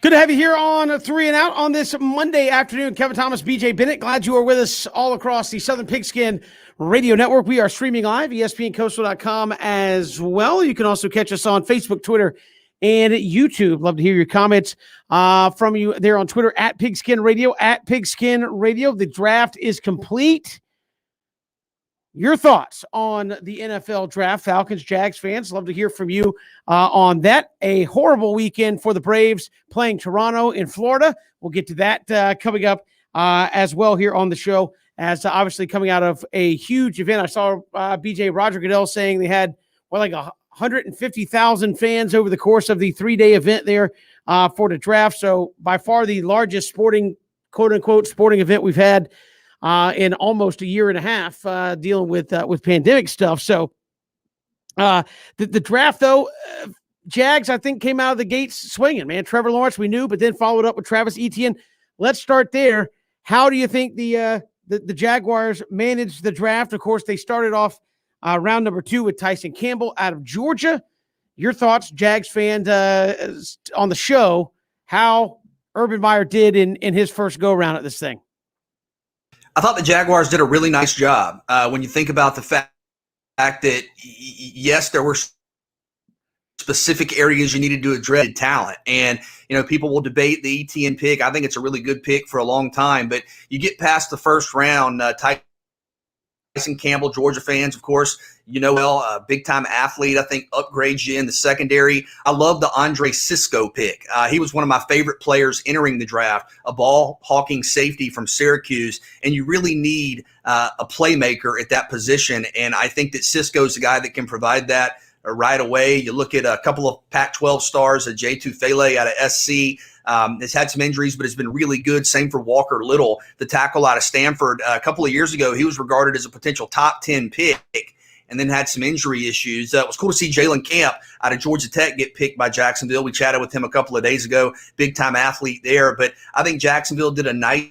Good to have you here on Three and Out on this Monday afternoon. Kevin Thomas, BJ Bennett, glad you are with us all across the Southern Pigskin Radio Network. We are streaming live, ESPNCoastal.com as well. You can also catch us on Facebook, Twitter, and YouTube. Love to hear your comments from you there on Twitter, at Pigskin Radio, at Pigskin Radio. The draft is complete. Your thoughts on the NFL draft, Falcons, Jags fans. Love to hear from you on that. A horrible weekend for the Braves playing Toronto in Florida. We'll get to that coming up as well here on the show, as obviously coming out of a huge event. I saw BJ Roger Goodell saying they had like 150,000 fans over the course of the 3-day event there for the draft. So by far the largest sporting, quote unquote, sporting event we've had in almost a year and a half, dealing with pandemic stuff. So the draft, though, Jags, I think, came out of the gates swinging, man. Trevor Lawrence, we knew, but then followed up with Travis Etienne. Let's start there. How do you think the Jaguars managed the draft? Of course, they started off round number 2 with Tyson Campbell out of Georgia. Your thoughts, Jags fan, on the show, how Urban Meyer did in his first go-around at this thing? I thought the Jaguars did a really nice job. When you think about the fact that, yes, there were specific areas you needed to address talent. And, people will debate the ETN pick. I think it's a really good pick for a long time. But you get past the first round, Tyson Campbell, Georgia fans, of course, a big-time athlete, I think, upgrades you in the secondary. I love the Andre Cisco pick. He was one of my favorite players entering the draft, a ball-hawking safety from Syracuse, and you really need a playmaker at that position, and I think that Cisco's the guy that can provide that right away. You look at a couple of Pac-12 stars, J. Tufele out of SC, has had some injuries, but has been really good. Same for Walker Little, the tackle out of Stanford. A couple of years ago, he was regarded as a potential top 10 pick and then had some injury issues. It was cool to see Jalen Camp out of Georgia Tech get picked by Jacksonville. We chatted with him a couple of days ago, big-time athlete there. But I think Jacksonville did a nice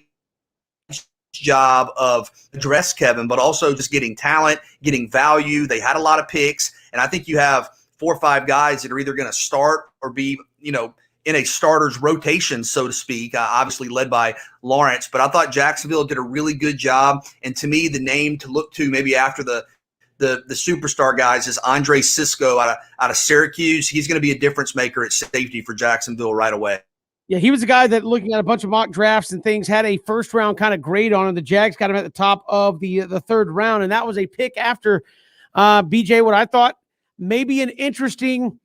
job of address Kevin, but also just getting talent, getting value. They had a lot of picks, and I think you have 4 or 5 guys that are either going to start or be, in a starter's rotation, so to speak, obviously led by Lawrence. But I thought Jacksonville did a really good job. And to me, the name to look to maybe after the superstar guys is Andre Cisco out of Syracuse. He's going to be a difference maker at safety for Jacksonville right away. Yeah, he was a guy that, looking at a bunch of mock drafts and things, had a first-round kind of grade on him. The Jags got him at the top of the third round, and that was a pick after BJ, what I thought maybe an interesting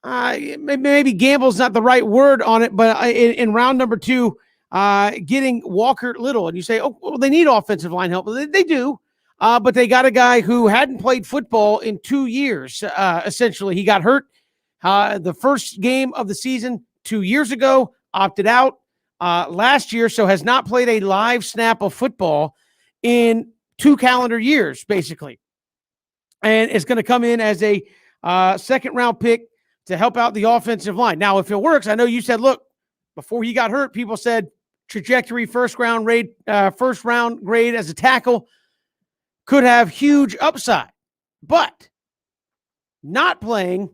maybe gamble's not the right word on it, but in round number 2, getting Walker Little. And you say, oh, well, they need offensive line help. Well, they do. But they got a guy who hadn't played football in 2 years, essentially. He got hurt the first game of the season 2 years ago, opted out last year, so has not played a live snap of football in 2 calendar years, basically. And it's going to come in as a second-round pick to help out the offensive line. Now, if it works, I know you said, look, before he got hurt, people said trajectory, first-round grade as a tackle, could have huge upside. But not playing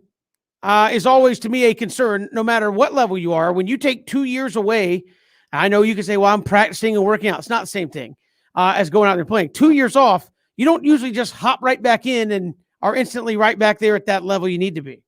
is always, to me, a concern, no matter what level you are. When you take 2 years away, I know you can say, well, I'm practicing and working out. It's not the same thing as going out there playing. 2 years off, you don't usually just hop right back in and are instantly right back there at that level you need to be.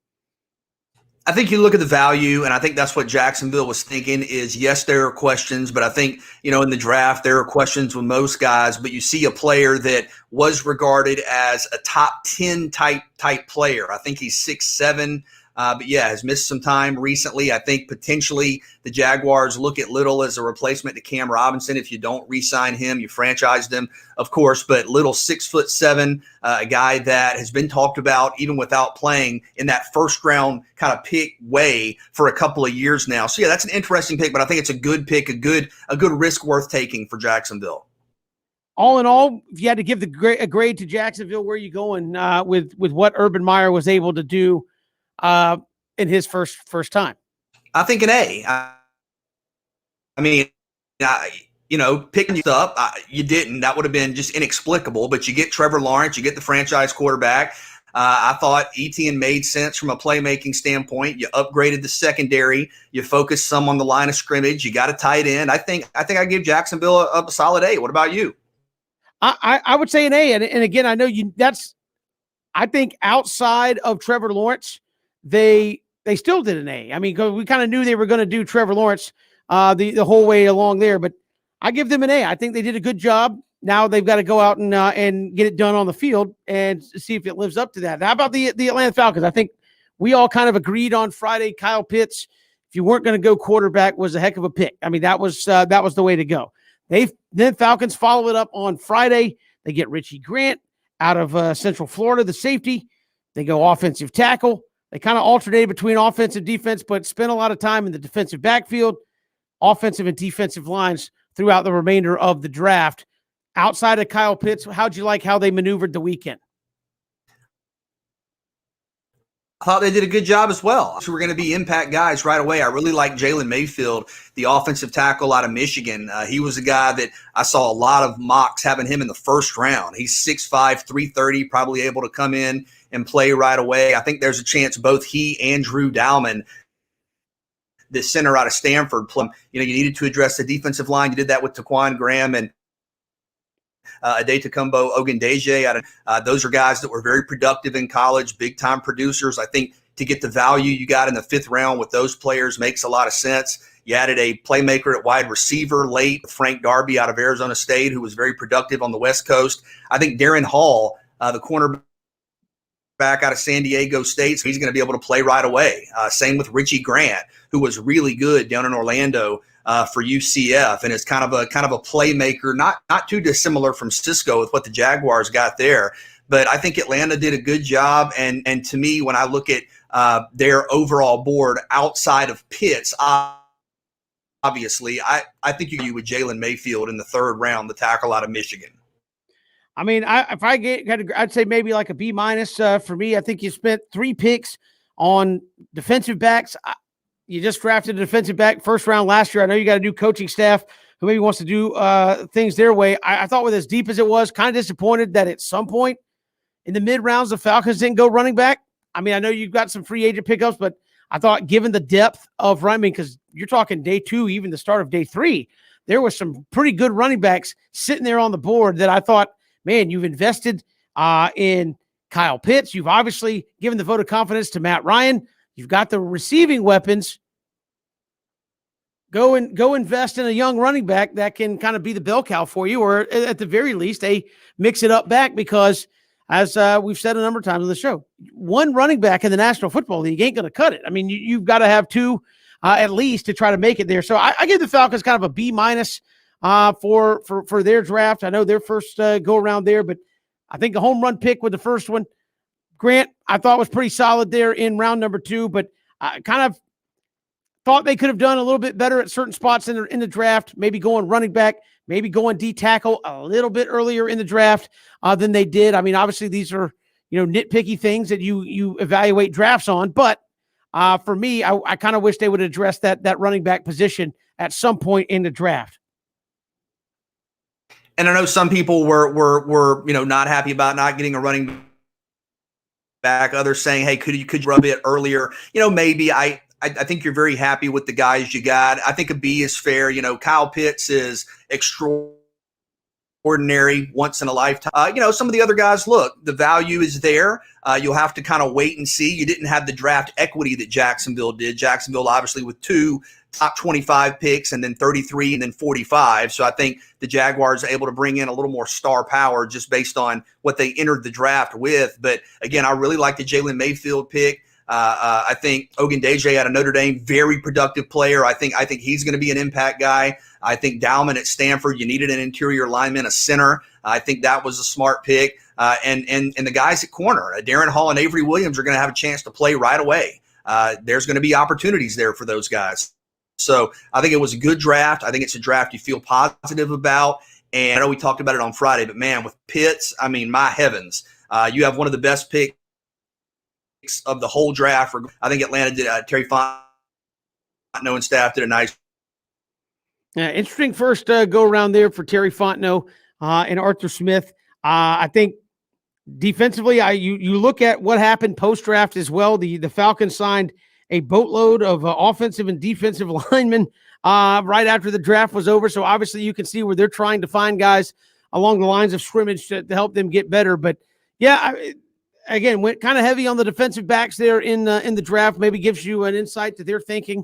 I think you look at the value, and I think that's what Jacksonville was thinking is, yes, there are questions, but I think, in the draft, there are questions with most guys, but you see a player that was regarded as a top 10 type player. I think he's 6'7", but yeah, has missed some time recently. I think potentially the Jaguars look at Little as a replacement to Cam Robinson. If you don't re-sign him, you franchised him, of course, but Little 6'7", a guy that has been talked about even without playing in that first round kind of pick way for a couple of years now. So yeah, that's an interesting pick, but I think it's a good pick, a good risk worth taking for Jacksonville. All in all, if you had to give a grade to Jacksonville, where are you going with what Urban Meyer was able to do in his first time? I think an A. I mean, picking you up, you didn't. That would have been just inexplicable. But you get Trevor Lawrence, you get the franchise quarterback. I thought Etienne made sense from a playmaking standpoint. You upgraded the secondary. You focused some on the line of scrimmage. You got a tight end. I think I give Jacksonville a solid A. What about you? I would say an A. And again, I know I think outside of Trevor Lawrence, they still did an A. I mean, we kind of knew they were going to do Trevor Lawrence the whole way along there, but I give them an A. I think they did a good job. Now they've got to go out and get it done on the field and see if it lives up to that. How about the Atlanta Falcons? I think we all kind of agreed on Friday. Kyle Pitts, if you weren't going to go quarterback, was a heck of a pick. I mean, that was the way to go. Then Falcons follow it up on Friday. They get Richie Grant out of Central Florida, the safety. They go offensive tackle. They kind of alternated between offense and defense, but spent a lot of time in the defensive backfield, offensive and defensive lines throughout the remainder of the draft. Outside of Kyle Pitts, how'd you like how they maneuvered the weekend? I thought they did a good job as well. So we're going to be impact guys right away. I really like Jalen Mayfield, the offensive tackle out of Michigan. He was a guy that I saw a lot of mocks having him in the first round. He's 6'5", 330, probably able to come in and play right away. I think there's a chance both he and Drew Dalman, the center out of Stanford, you needed to address the defensive line. You did that with Taquan Graham and Adetokunbo Ogundeji. Those are guys that were very productive in college, big-time producers. I think to get the value you got in the fifth round with those players makes a lot of sense. You added a playmaker at wide receiver late, Frank Darby out of Arizona State, who was very productive on the West Coast. I think Darren Hall, the cornerback out of San Diego State, so he's going to be able to play right away. Same with Richie Grant, who was really good down in Orlando for UCF, and is kind of a playmaker, not too dissimilar from Cisco with what the Jaguars got there. But I think Atlanta did a good job, and to me, when I look at their overall board outside of Pitts, obviously, I think you with Jalen Mayfield in the third round, the tackle out of Michigan. I mean, I'd say maybe like a B- for me. I think you spent 3 picks on defensive backs. You just drafted a defensive back first round last year. I know you got a new coaching staff who maybe wants to do things their way. I thought with as deep as it was, kind of disappointed that at some point in the mid rounds, the Falcons didn't go running back. I mean, I know you've got some free agent pickups, but I thought given the depth of running, because you're talking day 2, even the start of day 3, there was some pretty good running backs sitting there on the board that I thought, man, you've invested in Kyle Pitts. You've obviously given the vote of confidence to Matt Ryan. You've got the receiving weapons. Go invest in a young running back that can kind of be the bell cow for you, or at the very least, they mix it up back, because as we've said a number of times on the show, one running back in the National Football League ain't going to cut it. I mean, you've got to have 2 at least to try to make it there. So I give the Falcons kind of a B- for their draft. I know their first go around there, but I think a home run pick with the first one. Grant, I thought was pretty solid there in round number 2, but I kind of thought they could have done a little bit better at certain spots in the draft, maybe going running back, maybe going D tackle a little bit earlier in the draft than they did. I mean, obviously these are, nitpicky things that you evaluate drafts on, but for me, I kind of wish they would address that running back position at some point in the draft. And I know some people were not happy about not getting a running back. Others saying, hey, could you rub it earlier? Maybe I think you're very happy with the guys you got. I think a B is fair. Kyle Pitts is extraordinary, once in a lifetime. Some of the other guys, look, the value is there. You'll have to kind of wait and see. You didn't have the draft equity that Jacksonville did. Jacksonville, obviously, with 2 top 25 picks and then 33 and then 45. So I think the Jaguars are able to bring in a little more star power just based on what they entered the draft with. But again, I really like the Jalen Mayfield pick. I think Ogundeji out of Notre Dame, very productive player. I think he's going to be an impact guy. I think Dalman at Stanford, you needed an interior lineman, a center. I think that was a smart pick. And the guys at corner, Darren Hall and Avery Williams are going to have a chance to play right away. There's going to be opportunities there for those guys. So I think it was a good draft. I think it's a draft you feel positive about. And I know we talked about it on Friday, but man, with Pitts, I mean, my heavens, you have one of the best picks of the whole draft. I think Atlanta did. Terry Fontenot and staff did a nice. Yeah, interesting first go around there for Terry Fontenot and Arthur Smith. I think Defensively, you look at what happened post draft as well. The Falcons signed a boatload of offensive and defensive linemen right after the draft was over. So obviously, you can see where they're trying to find guys along the lines of scrimmage to help them get better. But yeah, again, went kind of heavy on the defensive backs there in the draft. Maybe gives you an insight to their thinking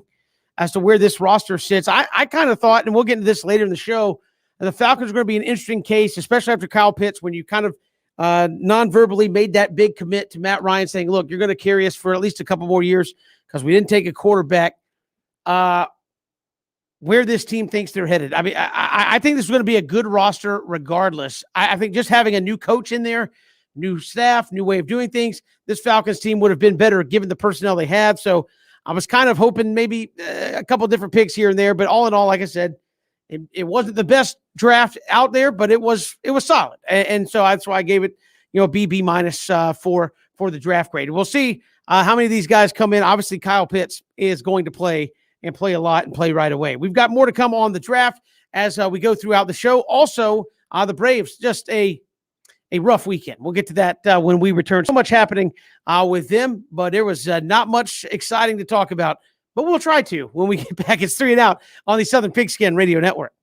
as to where this roster sits. I kind of thought, and we'll get into this later in the show, the Falcons are going to be an interesting case, especially after Kyle Pitts, when you kind of non-verbally made that big commit to Matt Ryan, saying, look, you're going to carry us for at least a couple more years because we didn't take a quarterback. Where this team thinks they're headed. I mean, I think this is going to be a good roster regardless. I think just having a new coach in there, new staff, new way of doing things, this Falcons team would have been better given the personnel they have. So I was kind of hoping maybe a couple different picks here and there, but all in all, like I said, it wasn't the best draft out there, but it was solid, and so that's why I gave it B minus for the draft grade. We'll see how many of these guys come in. Obviously, Kyle Pitts is going to play and play a lot and play right away. We've got more to come on the draft as we go throughout the show. Also, the Braves, just a rough weekend. We'll get to that when we return. So much happening with them, but there was not much exciting to talk about. But we'll try to when we get back. It's 3 and Out on the Southern Pigskin Radio Network.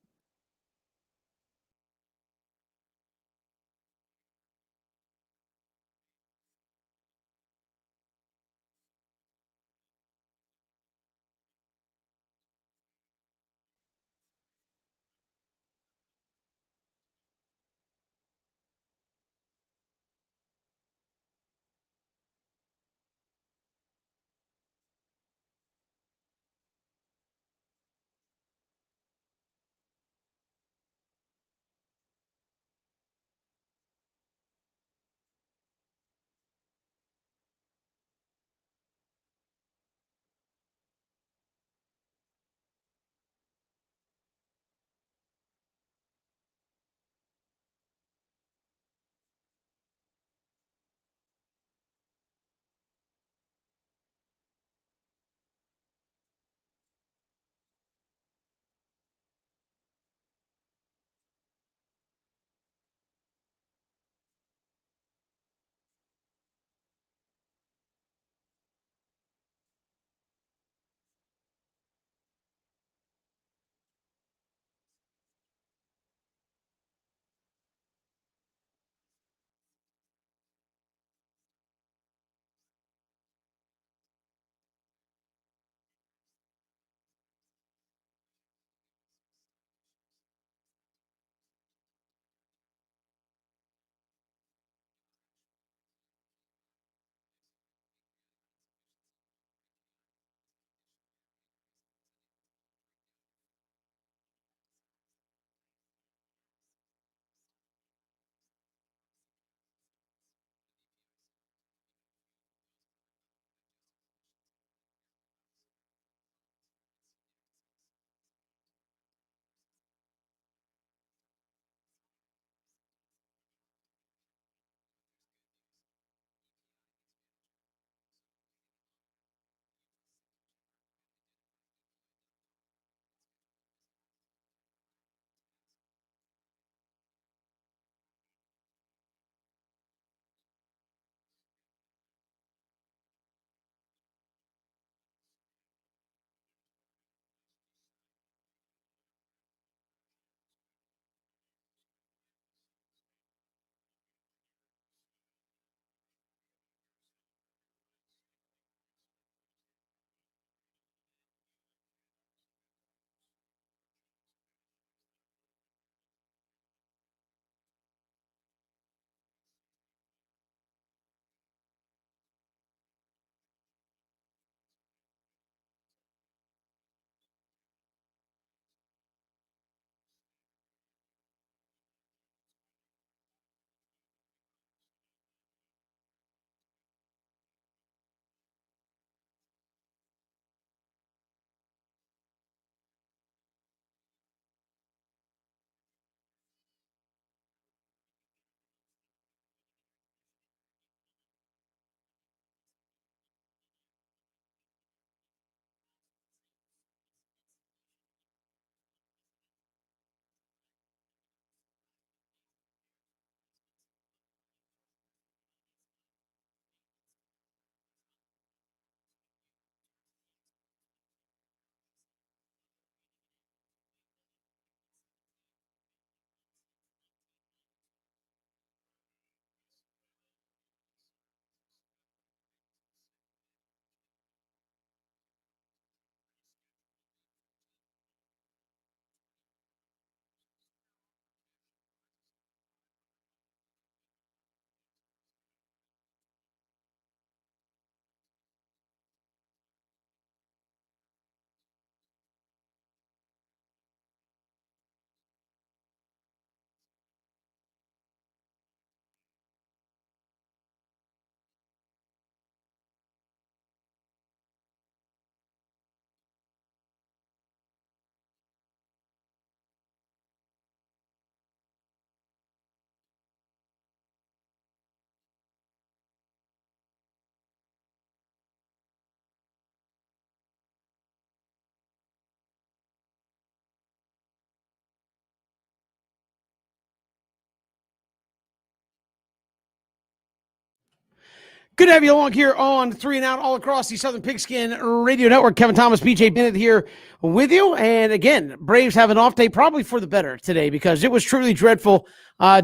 Good to have you along here on 3 and Out all across the Southern Pigskin Radio Network. Kevin Thomas, BJ Bennett here with you. And again, Braves have an off day, probably for the better today, because it was truly dreadful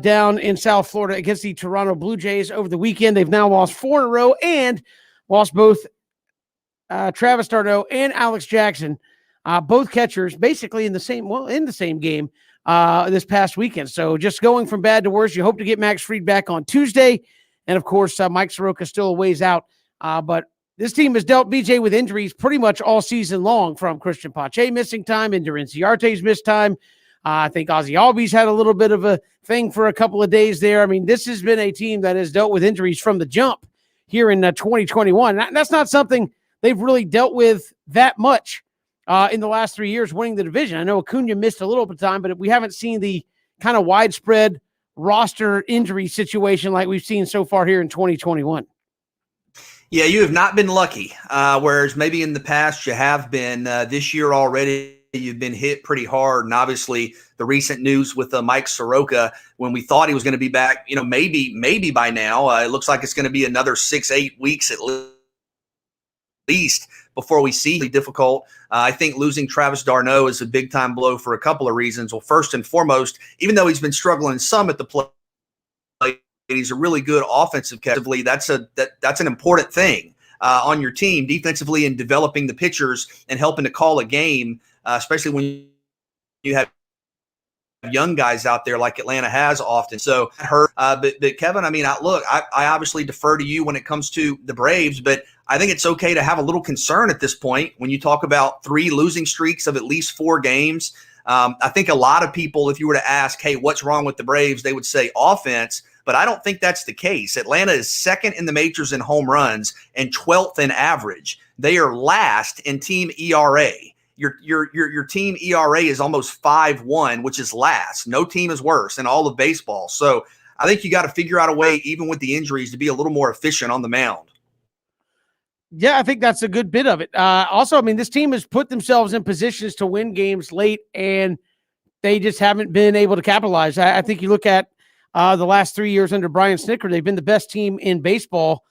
down in South Florida against the Toronto Blue Jays over the weekend. They've now lost 4 in a row and lost both Travis d'Arnaud and Alex Jackson, both catchers, basically in the same game this past weekend. So just going from bad to worse. You hope to get Max Fried back on Tuesday. And, of course, Mike Soroka still a ways out. But this team has dealt BJ with injuries pretty much all season long, from Christian Pache missing time, into Inciarte's missed time. I think Ozzie Albies had a little bit of a thing for a couple of days there. I mean, this has been a team that has dealt with injuries from the jump here in 2021. That's not something they've really dealt with that much in the last 3 years winning the division. I know Acuna missed a little bit of time, but we haven't seen the kind of widespread roster injury situation like we've seen so far here in 2021. Yeah, you have not been lucky, whereas maybe in the past you have been. This year already you've been hit pretty hard, and obviously the recent news with Mike Soroka, when we thought he was going to be back, maybe by now, it looks like it's going to be another 6-8 weeks at least before we see difficult. I think losing Travis d'Arnaud is a big-time blow for a couple of reasons. Well, first and foremost, even though he's been struggling some at the plate, he's a really good offensive catcher. That's an important thing on your team defensively, and developing the pitchers and helping to call a game, especially when you have young guys out there like Atlanta has often. So but Kevin, I obviously defer to you when it comes to the Braves, but I think it's okay to have a little concern at this point when you talk about 3 losing streaks of at least 4 games. I think a lot of people, if you were to ask, hey, what's wrong with the Braves, they would say offense, but I don't think that's the case. Atlanta is second in the majors in home runs and 12th in average. They are last in team ERA. Your team ERA is almost 5.1, which is last. No team is worse in all of baseball. So I think you got to figure out a way, even with the injuries, to be a little more efficient on the mound. Yeah, I think that's a good bit of it. Also, this team has put themselves in positions to win games late, and they just haven't been able to capitalize. I think you look at the last 3 years under Brian Snitker, they've been the best team in baseball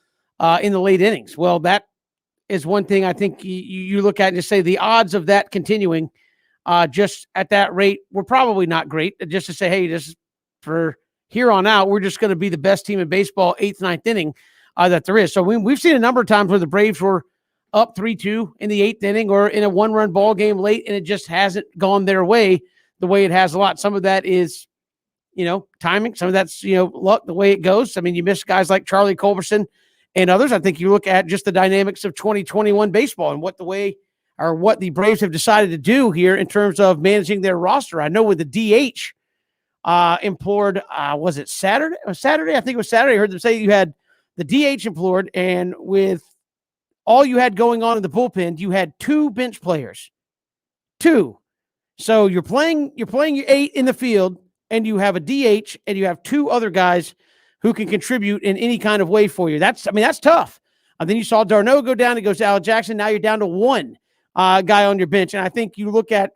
in the late innings. Well, that is one thing I think you look at and just say the odds of that continuing just at that rate were probably not great. Just to say, hey, this for here on out, we're just going to be the best team in baseball, 8th, 9th inning that there is. So we've seen a number of times where the Braves were up 3-2 in the 8th inning or in a 1-run ball game late, and it just hasn't gone their way the way it has a lot. Some of that is, timing. Some of that's, luck, the way it goes. You miss guys like Charlie Culberson and others. I think you look at just the dynamics of 2021 baseball and what the Braves have decided to do here in terms of managing their roster. I know with the DH implored, was it Saturday? Saturday? I think it was Saturday. I heard them say you had the DH implored, and with all you had going on in the bullpen, you had 2 bench players. 2. So you're playing your 8 in the field, and you have a DH, and you have 2 other guys who can contribute in any kind of way for you. That's tough. And then you saw d'Arnaud go down. It goes to Alex Jackson. Now you're down to 1 guy on your bench. And I think you look at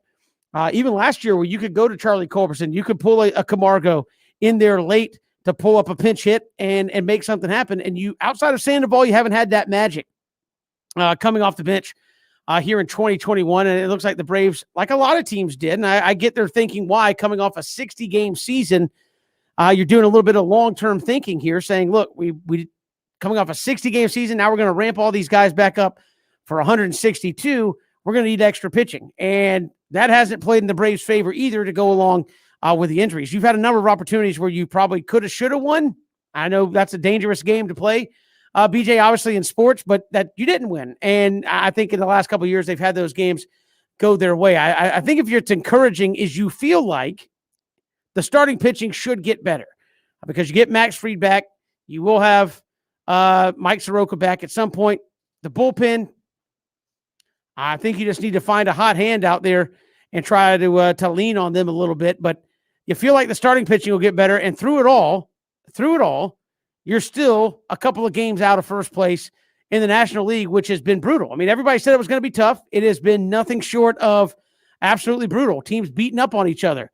even last year where you could go to Charlie Culberson, you could pull a Camargo in there late to pull up a pinch hit and make something happen. And you, outside of Sandoval, you haven't had that magic coming off the bench here in 2021. And it looks like the Braves, like a lot of teams did, and I get their thinking why, coming off a 60-game season, you're doing a little bit of long-term thinking here, saying, look, we coming off a 60-game season, now we're going to ramp all these guys back up for 162. We're going to need extra pitching. And that hasn't played in the Braves' favor either to go along with the injuries. You've had a number of opportunities where you probably could have, should have won. I know that's a dangerous game to play, BJ, obviously in sports, but that you didn't win. And I think in the last couple of years, they've had those games go their way. I think if it's encouraging is you feel like the starting pitching should get better because you get Max Fried back. You will have Mike Soroka back at some point. The bullpen, I think you just need to find a hot hand out there and try to lean on them a little bit. But you feel like the starting pitching will get better. And through it all, you're still a couple of games out of first place in the National League, which has been brutal. Everybody said it was going to be tough. It has been nothing short of absolutely brutal. Teams beating up on each other.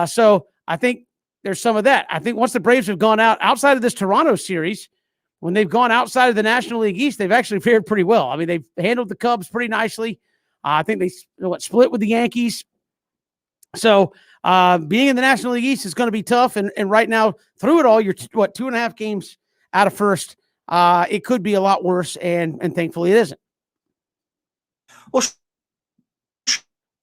So I think there's some of that. I think once the Braves have gone out, outside of this Toronto series, when they've gone outside of the National League East, they've actually fared pretty well. I mean, they've handled the Cubs pretty nicely. I think they split with the Yankees. So being in the National League East is going to be tough. And right now, through it all, you're 2.5 games out of first. It could be a lot worse, and thankfully it isn't. Well,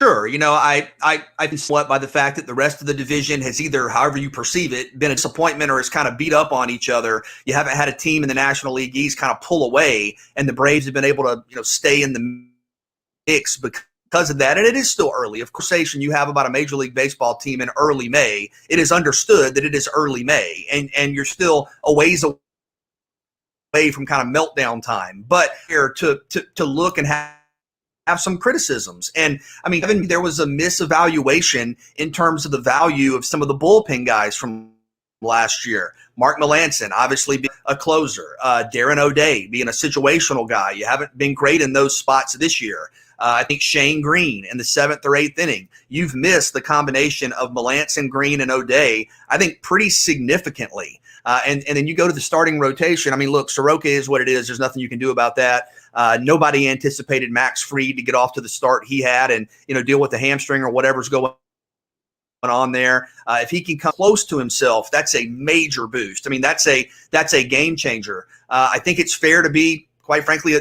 sure. I've been swept by the fact that the rest of the division has either, however you perceive it, been a disappointment or has kind of beat up on each other. You haven't had a team in the National League East kind of pull away, and the Braves have been able to, stay in the mix because of that. And it is still early. Of course, you have about a Major League Baseball team in early May. It is understood that it is early May, and you're still a ways away from kind of meltdown time. But here to look and have some criticisms. And I mean, even there was a misevaluation in terms of the value of some of the bullpen guys from last year. Mark Melancon, obviously being a closer. Darren O'Day being a situational guy. You haven't been great in those spots this year. I think Shane Green in the 7th or 8th inning. You've missed the combination of Melancon, Green, and O'Day, I think, pretty significantly. And then you go to the starting rotation. I mean, look, Soroka is what it is. There's nothing you can do about that. Nobody anticipated Max Fried to get off to the start he had and, deal with the hamstring or whatever's going on there. If he can come close to himself, that's a major boost. I mean, that's a game changer. I think it's fair to be, quite frankly,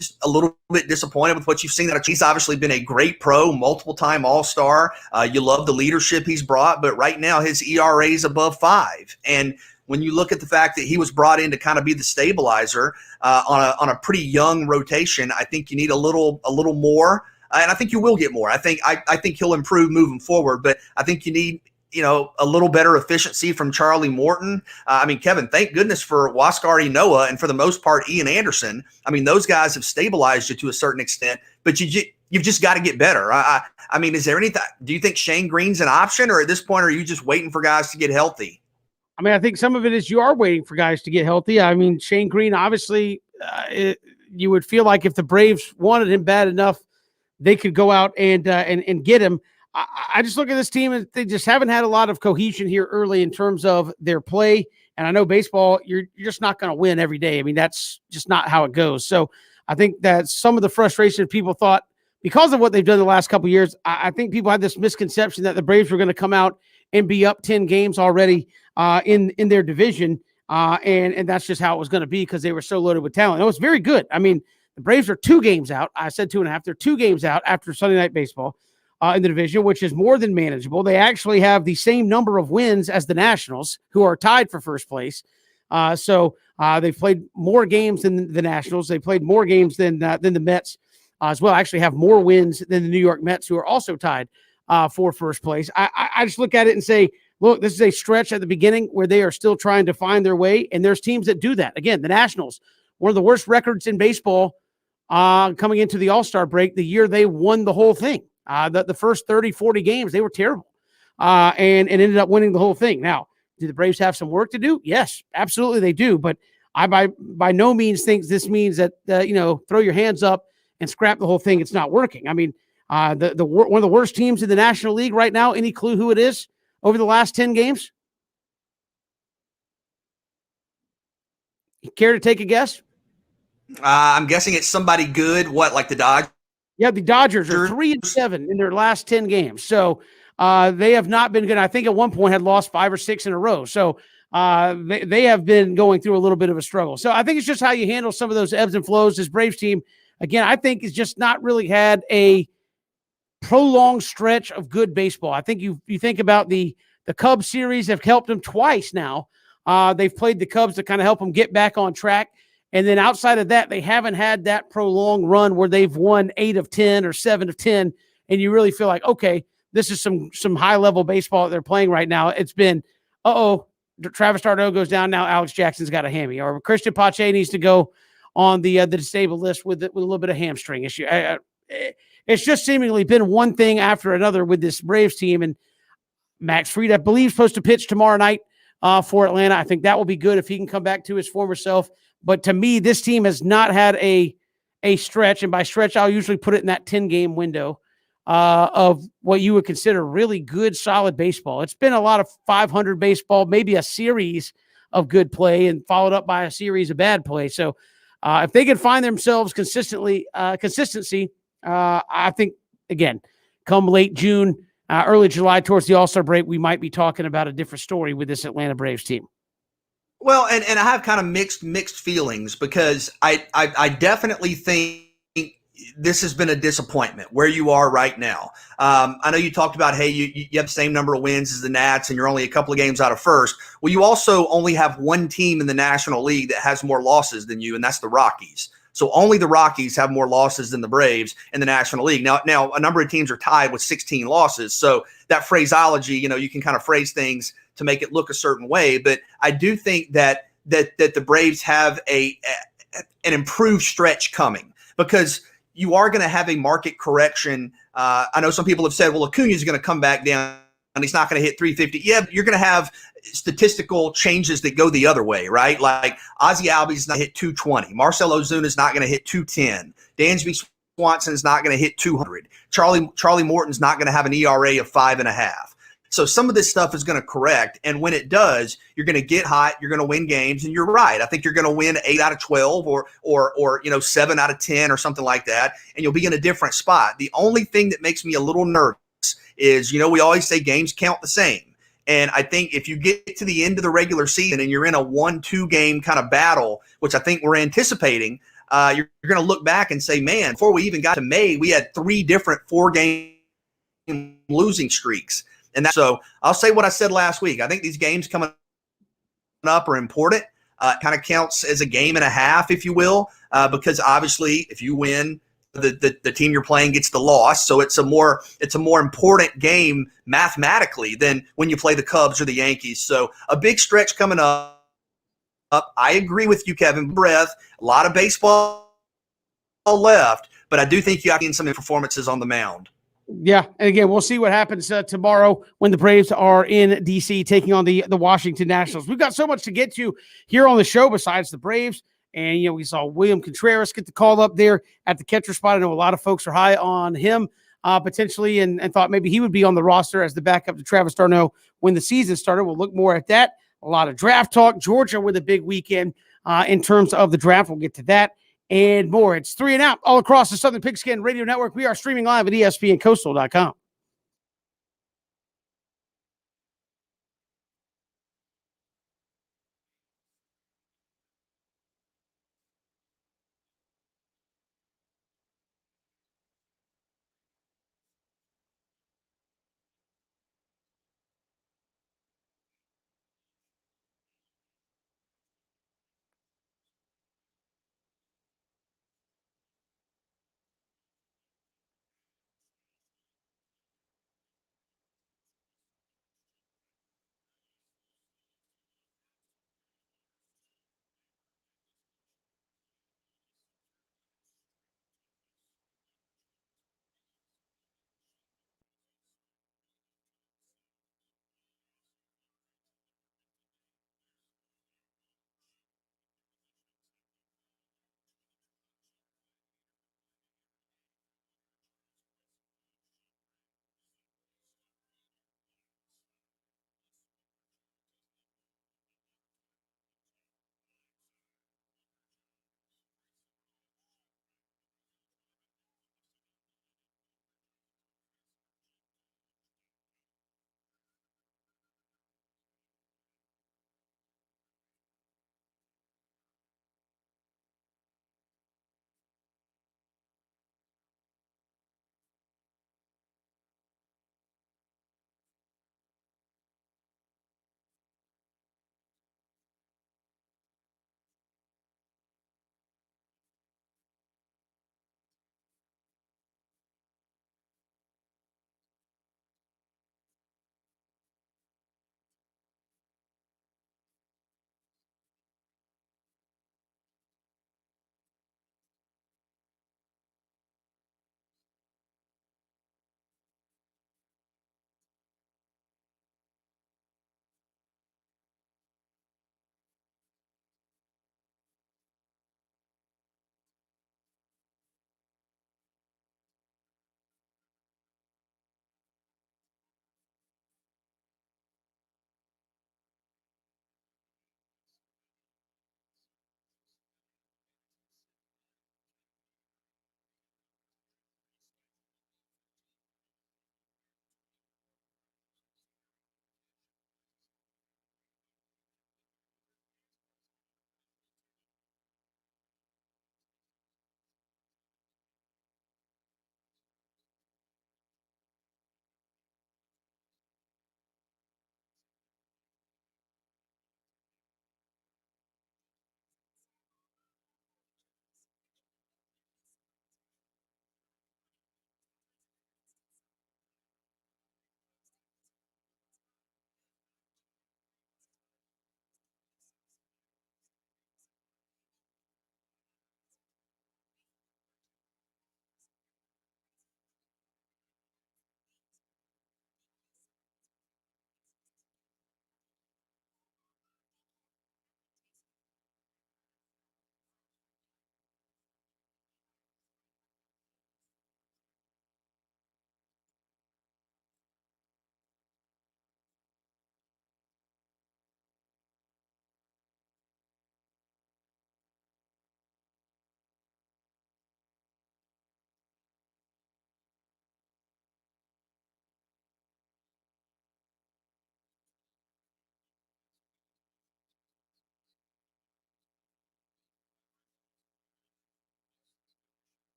just a little bit disappointed with what you've seen. That he's obviously been a great pro, multiple-time All-Star. You love the leadership he's brought, but right now his ERA is above 5. And when you look at the fact that he was brought in to kind of be the stabilizer on a pretty young rotation, I think you need a little more, and I think you will get more. I think he'll improve moving forward, but I think you need a little better efficiency from Charlie Morton. I mean, Kevin, thank goodness for Huascar Ynoa and for the most part Ian Anderson. I mean, those guys have stabilized you to a certain extent, but you've just got to get better. I mean, is there anything? Do you think Shane Green's an option, or at this point are you just waiting for guys to get healthy? I mean, I think some of it is you are waiting for guys to get healthy. I mean, Shane Green, obviously, you would feel like if the Braves wanted him bad enough, they could go out and get him. I just look at this team and they just haven't had a lot of cohesion here early in terms of their play. And I know baseball, you're just not going to win every day. I mean, that's just not how it goes. So I think that some of the frustration people thought because of what they've done the last couple of years, I think people had this misconception that the Braves were going to come out and be up 10 games already in their division. And that's just how it was going to be because they were so loaded with talent. It was very good. I mean, the Braves are 2 games out. I said 2.5. They're 2 games out after Sunday Night Baseball in the division, which is more than manageable. They actually have the same number of wins as the Nationals, who are tied for first place. So they've played more games than the Nationals. They played more games than the Mets as well. Actually have more wins than the New York Mets, who are also tied for first place. I just look at it and say, look, this is a stretch at the beginning where they are still trying to find their way, and there's teams that do that. Again, the Nationals, one of the worst records in baseball coming into the All-Star break, the year they won the whole thing. The first 30, 40 games, they were terrible and ended up winning the whole thing. Now, do the Braves have some work to do? Yes, absolutely they do. But I by no means think this means that, throw your hands up and scrap the whole thing. It's not working. I mean, one of the worst teams in the National League right now, any clue who it is over the last 10 games? Care to take a guess? I'm guessing it's somebody good. What, like the Dodgers? Yeah, the Dodgers are 3-7 in their last 10 games. So they have not been good. I think at one point had lost 5 or 6 in a row. So they have been going through a little bit of a struggle. So I think it's just how you handle some of those ebbs and flows. This Braves team, again, I think has just not really had a prolonged stretch of good baseball. I think you think about the Cubs series have helped them twice now. They've played the Cubs to kind of help them get back on track. And then outside of that, they haven't had that prolonged run where they've won 8 of 10 or 7 of 10. And you really feel like, okay, this is some high-level baseball that they're playing right now. It's been, Travis d'Arnaud goes down now. Alex Jackson's got a hammy. Or Christian Pache needs to go on the disabled list with a little bit of hamstring issue. It's just seemingly been one thing after another with this Braves team. And Max Fried, I believe, is supposed to pitch tomorrow night for Atlanta. I think that will be good if he can come back to his former self. But to me, this team has not had a stretch, and by stretch, I'll usually put it in that 10-game window of what you would consider really good, solid baseball. It's been a lot of 500 baseball, maybe a series of good play and followed up by a series of bad play. So if they can find themselves consistency, I think, again, come late June, early July towards the All-Star break, we might be talking about a different story with this Atlanta Braves team. Well, and I have kind of mixed feelings because I definitely think this has been a disappointment where you are right now. I know you talked about, hey, you have the same number of wins as the Nats and you're only a couple of games out of first. Well, you also only have one team in the National League that has more losses than you, and that's the Rockies. So only the Rockies have more losses than the Braves in the National League. Now a number of teams are tied with 16 losses. So that phraseology, you can kind of phrase things to make it look a certain way. But I do think that the Braves have an improved stretch coming because you are going to have a market correction. I know some people have said, well, Acuna is going to come back down and he's not going to hit 350. Yeah, you're going to have statistical changes that go the other way, right? Like Ozzie Albies not hit 220. Marcell Ozuna is not going to hit 210. Dansby Swanson is not going to hit 200. Charlie Morton's not going to have an ERA of 5.5. So some of this stuff is going to correct. And when it does, you're going to get hot, you're going to win games. And you're right. I think you're going to win 8 out of 12 or 7 out of 10 or something like that. And you'll be in a different spot. The only thing that makes me a little nervous is, we always say games count the same. And I think if you get to the end of the regular season and you're in a 1-2 game kind of battle, which I think we're anticipating, you're going to look back and say, man, before we even got to May, we had 3 different 4-game losing streaks. And so I'll say what I said last week. I think these games coming up are important. Kind of counts as a game and a half, if you will, because obviously if you win, the team you're playing gets the loss. So it's a more important game mathematically than when you play the Cubs or the Yankees. So a big stretch coming up. I agree with you, Kevin. Breath, a lot of baseball left, but I do think you have seen some performances on the mound. Yeah, and again, we'll see what happens tomorrow when the Braves are in D.C. taking on the Washington Nationals. We've got so much to get to here on the show besides the Braves. And, we saw William Contreras get the call up there at the catcher spot. I know a lot of folks are high on him potentially and thought maybe he would be on the roster as the backup to Travis d'Arnaud when the season started. We'll look more at that. A lot of draft talk. Georgia with a big weekend in terms of the draft. We'll get to that and more. It's 3 and Out all across the Southern Pigskin Radio Network. We are streaming live at ESPNCoastal.com.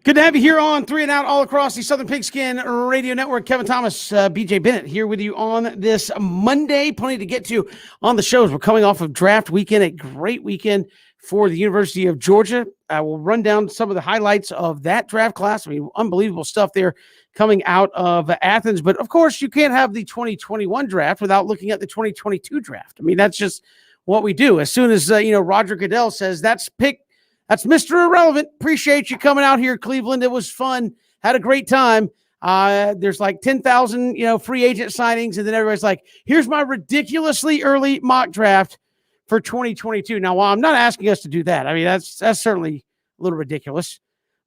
Good to have you here on Three and Out all across the Southern Pigskin Radio Network. Kevin Thomas, BJ Bennett here with you on this Monday. Plenty to get to on the shows. We're coming off of draft weekend, a great weekend for the University of Georgia. I will run down some of the highlights of that draft class. I mean, unbelievable stuff there coming out of Athens. But, of course, you can't have the 2021 draft without looking at the 2022 draft. I mean, that's just what we do. As soon as, Roger Goodell says that's Mr. Irrelevant. Appreciate you coming out here, Cleveland. It was fun. Had a great time. There's like 10,000, free agent signings. And then everybody's like, here's my ridiculously early mock draft for 2022. Now, while I'm not asking us to do that, I mean, that's certainly a little ridiculous.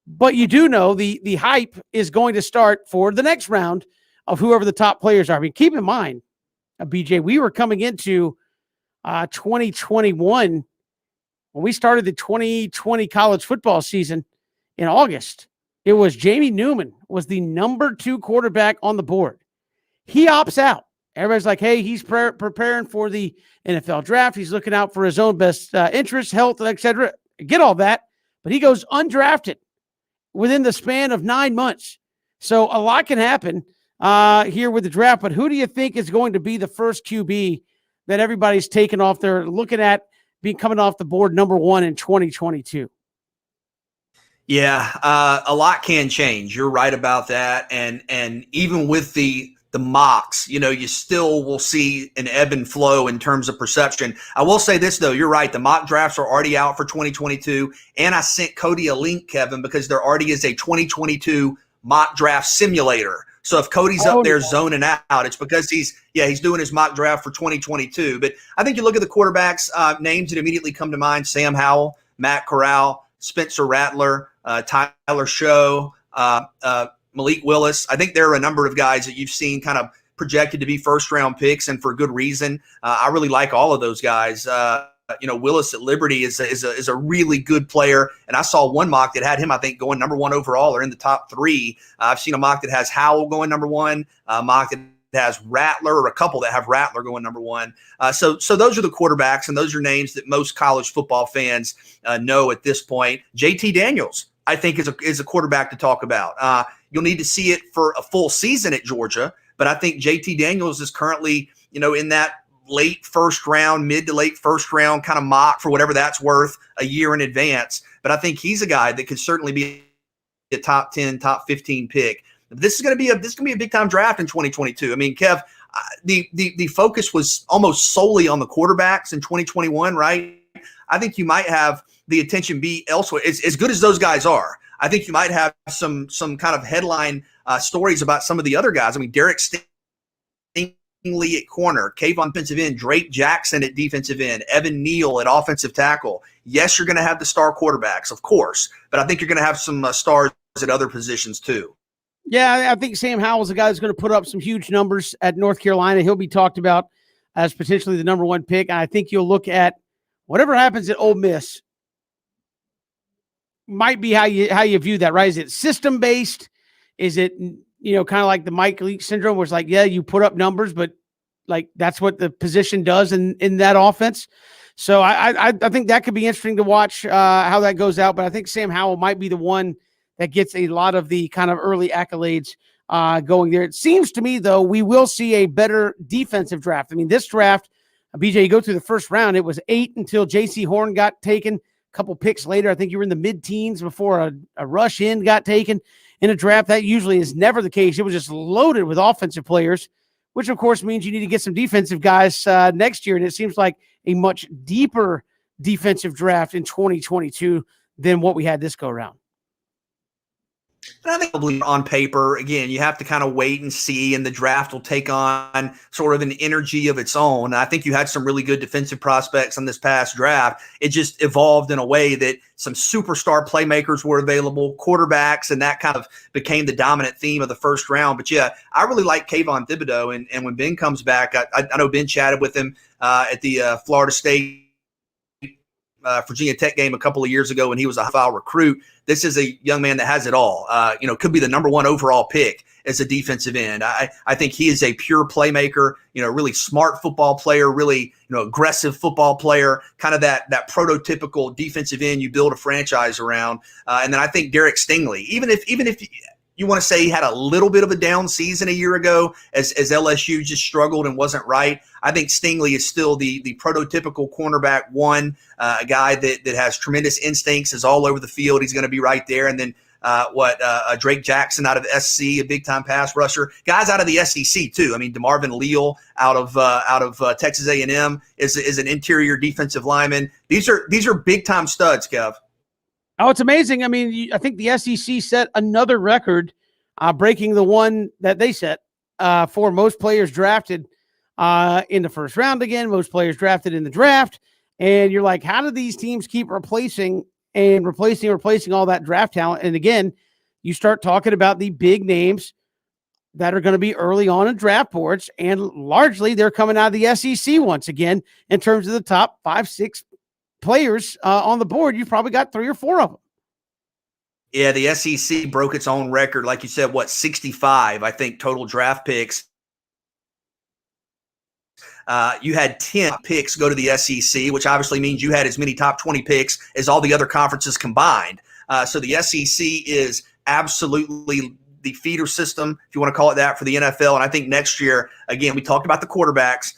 But you do know the hype is going to start for the next round of whoever the top players are. I mean, keep in mind, BJ, we were coming into 2021 when we started the 2020 college football season in August. It was Jamie Newman was the number 2 quarterback on the board. He opts out. Everybody's like, hey, he's preparing for the NFL draft. He's looking out for his own best interests, health, etc. Get all that. But he goes undrafted within the span of 9 months. So a lot can happen here with the draft. But who do you think is going to be the first QB that everybody's taken off there looking at coming off the board number 1 in 2022? Yeah, a lot can change. You're right about that. And even with the mocks, you still will see an ebb and flow in terms of perception. I will say this, though. You're right. The mock drafts are already out for 2022. And I sent Cody a link, Kevin, because there already is a 2022 mock draft simulator. So if Cody's up there zoning out, it's because he's doing his mock draft for 2022. But I think you look at the quarterbacks, names that immediately come to mind: Sam Howell, Matt Corral, Spencer Rattler, Tyler Show, Malik Willis. I think there are a number of guys that you've seen kind of projected to be first-round picks, and for good reason. I really like all of those guys. Willis at Liberty is a really good player, and I saw one mock that had him, I think, going number 1 overall or in the top 3. I've seen a mock that has Howell going number 1, a mock that has Rattler, or a couple that have Rattler going number 1. So those are the quarterbacks, and those are names that most college football fans know at this point. JT Daniels, I think, is a quarterback to talk about. You'll need to see it for a full season at Georgia, but I think JT Daniels is currently, in that late first round, mid to late first round kind of mock, for whatever that's worth, a year in advance. But I think he's a guy that could certainly be a top 10, top 15 pick. This is going to be a big time draft in 2022. I mean, Kev, the focus was almost solely on the quarterbacks in 2021, right? I think you might have the attention be elsewhere. As good as those guys are, I think you might have some kind of headline stories about some of the other guys. I mean, Derek Stingley at corner, Kayvon defensive end, Drake Jackson at defensive end, Evan Neal at offensive tackle. Yes, you're going to have the star quarterbacks, of course, but I think you're going to have some stars at other positions too. Yeah, I think Sam Howell's a guy who's going to put up some huge numbers at North Carolina. He'll be talked about as potentially the number 1 pick. And I think you'll look at whatever happens at Ole Miss might be how you view that, right? Is it system-based? Is it, kind of like the Mike Leach syndrome, where it's like, yeah, you put up numbers, but like that's what the position does in that offense. So I think that could be interesting to watch how that goes out. But I think Sam Howell might be the one that gets a lot of the kind of early accolades going there. It seems to me, though, we will see a better defensive draft. I mean, this draft, BJ, you go through the first round, it was 8 until J.C. Horn got taken. A couple picks later, I think you were in the mid-teens before a rush in got taken in a draft. That usually is never the case. It was just loaded with offensive players, which, of course, means you need to get some defensive guys next year. And it seems like a much deeper defensive draft in 2022 than what we had this go-around. And I think probably on paper, again, you have to kind of wait and see, and the draft will take on sort of an energy of its own. I think you had some really good defensive prospects in this past draft. It just evolved in a way that some superstar playmakers were available, quarterbacks, and that kind of became the dominant theme of the first round. But yeah, I really like Kayvon Thibodeau, and when Ben comes back, I know Ben chatted with him at the Florida State Virginia Tech game a couple of years ago when he was a high-file recruit. This is a young man that has it all. Could be the number 1 overall pick as a defensive end. I think he is a pure playmaker, really smart football player, really, aggressive football player, kind of that prototypical defensive end you build a franchise around. And then I think Derek Stingley, even if you want to say he had a little bit of a down season a year ago as LSU just struggled and wasn't right, I think Stingley is still the prototypical cornerback one, a guy that has tremendous instincts, is all over the field. He's going to be right there. And then Drake Jackson out of SC, a big-time pass rusher. Guys out of the SEC too. I mean, DeMarvin Leal out of Texas A&M is an interior defensive lineman. These are big-time studs, Kev. Oh, it's amazing. I mean, I think the SEC set another record, breaking the one that they set for most players drafted in the first round again, most players drafted in the draft. And you're like, how do these teams keep replacing all that draft talent? And again, you start talking about the big names that are going to be early on in draft boards, and largely they're coming out of the SEC once again in terms of the top 5-6 players on the board. You've probably got 3 or 4 of them. Yeah, the SEC broke its own record, like you said, 65, I think, total draft picks. You had 10 picks go to the SEC, which obviously means you had as many top 20 picks as all the other conferences combined. So the SEC is absolutely the feeder system, if you want to call it that, for the NFL. And I think next year, again, we talked about the quarterbacks.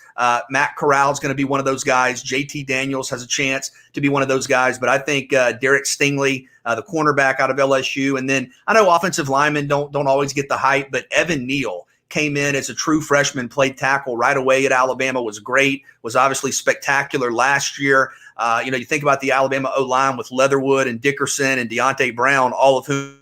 Matt Corral is going to be one of those guys. JT Daniels has a chance to be one of those guys. But I think Derek Stingley, the cornerback out of LSU, and then I know offensive linemen don't always get the hype, but Evan Neal came in as a true freshman, played tackle right away at Alabama, was great, was obviously spectacular last year. You think about the Alabama O-line with Leatherwood and Dickerson and Deontay Brown, all of whom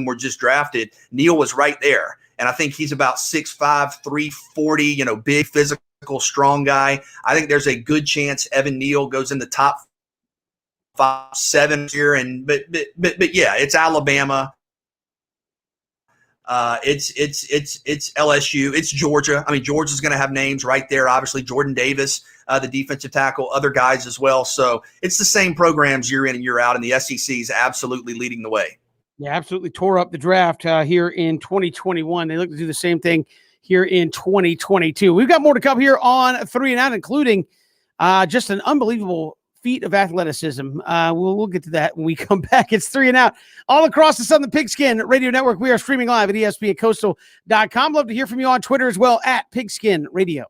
were just drafted. Neal was right there. And I think he's about 6'5", 340, big, physical, strong guy. I think there's a good chance Evan Neal goes in the top 5-7 here. But yeah, it's Alabama. It's LSU. It's Georgia. I mean, Georgia's going to have names right there. Obviously, Jordan Davis, the defensive tackle, other guys as well. So it's the same programs year in and year out, and the SEC is absolutely leading the way. Yeah, absolutely tore up the draft here in 2021. They look to do the same thing here in 2022. We've got more to come here on 3 and Out, including just an unbelievable feat of athleticism. We'll get to that when we come back. It's 3 and Out all across the Southern Pigskin Radio Network. We are streaming live at ESPNCoastal.com. Love to hear from you on Twitter as well at Pigskin Radio.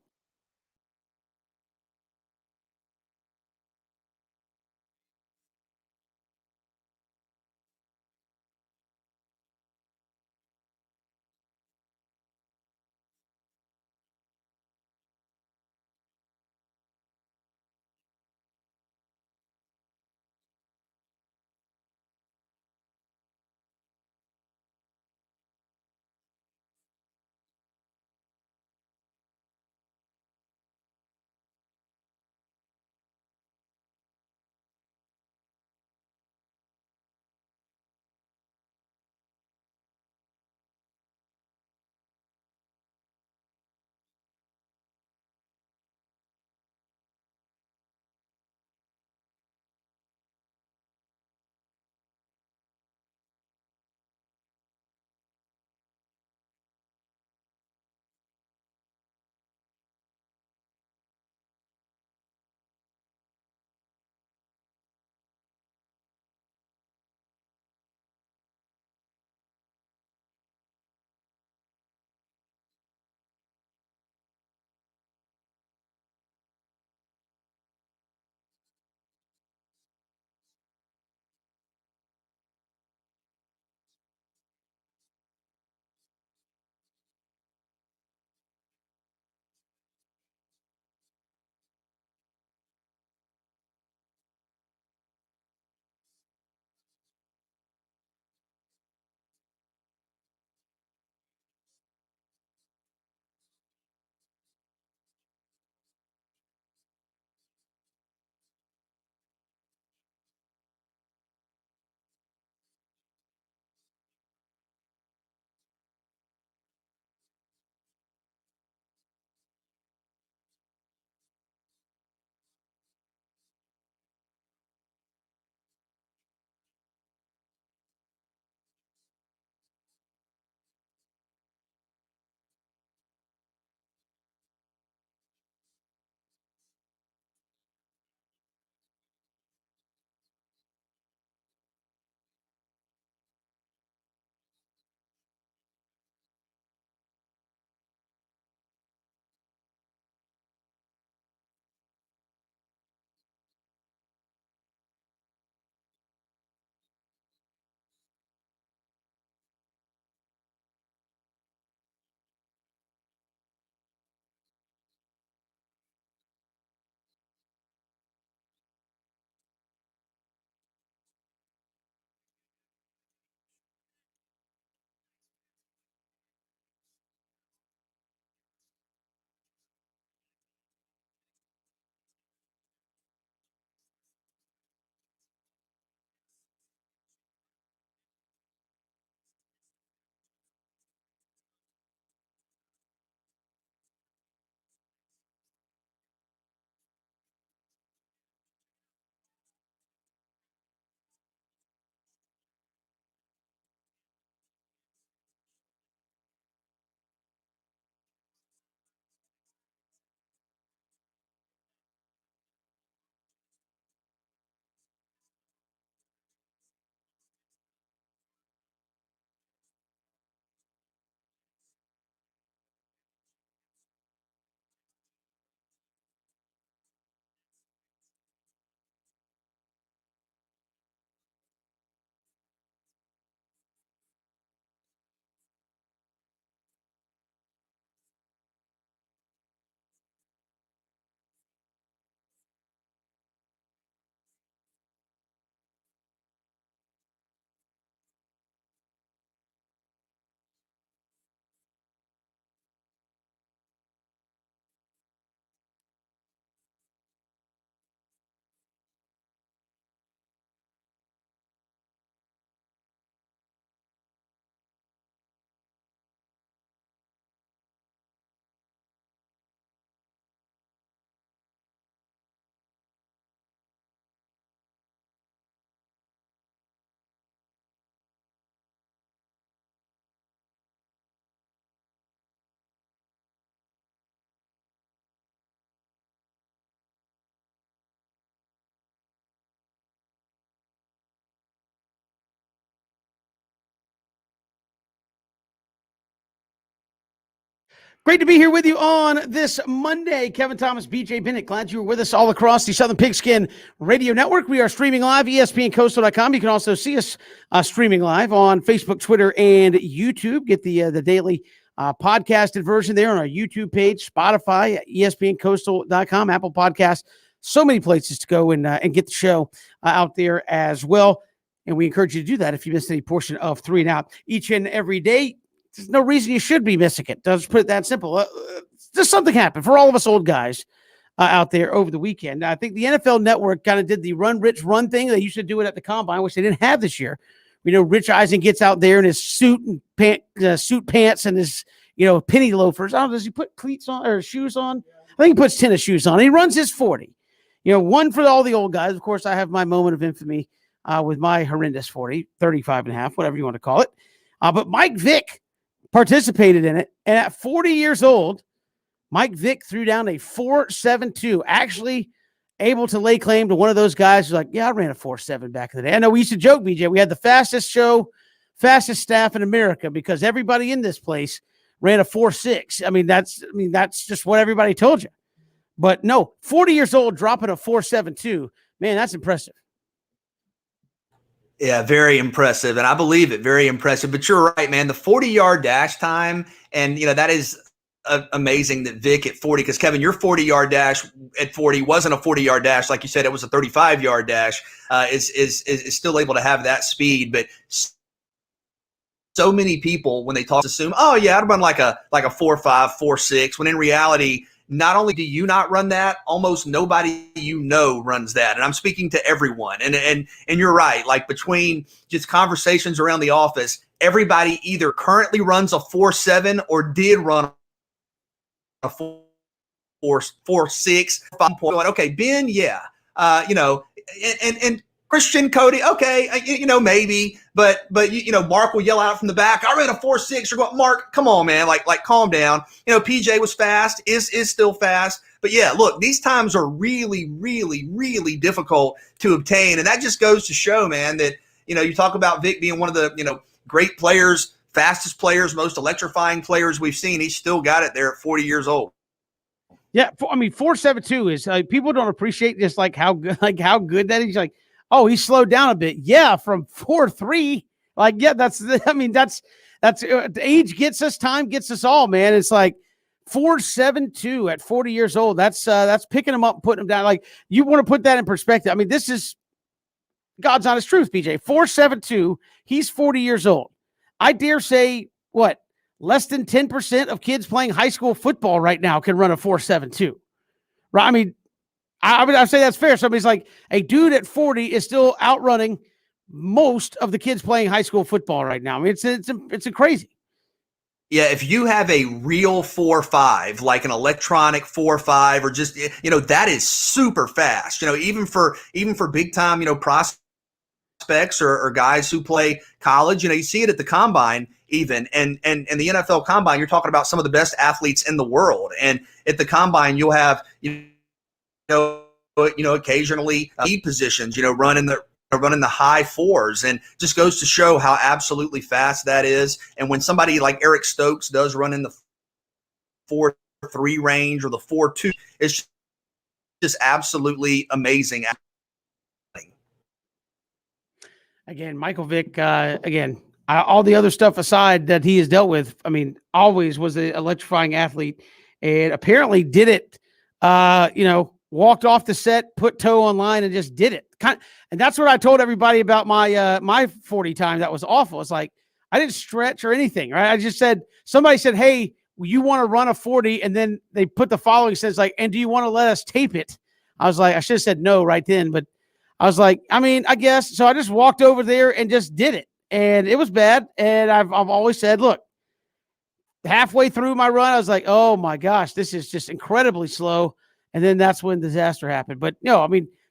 Great to be here with you on this Monday. Kevin Thomas, BJ Bennett, glad you were with us all across the Southern Pigskin Radio Network. We are streaming live, ESPNCoastal.com. You can also see us streaming live on Facebook, Twitter, and YouTube. Get the daily podcasted version there on our YouTube page, Spotify, ESPNCoastal.com, Apple Podcasts. So many places to go and get the show out there as well. And we encourage you to do that if you missed any portion of 3 and Out each and every day. There's no reason you should be missing it. Just put it that simple. Just something happened for all of us old guys out there over the weekend. I think the NFL Network kind of did the run, Rich, run thing. They used to do it at the Combine, which they didn't have this year. We know Rich Eisen gets out there in his suit and suit pants and his penny loafers. I don't know, does he put cleats on or shoes on? I think he puts tennis shoes on. He runs his 40. One for all the old guys. Of course, I have my moment of infamy with my horrendous 40, 35 and a half, whatever you want to call it. But Mike Vick participated in it, and at 40 years old, Mike Vick threw down a 4.72, actually able to lay claim to one of those guys who's like, yeah, I ran a 4.7 back in the day. I know we used to joke, BJ, we had the fastest staff in America because everybody in this place ran a 4.6. That's just what everybody told you. But no, 40 years old, dropping a 4.72, man, that's impressive. Yeah, very impressive. And I believe it, very impressive. But you're right, man. The 40-yard dash time, and, that is amazing that Vic at 40, because, Kevin, your 40-yard dash at 40 wasn't a 40-yard dash. Like you said, it was a 35-yard dash, is still able to have that speed. But so many people, when they talk, assume, oh, yeah, I'd run like a 4.5, 4.6, when in reality – not only do you not run that, almost nobody runs that. And I'm speaking to everyone. And you're right. Like between just conversations around the office, everybody either currently runs a 4.7 or did run a 4.6, 5.1. Okay, Ben, yeah. And Christian, Cody, okay, maybe, but Mark will yell out from the back, I ran a 4.6. You're going, Mark, come on, man, like calm down. PJ was fast, is still fast, but yeah, look, these times are really, really, really difficult to obtain, and that just goes to show, man, that you talk about Vic being one of the great players, fastest players, most electrifying players we've seen. He's still got it there at 40 years old. Yeah, 4.72 is people don't appreciate just how good that is. Like, oh, he slowed down a bit. Yeah, from 4.3. That's age gets us, time gets us all, man. It's like 4.72 at 40 years old. That's picking him up and putting him down. Like, you want to put that in perspective. I mean, this is God's honest truth, BJ. 4.72. He's 40 years old. I dare say, less than 10% of kids playing high school football right now can run a 4.72. Right? I mean, I'd say that's fair. Somebody's like, a dude at 40 is still outrunning most of the kids playing high school football right now. I mean, it's crazy. Yeah, if you have a real 4.5, like an electronic 4.5, or just that is super fast. Even for big time prospects or guys who play college. You see it at the Combine even, and the NFL Combine. You're talking about some of the best athletes in the world, and at the Combine you'll have occasionally lead positions, running the high 4s, and just goes to show how absolutely fast that is. And when somebody like Eric Stokes does run in the 4.3 range or the 4.2, it's just absolutely amazing. Again, Michael Vick, all the other stuff aside that he has dealt with, I mean, always was an electrifying athlete, and apparently did it, walked off the set, put toe on line, and just did it. And that's what I told everybody about my 40 time. That was awful. It's like, I didn't stretch or anything, right? I just said, somebody said, hey, you want to run a 40? And then they put the following sentence, like, and do you want to let us tape it? I was like, I should have said no right then, but I was like, I mean, I guess. So I just walked over there and just did it. And it was bad. And I've always said, look, halfway through my run, I was like, oh my gosh, this is just incredibly slow. And then that's when disaster happened. But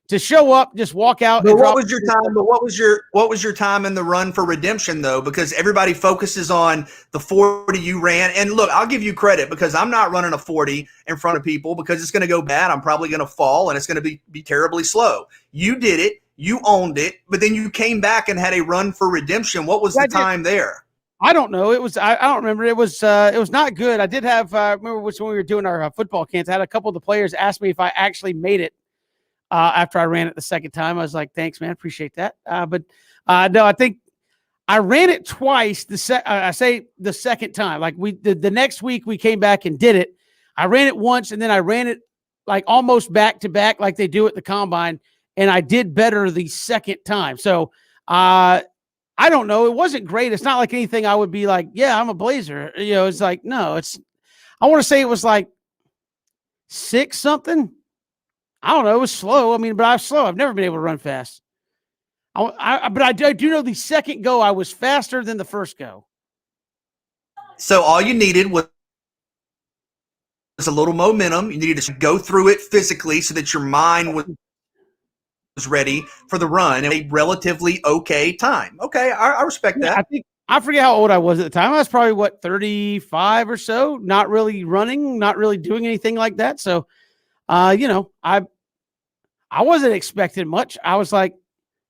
to show up, just walk out. But what was your time? But what was your time in the run for redemption though? Because everybody focuses on the 40 you ran. And look, I'll give you credit, because I'm not running a 40 in front of people, because it's going to go bad. I'm probably going to fall, and it's going to be terribly slow. You did it. You owned it. But then you came back and had a run for redemption. What was the time there? I don't know. It was I don't remember. It was not good. I did have remember when we were doing our football camps. I had a couple of the players ask me if I actually made it after I ran it the second time. I was like, "Thanks, man, appreciate that." But no, I think I ran it twice. I say the second time. Like the next week we came back and did it. I ran it once and then I ran it like almost back to back, like they do at the combine, and I did better the second time. So I don't know. It wasn't great. It's not like anything I would be like, yeah, I'm a Blazer. It's like, no, I want to say it was like 6 something. I don't know. It was slow. I mean, but I was slow. I've never been able to run fast. But I do know the second go, I was faster than the first go. So all you needed was a little momentum. You needed to go through it physically so that your mind was ready for the run in a relatively okay time. Okay, I respect Yeah, that. I forget how old I was at the time. I was probably 35 or so, not really running, not really doing anything like that. So, I wasn't expecting much. I was like,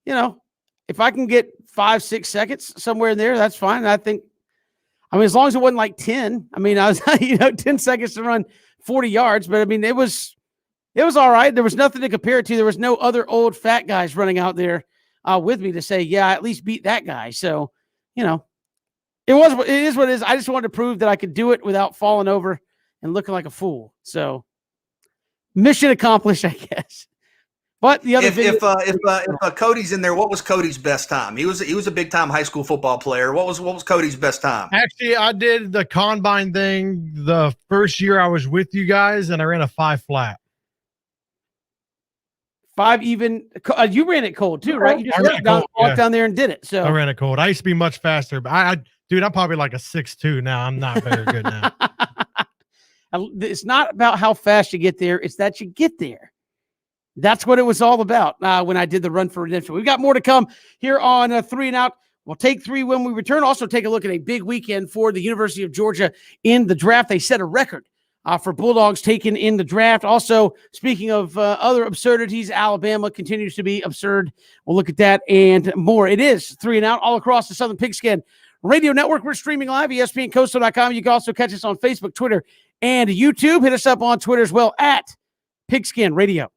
if I can get 5, 6 seconds somewhere in there, that's fine. I mean, as long as it wasn't like 10. I mean, I was 10 seconds to run 40 yards, but I mean, it was all right. There was nothing to compare it to. There was no other old fat guys running out there with me to say, yeah, I at least beat that guy. So, it is what it is. I just wanted to prove that I could do it without falling over and looking like a fool. So, mission accomplished, I guess. But the other If Cody's in there, what was Cody's best time? He was a big time high school football player. What was Cody's best time? Actually, I did the combine thing the first year I was with you guys, and I ran a 5 flat. 5 even. You ran it cold too, right? You just walked down there and did it. So I ran it cold. I used to be much faster, but dude, I'm probably like a 6'2" now. I'm not very good now. It's not about how fast you get there; it's that you get there. That's what it was all about when I did the Run for Redemption. We've got more to come here on 3 and Out. We'll take 3 when we return. Also, take a look at a big weekend for the University of Georgia in the draft. They set a record for Bulldogs taken in the draft. Also, speaking of other absurdities, Alabama continues to be absurd. We'll look at that and more. It is 3 and Out all across the Southern Pigskin Radio Network. We're streaming live, ESPNCoastal.com. You can also catch us on Facebook, Twitter, and YouTube. Hit us up on Twitter as well at Pigskin Radio.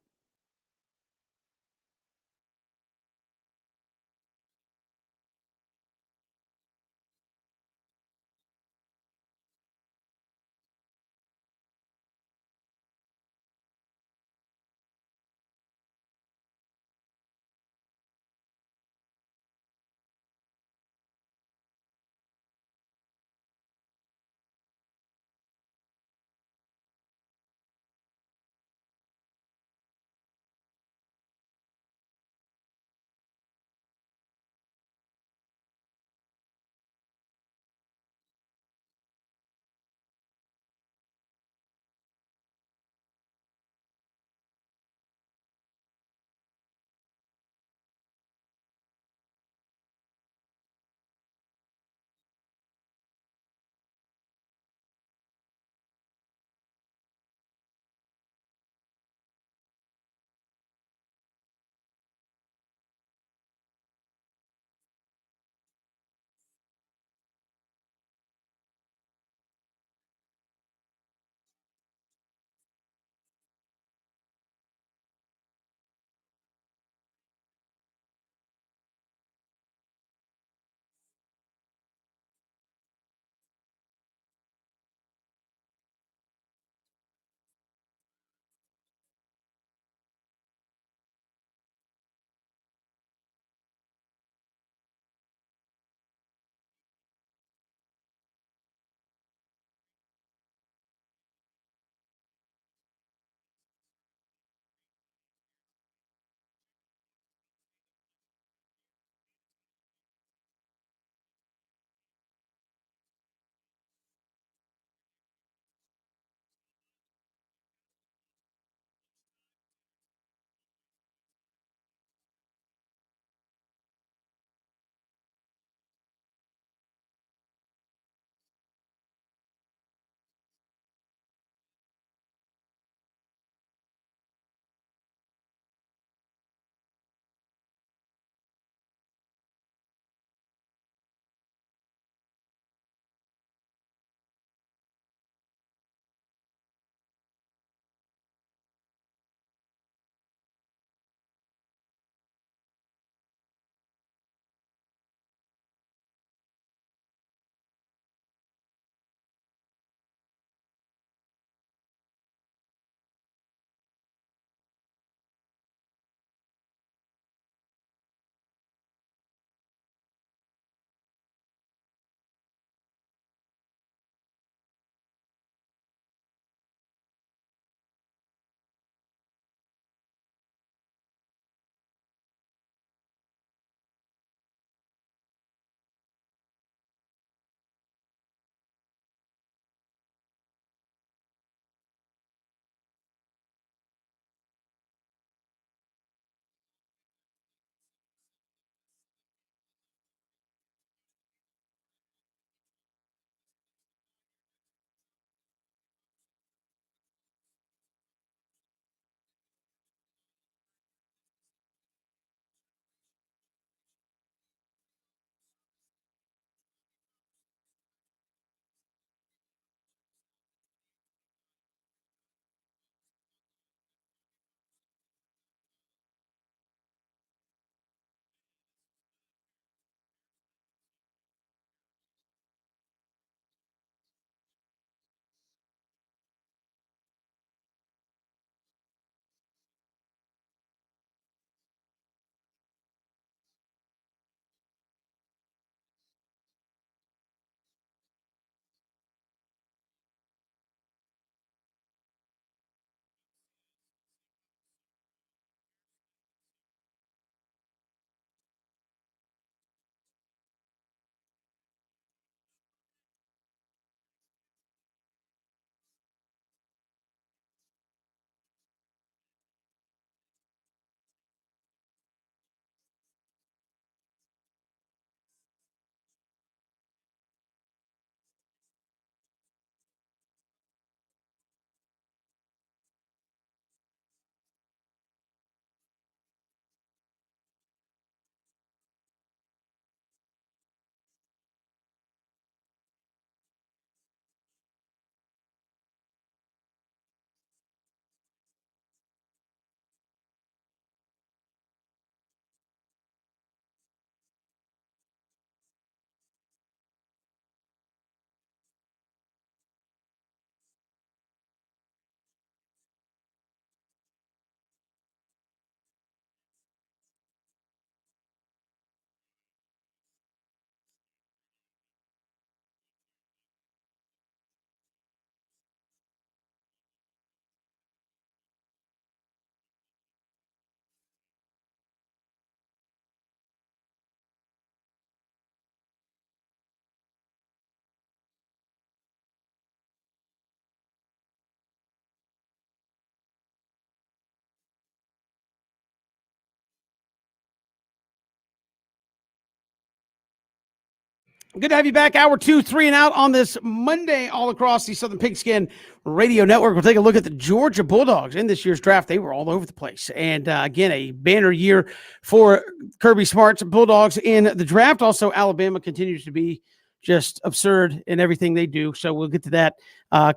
Good to have you back. Hour 2, 3 and out on this Monday all across the Southern Pigskin Radio Network. We'll take a look at the Georgia Bulldogs in this year's draft. They were all over the place. And again, a banner year for Kirby Smart's Bulldogs in the draft. Also, Alabama continues to be just absurd in everything they do. So we'll get to that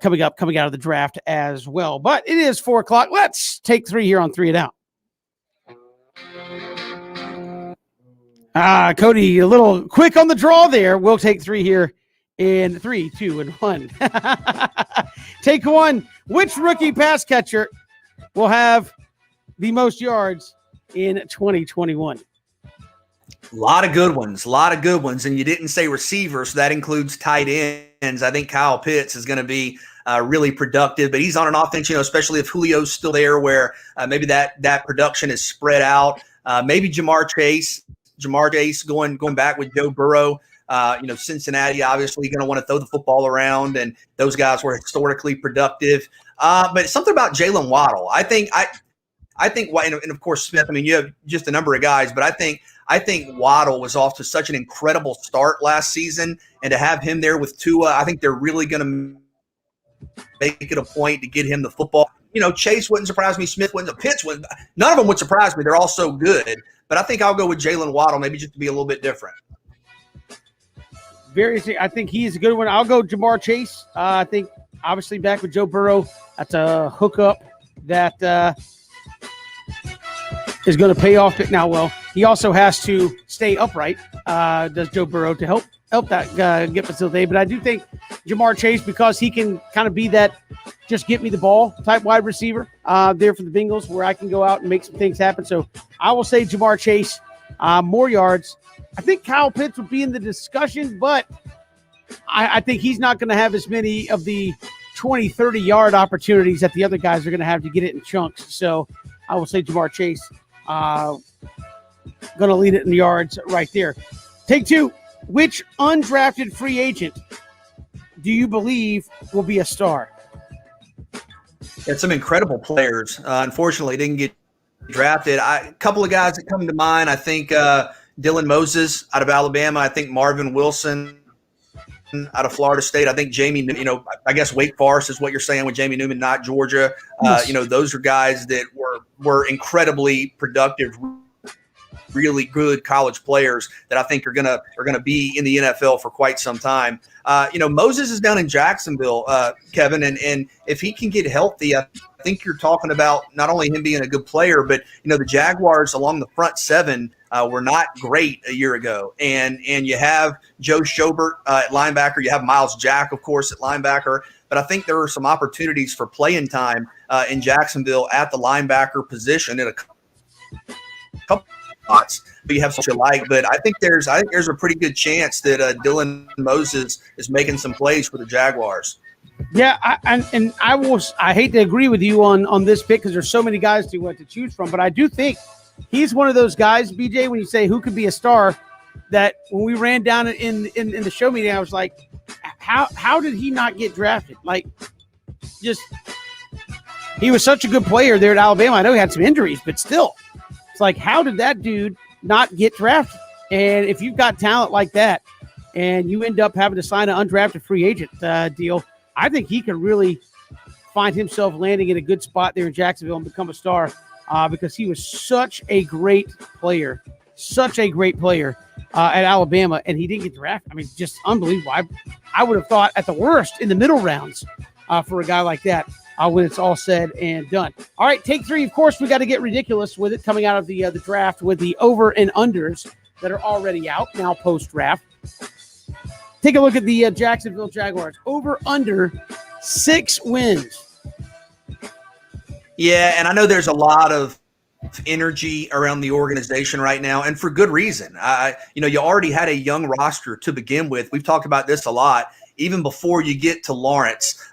coming out of the draft as well. But it is 4 o'clock. Let's take 3 here on 3 and Out. Cody, a little quick on the draw there. We'll take 3 here in 3, 2, and 1. Take 1. Which rookie pass catcher will have the most yards in 2021? A lot of good ones. And you didn't say receivers, so that includes tight ends. I think Kyle Pitts is going to be really productive, but he's on an offense, especially if Julio's still there, where maybe that production is spread out. Maybe Jamar Chase going back with Joe Burrow. Cincinnati obviously going to want to throw the football around, and those guys were historically productive. But something about Jalen Waddle. I think, and of course Smith. I mean, you have just a number of guys, but I think Waddle was off to such an incredible start last season, and to have him there with Tua, I think they're really going to make it a point to get him the football. Chase wouldn't surprise me. Smith wouldn't. Pitts wouldn't. None of them would surprise me. They're all so good. But I think I'll go with Jalen Waddle, maybe just to be a little bit different. I think he's a good one. I'll go Jamar Chase. I think obviously back with Joe Burrow, that's a hookup that is going to pay off. Now, well, he also has to stay upright. Does Joe Burrow to help that get facilitated? But I do think Jamar Chase, because he can kind of be that just get me the ball type wide receiver there for the Bengals, where I can go out and make some things happen. So I will say Jamar Chase, more yards. I think Kyle Pitts would be in the discussion, but I think he's not going to have as many of the 20, 30-yard opportunities that the other guys are going to have to get it in chunks. So I will say Jamar Chase going to lead it in yards right there. Take 2. Which undrafted free agent do you believe will be a star? Had some incredible players. Unfortunately, didn't get drafted. A couple of guys that come to mind. I think Dylan Moses out of Alabama. I think Marvin Wilson out of Florida State. I think Jamie, I guess Wake Forest is what you're saying with Jamie Newman, not Georgia. Yes. Those are guys that were incredibly productive, really good college players that I think are gonna be in the NFL for quite some time. Moses is down in Jacksonville, Kevin, and if he can get healthy, I think you're talking about not only him being a good player, but the Jaguars along the front 7 were not great a year ago, and you have Joe Schobert at linebacker, you have Miles Jack, of course, at linebacker, but I think there are some opportunities for playing time in Jacksonville at the linebacker position in a couple spots, but you have such a like. But I think there's a pretty good chance that Dylan Moses is making some plays for the Jaguars. Yeah, I hate to agree with you on this pick because there's so many guys to choose from, but I do think he's one of those guys, BJ, when you say who could be a star, that when we ran down in the show meeting, I was like, how did he not get drafted? Like, just he was such a good player there at Alabama. I know he had some injuries, but still, it's like, how did that dude not get drafted? And if you've got talent like that and you end up having to sign an undrafted free agent deal, I think he could really find himself landing in a good spot there in Jacksonville and become a star because he was such a great player at Alabama, and he didn't get drafted. I mean, just unbelievable. I would have thought at the worst in the middle rounds for a guy like that when it's all said and done. All right, take 3. Of course, we got to get ridiculous with it coming out of the draft with the over and unders that are already out now post-draft. Take a look at the Jacksonville Jaguars. Over under 6 wins. Yeah, and I know there's a lot of energy around the organization right now, and for good reason. You already had a young roster to begin with. We've talked about this a lot, even before you get to Lawrence.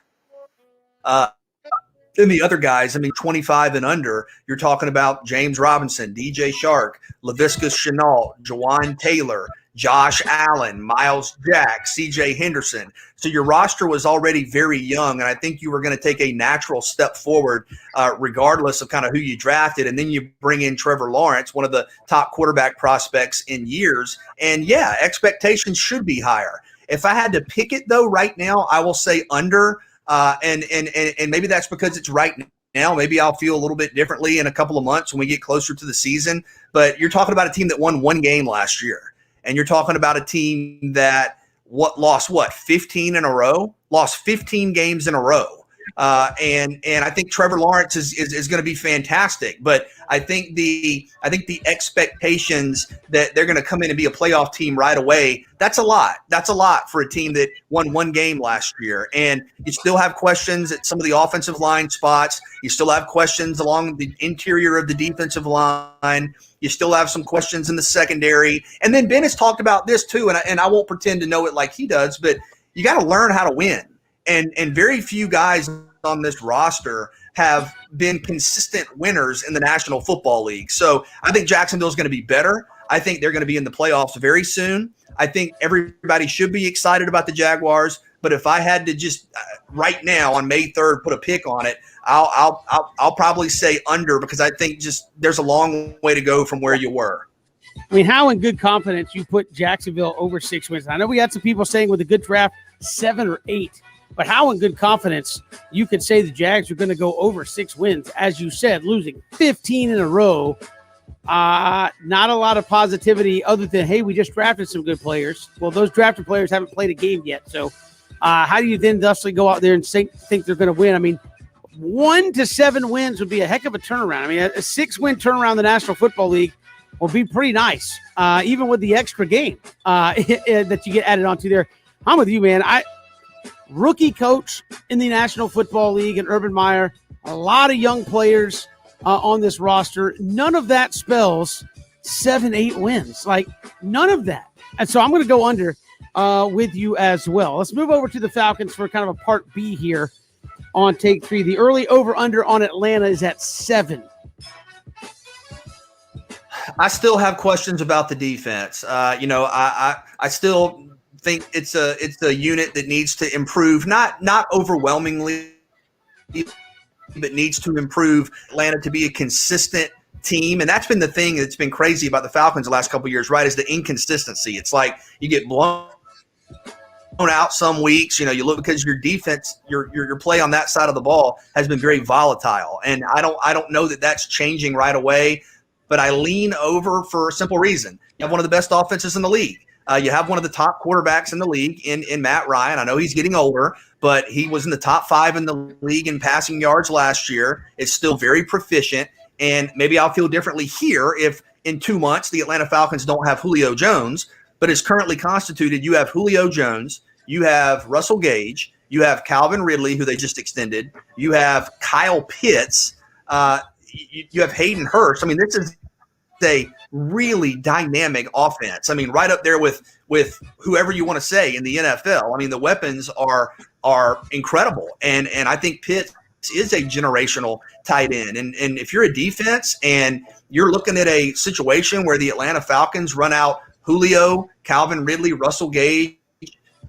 And the other guys, 25 and under, you're talking about James Robinson, DJ Shark, Laviska Shenault, Jawan Taylor, Josh Allen, Miles Jack, CJ Henderson. So your roster was already very young, and I think you were going to take a natural step forward regardless of kind of who you drafted. And then you bring in Trevor Lawrence, one of the top quarterback prospects in years. And, yeah, expectations should be higher. If I had to pick it, though, right now, I will say under, and maybe that's because it's right now. Maybe I'll feel a little bit differently in a couple of months when we get closer to the season. But you're talking about a team that won one game last year. And you're talking about a team that lost 15 in a row, lost 15 games in a row. And I think Trevor Lawrence is going to be fantastic. But I think the expectations that they're going to come in and be a playoff team right away, that's a lot. That's a lot for a team that won one game last year. And you still have questions at some of the offensive line spots. You still have questions along the interior of the defensive line. You still have some questions in the secondary. And then Ben has talked about this too, and I won't pretend to know it like he does, but you got to learn how to win. And very few guys on this roster have been consistent winners in the National Football League. So I think Jacksonville's going to be better. I think they're going to be in the playoffs very soon. I think everybody should be excited about the Jaguars. But if I had to just right now on May 3rd put a pick on it, I'll probably say under, because I think just there's a long way to go from where you were. I mean, how in good confidence you put Jacksonville over 6 wins? I know we had some people saying with a good draft 7 or 8, but how in good confidence you could say the Jags are going to go over 6 wins, as you said, losing 15 in a row. Not a lot of positivity other than, hey, we just drafted some good players. Well, those drafted players haven't played a game yet. So how do you then thusly go out there and think they're going to win? I mean, 1 to 7 wins would be a heck of a turnaround. I mean, a 6-win turnaround in the National Football League will be pretty nice, even with the extra game that you get added onto there. I'm with you, man. Rookie coach in the National Football League and Urban Meyer, a lot of young players on this roster. None of that spells 7-8 wins. Like, none of that. And so I'm going to go under with you as well. Let's move over to the Falcons for kind of a part B here on Take 3. The early over-under on Atlanta is at 7. I still have questions about the defense. I still think it's a unit that needs to improve, not overwhelmingly, but needs to improve Atlanta to be a consistent team. And that's been the thing that's been crazy about the Falcons the last couple of years, right, is the inconsistency. It's like you get blown out some weeks. You look, because your defense, your play on that side of the ball has been very volatile. And I don't know that that's changing right away, but I lean over for a simple reason. You have one of the best offenses in the league. You have one of the top quarterbacks in the league in Matt Ryan. I know he's getting older, but he was in the top 5 in the league in passing yards last year. It's still very proficient. And maybe I'll feel differently here if in 2 months the Atlanta Falcons don't have Julio Jones, but as currently constituted, you have Julio Jones, you have Russell Gage, you have Calvin Ridley, who they just extended, you have Kyle Pitts, you have Hayden Hurst. I mean, this is a really dynamic offense. I mean, right up there with whoever you want to say in the NFL. I mean, the weapons are incredible. And I think Pitts is a generational tight end. And if you're a defense and you're looking at a situation where the Atlanta Falcons run out Julio, Calvin Ridley, Russell Gage,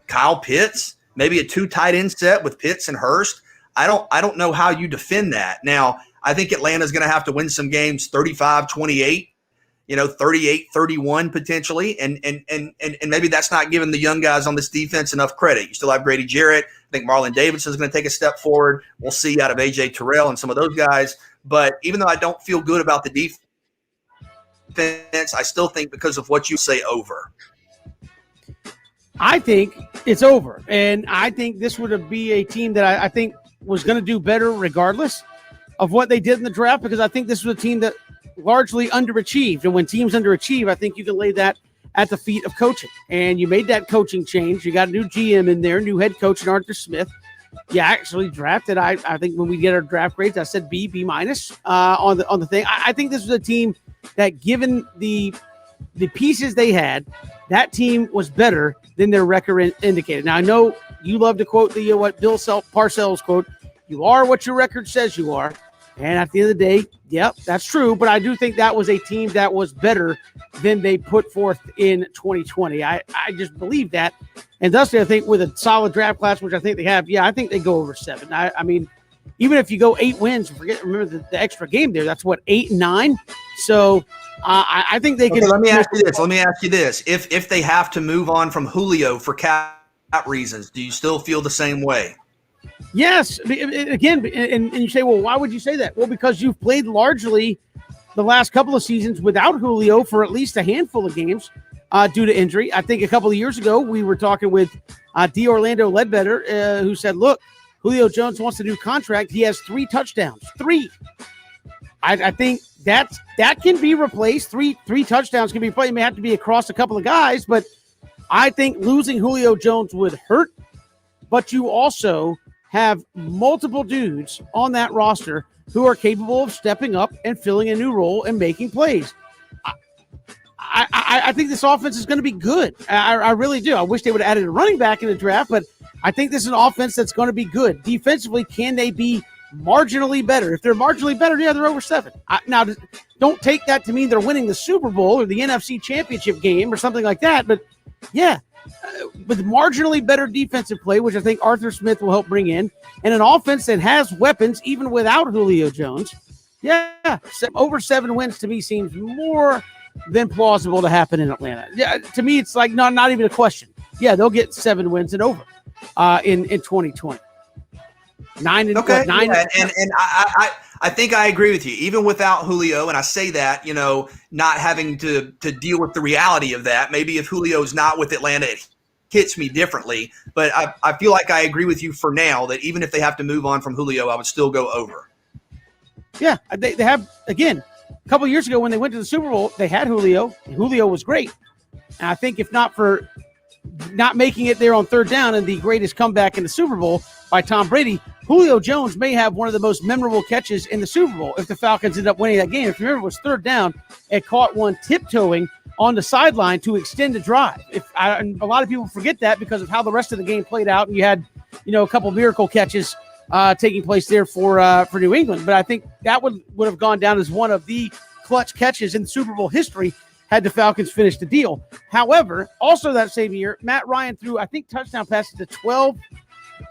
Kyle Pitts, maybe a 2 tight end set with Pitts and Hurst, I don't know how you defend that. Now, I think Atlanta's going to have to win some games 35-28. 38-31 potentially. And maybe that's not giving the young guys on this defense enough credit. You still have Grady Jarrett. I think Marlon Davidson is going to take a step forward. We'll see out of A.J. Terrell and some of those guys. But even though I don't feel good about the defense, I still think because of what you say over. I think it's over. And I think this would be a team that I think was going to do better regardless of what they did in the draft, because I think this was a team that largely underachieved. And when teams underachieve, I think you can lay that at the feet of coaching. And you made that coaching change. You got a new GM in there, new head coach in Arthur Smith. You actually drafted, I think when we get our draft grades, I said B minus on the thing. I think this was a team that, given the pieces they had, that team was better than their record indicated. Now, I know you love to quote what Bill Parcells quote, "You are what your record says you are." And at the end of the day, yep, that's true. But I do think that was a team that was better than they put forth in 2020. I just believe that. And thusly, I think with a solid draft class, which I think they have, I think they go over 7. I mean, even if you go 8 wins, remember the extra game there, that's what, 8 and 9. So I think they can. Okay, let me ask you this. If they have to move on from Julio for cap reasons, do you still feel the same way? Yes. Again, and you say, well, why would you say that? Well, because you've played largely the last couple of seasons without Julio for at least a handful of games due to injury. I think a couple of years ago, we were talking with D. Orlando Ledbetter, who said, look, Julio Jones wants a new contract. He has 3 touchdowns. 3. I think that can be replaced. Three touchdowns can be replaced. It may have to be across a couple of guys, but I think losing Julio Jones would hurt. But you also have multiple dudes on that roster who are capable of stepping up and filling a new role and making plays. I think this offense is going to be good. I really do. I wish they would have added a running back in the draft, but I think this is an offense that's going to be good. Defensively, can they be marginally better? If they're marginally better, they're over 7. Now, don't take that to mean they're winning the Super Bowl or the NFC Championship game or something like that, but with marginally better defensive play, which I think Arthur Smith will help bring in, and an offense that has weapons even without Julio Jones, over 7 wins to me seems more than plausible to happen in Atlanta. Yeah, to me, it's like not even a question. Yeah, they'll get 7 wins and over in 2020. 9 and okay, 9. Yeah, and I think I agree with you. Even without Julio, and I say that, not having to deal with the reality of that. Maybe if Julio's not with Atlanta, it hits me differently. But I feel like I agree with you for now that even if they have to move on from Julio, I would still go over. Yeah, they have, again, a couple of years ago when they went to the Super Bowl, they had Julio. Julio was great. And I think if not for not making it there on 3rd down and the greatest comeback in the Super Bowl by Tom Brady, Julio Jones may have one of the most memorable catches in the Super Bowl if the Falcons end up winning that game. If you remember, it was 3rd down. It caught one tiptoeing on the sideline to extend the drive. And a lot of people forget that because of how the rest of the game played out, and you had, a couple miracle catches taking place there for New England. But I think that would have gone down as one of the clutch catches in Super Bowl history had the Falcons finished the deal. However, also that same year, Matt Ryan threw, I think, touchdown passes to 12,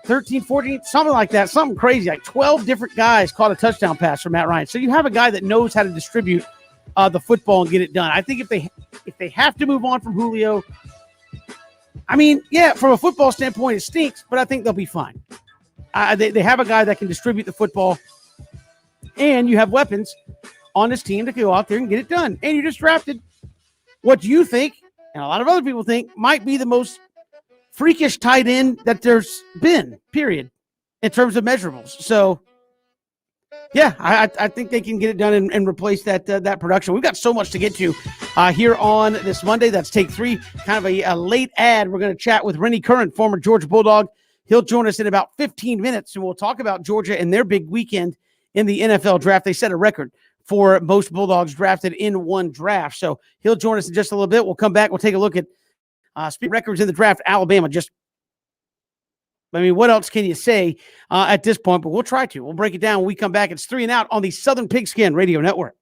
13, 14, something like that, something crazy. Like 12 different guys caught a touchdown pass from Matt Ryan. So you have a guy that knows how to distribute the football and get it done. I think if they have to move on from Julio, I mean, from a football standpoint, it stinks, but I think they'll be fine. They have a guy that can distribute the football, and you have weapons on this team to go out there and get it done. And you just drafted what you think, and a lot of other people think, might be the most freakish tight end that there's been, period, in terms of measurables. So, I think they can get it done and replace that production. We've got so much to get to here on this Monday. That's Take 3, kind of a late ad. We're going to chat with Rennie Curran, former Georgia Bulldog. He'll join us in about 15 minutes, and we'll talk about Georgia and their big weekend in the NFL draft. They set a record for most Bulldogs drafted in one draft. So he'll join us in just a little bit. We'll come back. We'll take a look at speed records in the draft. Alabama what else can you say at this point? But we'll try to. We'll break it down when we come back. It's 3 and Out on the Southern Pigskin Radio Network.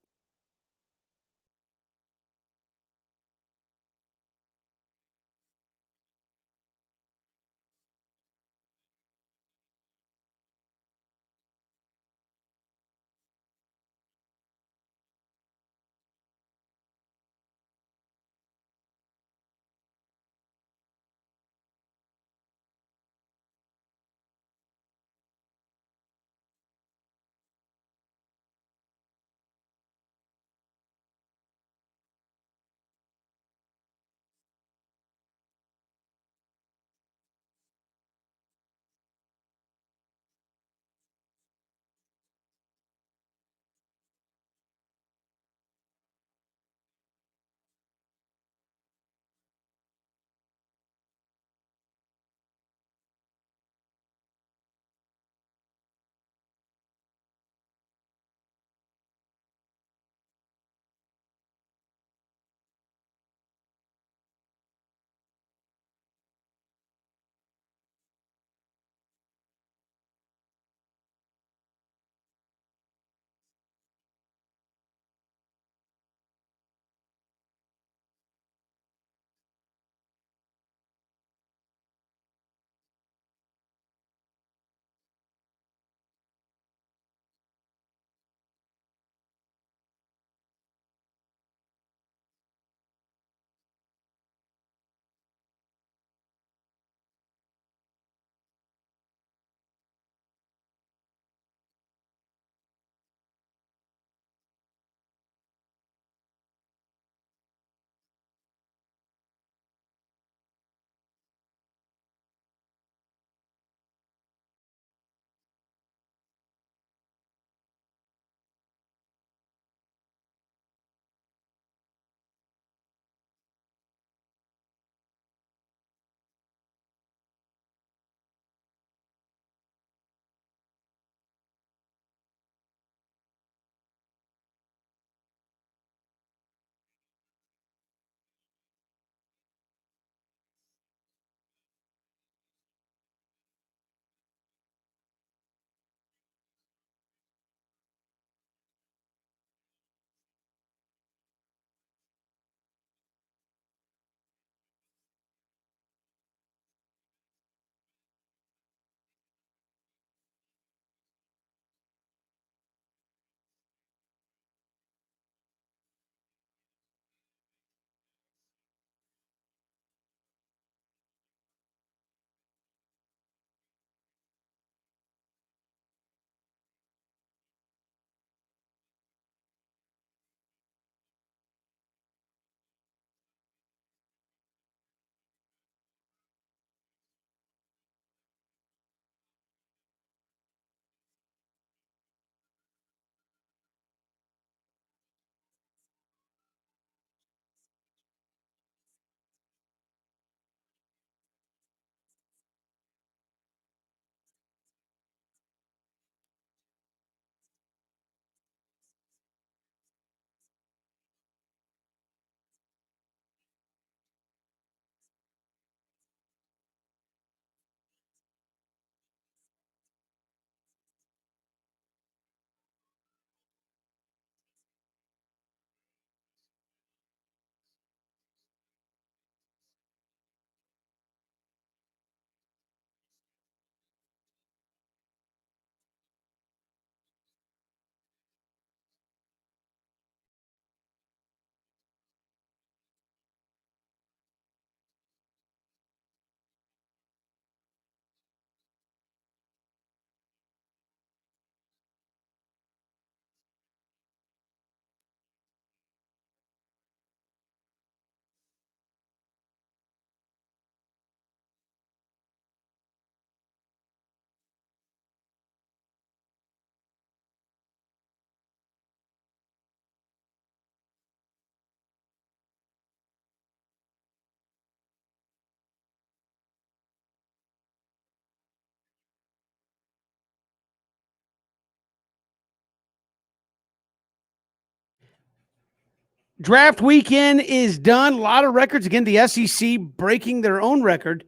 Draft weekend is done. A lot of records. Again, the SEC breaking their own record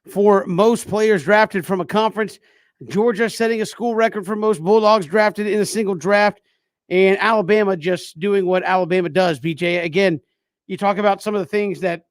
for most players drafted from a conference. Georgia setting a school record for most Bulldogs drafted in a single draft. And Alabama just doing what Alabama does, BJ. Again, you talk about some of the things that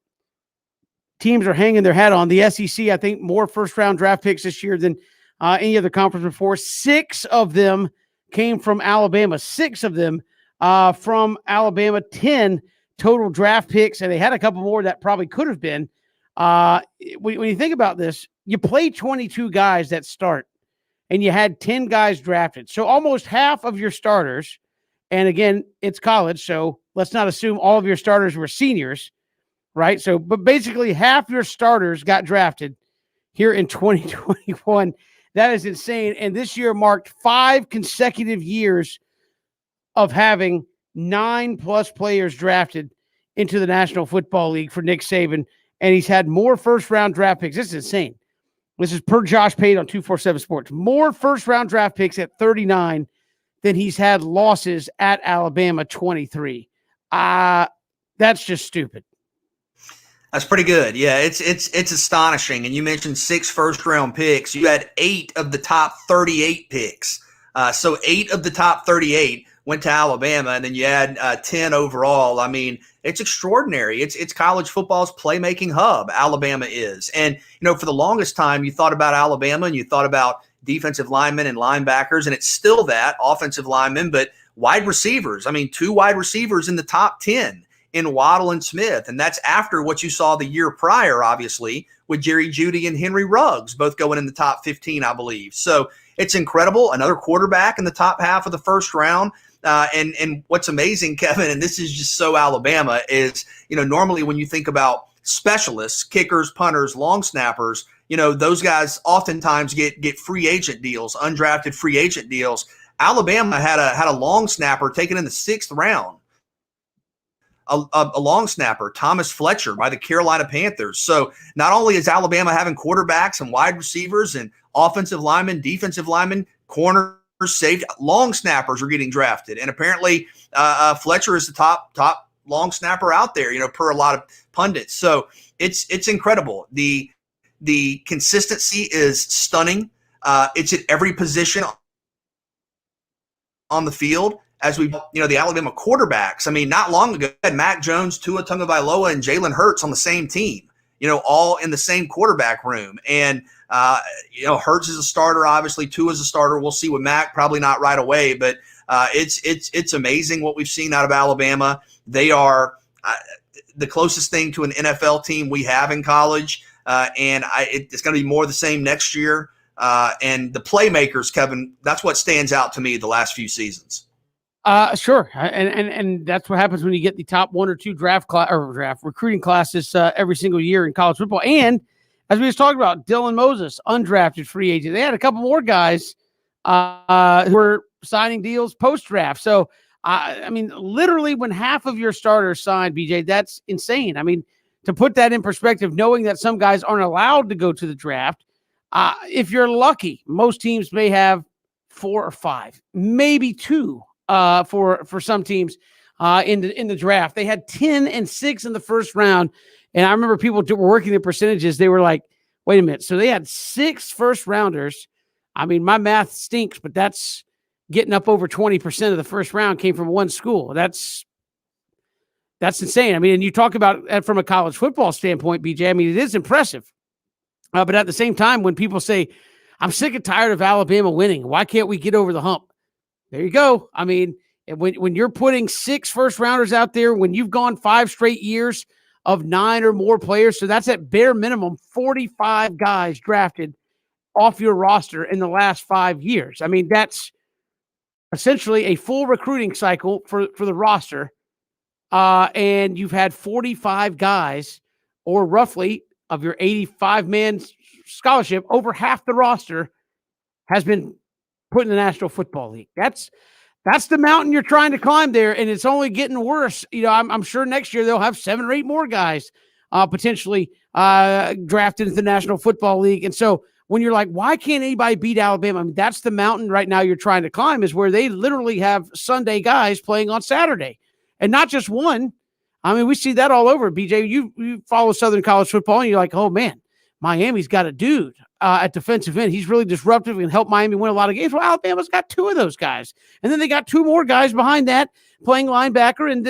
teams are hanging their hat on. The SEC, I think, more first-round draft picks this year than any other conference before. 6 of them came from Alabama. 6 of them from Alabama. 10 total draft picks, and they had a couple more that probably could have been. When you think about this, you play 22 guys that start, and you had 10 guys drafted. So almost half of your starters, and again, it's college, so let's not assume all of your starters were seniors, right? So, but basically half your starters got drafted here in 2021. That is insane. And this year marked 5 consecutive years of having 9+ players drafted into the National Football League for Nick Saban. And he's had more first-round draft picks. This is insane. This is per Josh Pate on 247 Sports. More first-round draft picks at 39 than he's had losses at Alabama, 23. That's just stupid. That's pretty good. Yeah, it's astonishing. And you mentioned 6 first-round picks. You had 8 of the top 38 picks. So 8 of the top 38 went to Alabama, and then you had 10 overall. I mean, it's extraordinary. It's college football's playmaking hub. Alabama is. And, for the longest time, you thought about Alabama and you thought about defensive linemen and linebackers, and it's still that, offensive linemen, but wide receivers. I mean, 2 wide receivers in the top 10 in Waddle and Smith. And that's after what you saw the year prior, obviously, with Jerry Jeudy and Henry Ruggs, both going in the top 15, I believe. So it's incredible. Another quarterback in the top half of the first round. And what's amazing, Kevin, and this is just so Alabama, is, normally when you think about specialists, kickers, punters, long snappers, those guys oftentimes get free agent deals, undrafted free agent deals. Alabama had a long snapper taken in the 6th round. A long snapper, Thomas Fletcher, by the Carolina Panthers. So not only is Alabama having quarterbacks and wide receivers and offensive linemen, defensive linemen, corners, safety, long snappers are getting drafted. And apparently Fletcher is the top long snapper out there, per a lot of pundits. So it's incredible. The consistency is stunning. It's at every position on the field. As we, the Alabama quarterbacks, I mean, not long ago, had Mac Jones, Tua Tagovailoa, and Jalen Hurts on the same team, all in the same quarterback room. And, Hurts is a starter, obviously. Tua is a starter. We'll see with Mac, probably not right away, but it's amazing what we've seen out of Alabama. They are the closest thing to an NFL team we have in college, and it's going to be more the same next year. And the playmakers, Kevin, that's what stands out to me the last few seasons. Sure. And that's what happens when you get the top 1 or 2 draft recruiting classes every single year in college football. And as we was talking about, Dylan Moses, undrafted free agent. They had a couple more guys who were signing deals post-draft. So, I mean, literally when half of your starters signed, BJ, that's insane. I mean, to put that in perspective, knowing that some guys aren't allowed to go to the draft, if you're lucky, most teams may have 4 or 5, maybe 2. For some teams in the draft. They had 10 and 6 in the first round. And I remember people were working the percentages. They were like, wait a minute. So they had 6 first rounders. I mean, my math stinks, but that's getting up over 20% of the first round came from one school. That's insane. I mean, and you talk about that from a college football standpoint, BJ. I mean, it is impressive. But at the same time, when people say, I'm sick and tired of Alabama winning, why can't we get over the hump? There you go. I mean, when you're putting 6 first rounders out there, when you've gone 5 straight years of 9 or more players, so that's at bare minimum 45 guys drafted off your roster in the last 5 years. I mean, that's essentially a full recruiting cycle for the roster. And you've had 45 guys, or roughly of your 85-man scholarship, over half the roster has been put in the National Football League. That's the mountain you're trying to climb there, and it's only getting worse. I'm sure next year they'll have 7 or 8 more guys potentially drafted into the National Football League. And so when you're like, why can't anybody beat Alabama? I mean, that's the mountain right now you're trying to climb, is where they literally have Sunday guys playing on Saturday. And not just one. I mean, we see that all over. BJ, you follow Southern college football, and you're like, oh man, Miami's got a dude at defensive end. He's really disruptive and helped Miami win a lot of games. Well, Alabama's got two of those guys, and then they got two more guys behind that playing linebacker, and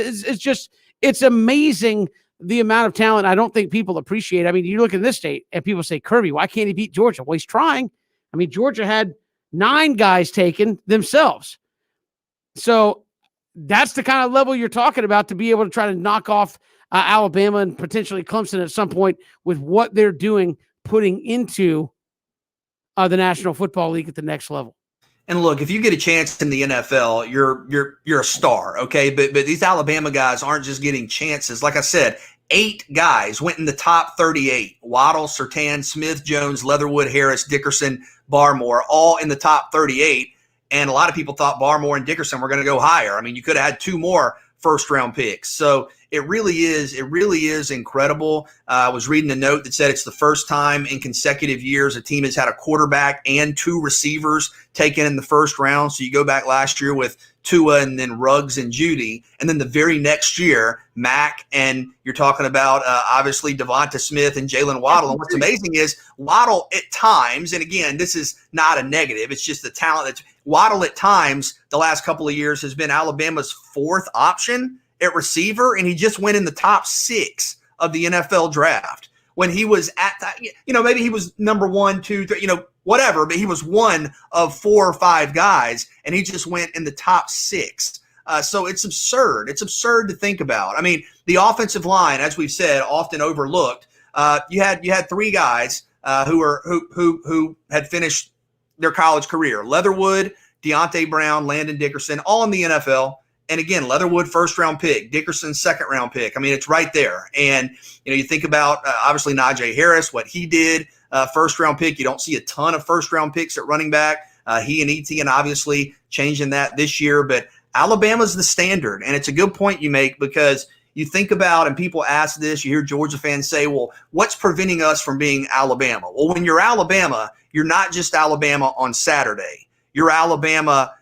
it's amazing the amount of talent I don't think people appreciate. I mean, you look at this state and people say, Kirby, why can't he beat Georgia? Well, he's trying. I mean, Georgia had 9 guys taken themselves. So that's the kind of level you're talking about to be able to try to knock off Alabama and potentially Clemson at some point with what they're doing, putting into the National Football League at the next level. And look, if you get a chance in the NFL, you're a star, okay? But these Alabama guys aren't just getting chances. Like I said, 8 guys went in the top 38. Waddle, Surtain, Smith, Jones, Leatherwood, Harris, Dickerson, Barmore, all in the top 38. And a lot of people thought Barmore and Dickerson were going to go higher. I mean, you could have had 2 more first-round picks. So it really is incredible. I was reading a note that said it's the first time in consecutive years a team has had a quarterback and 2 receivers taken in the first round. So you go back last year with Tua and then Ruggs and Judy. And then the very next year, Mack, and you're talking about obviously Devonta Smith and Jalen Waddle. And what's amazing is Waddle at times, and again, this is not a negative, it's just the talent that's Waddle at times the last couple of years has been Alabama's 4th option at receiver, and he just went in the top 6 of the NFL draft. When he was at that, maybe he was number 1, 2, 3, whatever, but he was one of 4 or 5 guys, and he just went in the top 6. So it's absurd. It's absurd to think about. I mean, the offensive line, as we've said, often overlooked. You had 3 guys who had finished their college career: Leatherwood, Deontay Brown, Landon Dickerson, all in the NFL. And again, Leatherwood, first-round pick, Dickerson, second-round pick. I mean, it's right there. And, you think about, obviously, Najee Harris, what he did, first-round pick. You don't see a ton of first-round picks at running back. He and Etienne obviously changing that this year. But Alabama's the standard. And it's a good point you make, because you think about, and people ask this, you hear Georgia fans say, well, what's preventing us from being Alabama? Well, when you're Alabama, you're not just Alabama on Saturday. You're Alabama,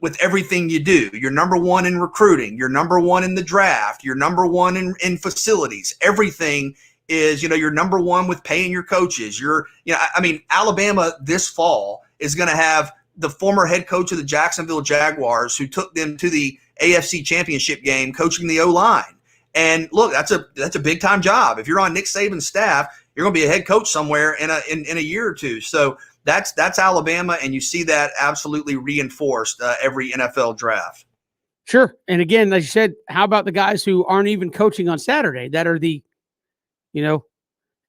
with everything you do. You're number 1 in recruiting. You're number 1 in the draft. You're number 1 in facilities. Everything is, you're number 1 with paying your coaches. Alabama this fall is going to have the former head coach of the Jacksonville Jaguars, who took them to the AFC Championship game, coaching the O-line. And look, that's a big time job. If you're on Nick Saban's staff, you're going to be a head coach somewhere in a year or two. So that's Alabama, and you see that absolutely reinforced every NFL draft. Sure. And again, as you said, how about the guys who aren't even coaching on Saturday, that are the,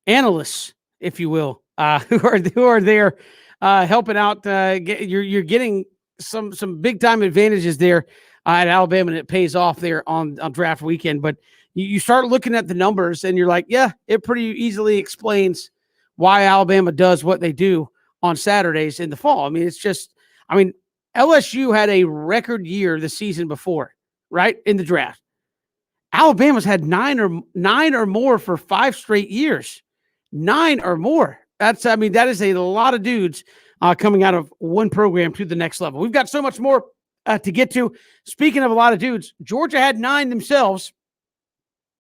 analysts, if you will, who are there helping out? You're getting some big time advantages there at Alabama, and it pays off there on draft weekend. But you start looking at the numbers, and you're like, yeah, it pretty easily explains why Alabama does what they do on Saturdays in the fall. I mean, LSU had a record year the season before, right, in the draft. Alabama's had 9 or more for 5 straight years. 9 or more. That is a lot of dudes coming out of one program to the next level. We've got so much more to get to. Speaking of a lot of dudes, Georgia had 9 themselves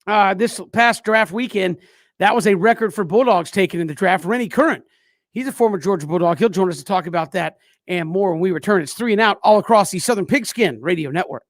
this past draft weekend. That was a record for Bulldogs taken in the draft. Rennie Curran, he's a former Georgia Bulldog. He'll join us to talk about that and more when we return. It's 3 and Out all across the Southern Pigskin Radio Network.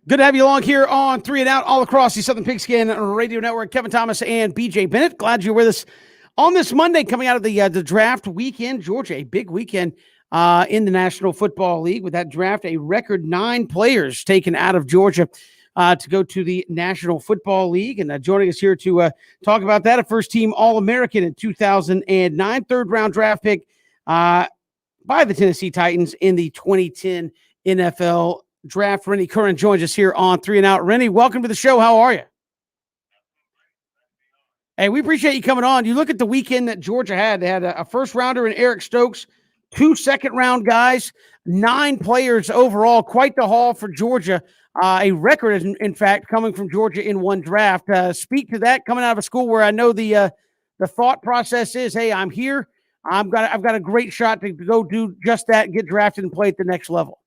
Good to have you along here on 3 and Out all across the Southern Pigskin Radio Network. Kevin Thomas and BJ Bennett. Glad you're with us on this Monday coming out of the draft weekend. Georgia, a big weekend in the National Football League with that draft. A record 9 players taken out of Georgia to go to the National Football League. And joining us here to talk about that, a first-team All-American in 2009, third-round draft pick by the Tennessee Titans in the 2010 NFL Draft. Rennie Curran joins us here on 3 and Out. Rennie, welcome to the show. How are you? Hey, we appreciate you coming on. You look at the weekend that Georgia had. They had a first-rounder in Eric Stokes, 2 second-round guys, 9 players overall. Quite the haul for Georgia. A record, in fact, coming from Georgia in one draft. Speak to that coming out of a school where I know the thought process is, hey, I'm here. I've got a great shot to go do just that, get drafted and play at the next level.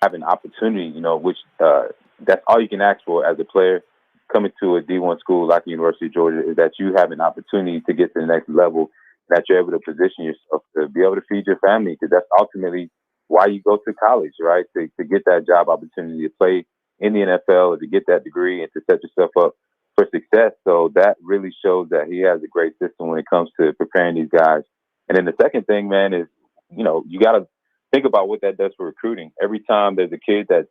Have an opportunity, which that's all you can ask for as a player coming to a D1 school like the University of Georgia, is that you have an opportunity to get to the next level, that you're able to position yourself to be able to feed your family, because that's ultimately why you go to college, right? To get that job opportunity to play in the NFL, or to get that degree and to set yourself up for success. So that really shows that he has a great system when it comes to preparing these guys. And then the second thing, man, is, you got to think about what that does for recruiting. Every time there's a kid that's,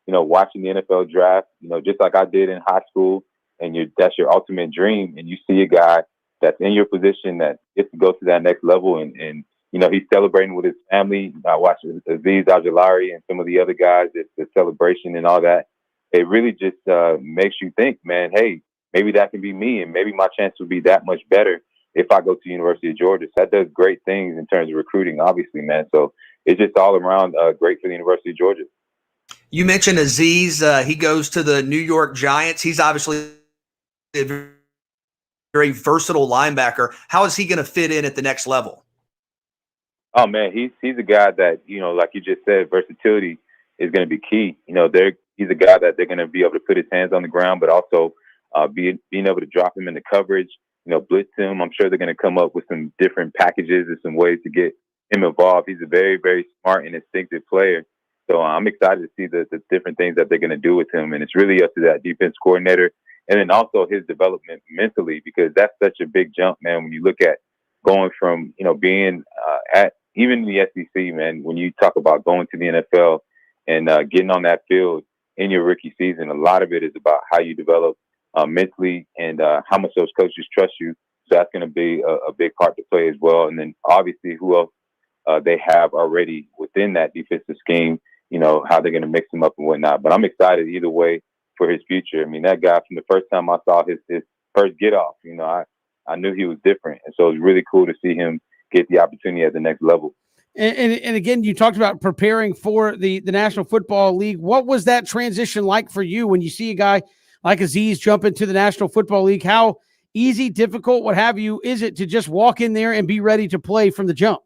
watching the NFL draft, just like I did in high school, and that's your ultimate dream, and you see a guy that's in your position that gets to go to that next level, and he's celebrating with his family. I watched Azeez Ojulari and some of the other guys, the celebration and all that. It really just makes you think, man, hey, maybe that can be me, and maybe my chance will be that much better if I go to the University of Georgia. So that does great things in terms of recruiting, obviously, man. So it's just all around great for the University of Georgia. You mentioned Azeez. He goes to the New York Giants. He's obviously a very versatile linebacker. How is he going to fit in at the next level? Oh, man, he's a guy that, like you just said, versatility is going to be key. He's a guy that they're going to be able to put his hands on the ground, but also being able to drop him into coverage, blitz him. I'm sure they're going to come up with some different packages and some ways to get him involved. He's a very, very smart and instinctive player. So I'm excited to see the different things that they're going to do with him. And it's really up to that defense coordinator, and then also his development mentally, because that's such a big jump, man, when you look at going from, being at even the SEC, man, when you talk about going to the NFL and getting on that field in your rookie season, a lot of it is about how you develop mentally and how much those coaches trust you. So that's going to be a big part to play as well. And then obviously who else they have already within that defensive scheme, how they're going to mix them up and whatnot. But I'm excited either way for his future. I mean, that guy, from the first time I saw his first get off, I knew he was different. And so it's really cool to see him get the opportunity at the next level. And again, you talked about preparing for the National Football League. What was that transition like for you when you see a guy like Azeez jump into the National Football League? How easy, difficult, what have you, is it to just walk in there and be ready to play from the jump?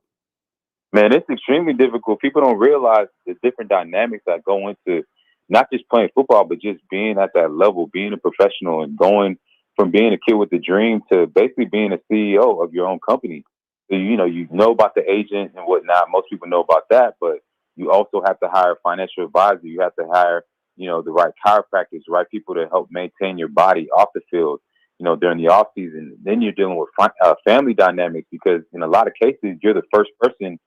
Man, it's extremely difficult. People don't realize the different dynamics that go into not just playing football, but just being at that level, being a professional, and going from being a kid with a dream to basically being a CEO of your own company. So, you know about the agent and whatnot. Most people know about that, but you also have to hire a financial advisor. You have to hire, the right chiropractors, the right people to help maintain your body off the field, during the off season. Then you're dealing with family dynamics, because in a lot of cases, you're the first person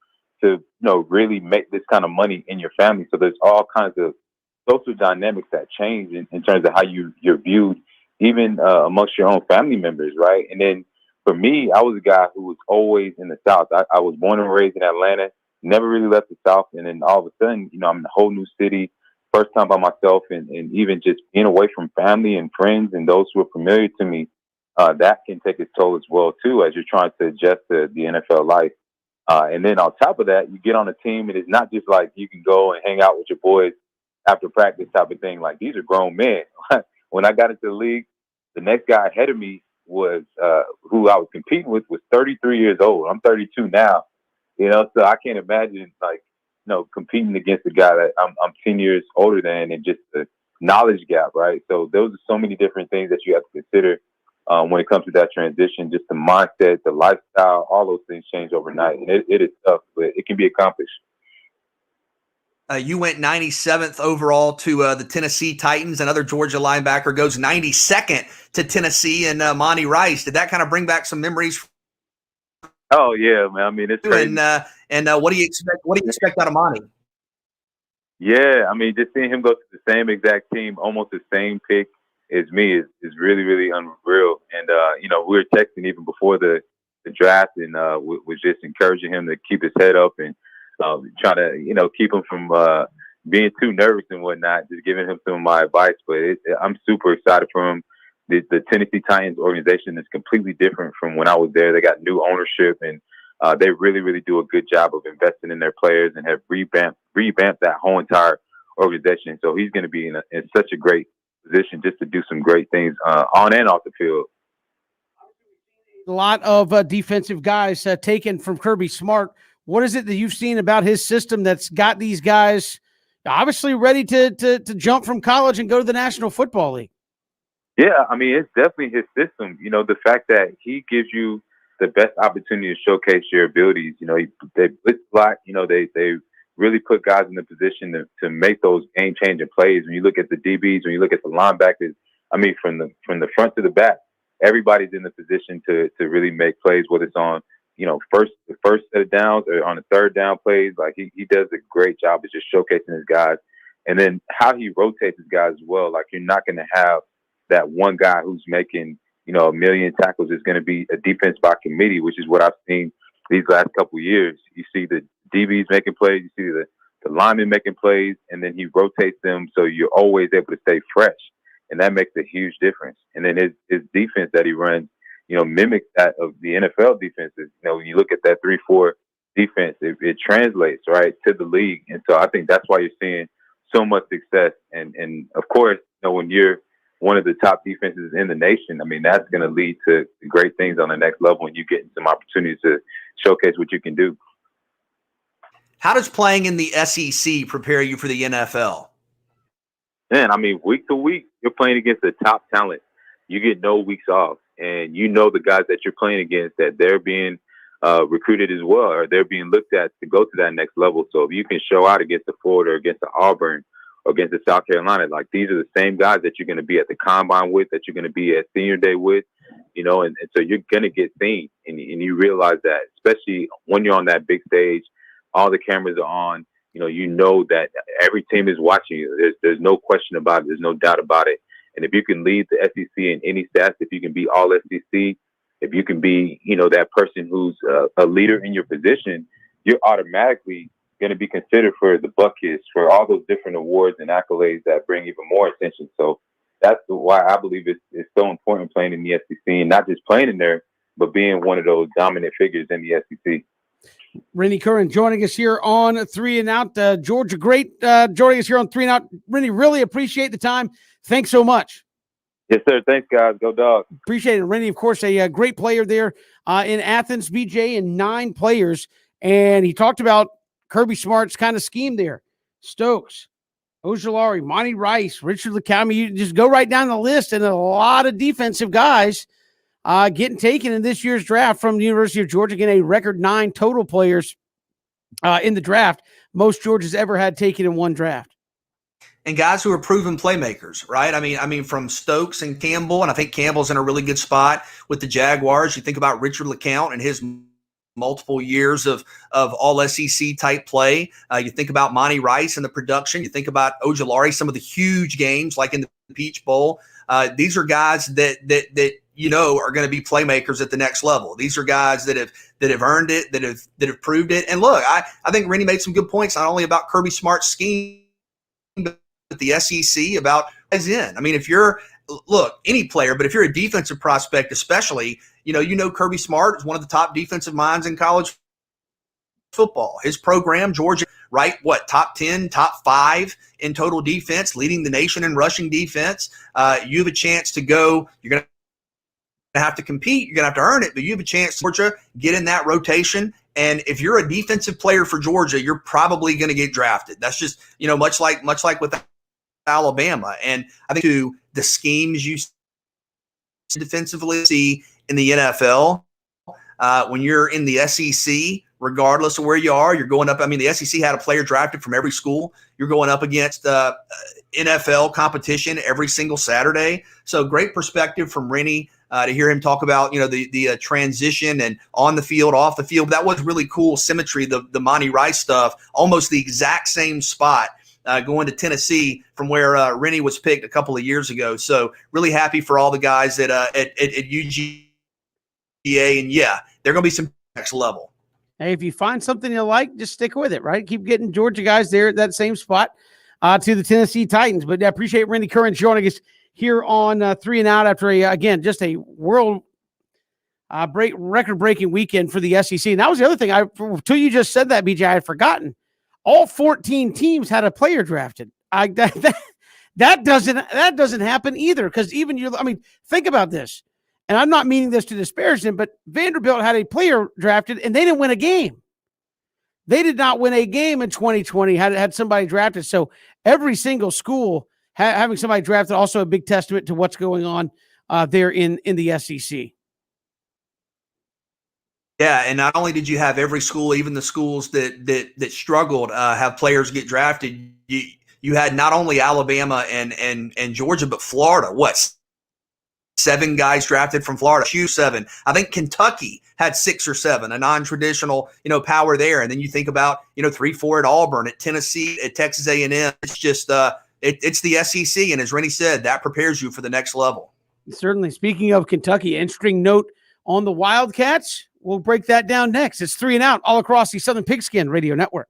to, really make this kind of money in your family. So there's all kinds of social dynamics that change in terms of how you're viewed, even amongst your own family members, right? And then for me, I was a guy who was always in the South. I was born and raised in Atlanta, never really left the South. And then all of a sudden, I'm in a whole new city, first time by myself, and even just being away from family and friends and those who are familiar to me, that can take its toll as well, too, as you're trying to adjust to the NFL life. And then on top of that, you get on a team, and it's not just like you can go and hang out with your boys after practice type of thing. Like, these are grown men. When I got into the league, the next guy ahead of me was who I was competing with was 33 years old. I'm 32 now, so I can't imagine competing against a guy that I'm 10 years older than, and just knowledge gap, right? So those are so many different things that you have to consider when it comes to that transition. Just the mindset, the lifestyle, all those things change overnight, and it is tough, but it can be accomplished. You went 97th overall to the Tennessee Titans. Another Georgia linebacker goes 92nd to Tennessee, and Monty Rice. Did that kind of bring back some memories? Oh yeah, man. I mean, it's crazy. And what do you expect? What do you expect out of Monty? Yeah, I mean, just seeing him go to the same exact team, almost the same pick as me, is really, really unreal. And we were texting even before the draft, and was just encouraging him to keep his head up and try to keep him from being too nervous and whatnot. Just giving him some of my advice, but I'm super excited for him. The Tennessee Titans organization is completely different from when I was there. They got new ownership, and they really, really do a good job of investing in their players and have revamped that whole entire organization. So he's going to be in such a great position just to do some great things on and off the field. A lot of defensive guys taken from Kirby Smart. What is it that you've seen about his system that's got these guys obviously ready to jump from college and go to the National Football League? Yeah, I mean, it's definitely his system. The fact that he gives you the best opportunity to showcase your abilities. They blitz block. They really put guys in the position to make those game-changing plays. When you look at the DBs, when you look at the linebackers, I mean, from the front to the back, everybody's in the position to really make plays, whether it's on the first set of downs or on the third down plays. Like he does a great job of just showcasing his guys, and then how he rotates his guys as well. Like you're not going to have that one guy who's making a million tackles. Is going to be a defense by committee, which is what I've seen these last couple of years. You see the DBs making plays, you see the linemen making plays, and then he rotates them so you're always able to stay fresh, and that makes a huge difference. And then his defense that he runs, mimics that of the NFL defenses. When you look at that 3-4 defense, it translates right to the league, and so I think that's why you're seeing so much success. And of course, when you're one of the top defenses in the nation, I mean, that's going to lead to great things on the next level, and you get some opportunities to showcase what you can do. How does playing in the SEC prepare you for the NFL? Man, I mean, week to week, you're playing against the top talent. You get no weeks off, and the guys that you're playing against, that they're being recruited as well, or they're being looked at to go to that next level. So if you can show out against the Florida or against the Auburn or against the South Carolina, like these are the same guys that you're going to be at the combine with, that you're going to be at senior day with, and so you're going to get seen, and you realize that, especially when you're on that big stage, all the cameras are on, that every team is watching you. There's no question about it. There's no doubt about it. And if you can lead the SEC in any stats, if you can be all SEC, if you can be, that person who's a leader in your position, you're automatically going to be considered for the buckets, for all those different awards and accolades that bring even more attention. So that's why I believe it's so important playing in the SEC, and not just playing in there, but being one of those dominant figures in the SEC. Rennie Curran joining us here on 3 and Out. Georgia, great joining us here on 3 and Out. Rennie, really appreciate the time. Thanks so much. Yes, sir. Thanks, guys. Go Dogs. Appreciate it. Rennie, of course, a great player there in Athens, BJ, and 9 players. And he talked about Kirby Smart's kind of scheme there. Stokes, Ojulari, Monty Rice, Richard LeCounte. You just go right down the list, and a lot of defensive guys getting taken in this year's draft from the University of Georgia. Again, a record 9 total players in the draft. Most Georgia's ever had taken in one draft. And guys who are proven playmakers, right? I mean, from Stokes and Campbell, and I think Campbell's in a really good spot with the Jaguars. You think about Richard LeCounte and his multiple years of all SEC type play. You think about Monty Rice and the production. You think about Ojulari, some of the huge games like in the Peach Bowl. These are guys that are going to be playmakers at the next level. These are guys that have earned it, that have proved it. And look, I think Rennie made some good points, not only about Kirby Smart's scheme, but the SEC about guys in. I mean, any player, but if you're a defensive prospect, especially, Kirby Smart is one of the top defensive minds in college football. His program, Georgia, right? Top 10, top 5 in total defense, leading the nation in rushing defense. You have a chance to go. You're going to have to compete. You're going to have to earn it, but you have a chance to Georgia, get in that rotation. And if you're a defensive player for Georgia, you're probably going to get drafted. That's just, much like with Alabama. And I think to the schemes you defensively see in the NFL, when you're in the SEC, regardless of where you are, you're going up. I mean, the SEC had a player drafted from every school. You're going up against NFL competition every single Saturday. So great perspective from Rennie to hear him talk about, the transition and on the field, off the field. That was really cool symmetry, the Monty Rice stuff, almost the exact same spot. Going to Tennessee from where Rennie was picked a couple of years ago. So really happy for all the guys at UGA. And yeah, they're going to be some next level. Hey, if you find something you like, just stick with it, right? Keep getting Georgia guys there at that same spot to the Tennessee Titans. But I appreciate Randy Curran joining us here on 3 and Out after, again, just a world record-breaking weekend for the SEC. And that was the other thing. Until you just said that, BJ, I had forgotten. All 14 teams had a player drafted. That doesn't happen either, because think about this. And I'm not meaning this to disparage them, but Vanderbilt had a player drafted and they didn't win a game. They did not win a game in 2020, had somebody drafted. So every single school having somebody drafted, also a big testament to what's going on there in the SEC. Yeah, and not only did you have every school, even the schools that struggled, have players get drafted. You had not only Alabama and Georgia, but Florida. What? 7 guys drafted from Florida. 7. I think Kentucky had 6 or 7, a non-traditional, power there. And then you think about, 3-4 at Auburn, at Tennessee, at Texas A&M. It's just it's the SEC, and as Rennie said, that prepares you for the next level. Certainly. Speaking of Kentucky, interesting note on the Wildcats. We'll break that down next. It's 3 and Out all across the Southern Pigskin Radio Network.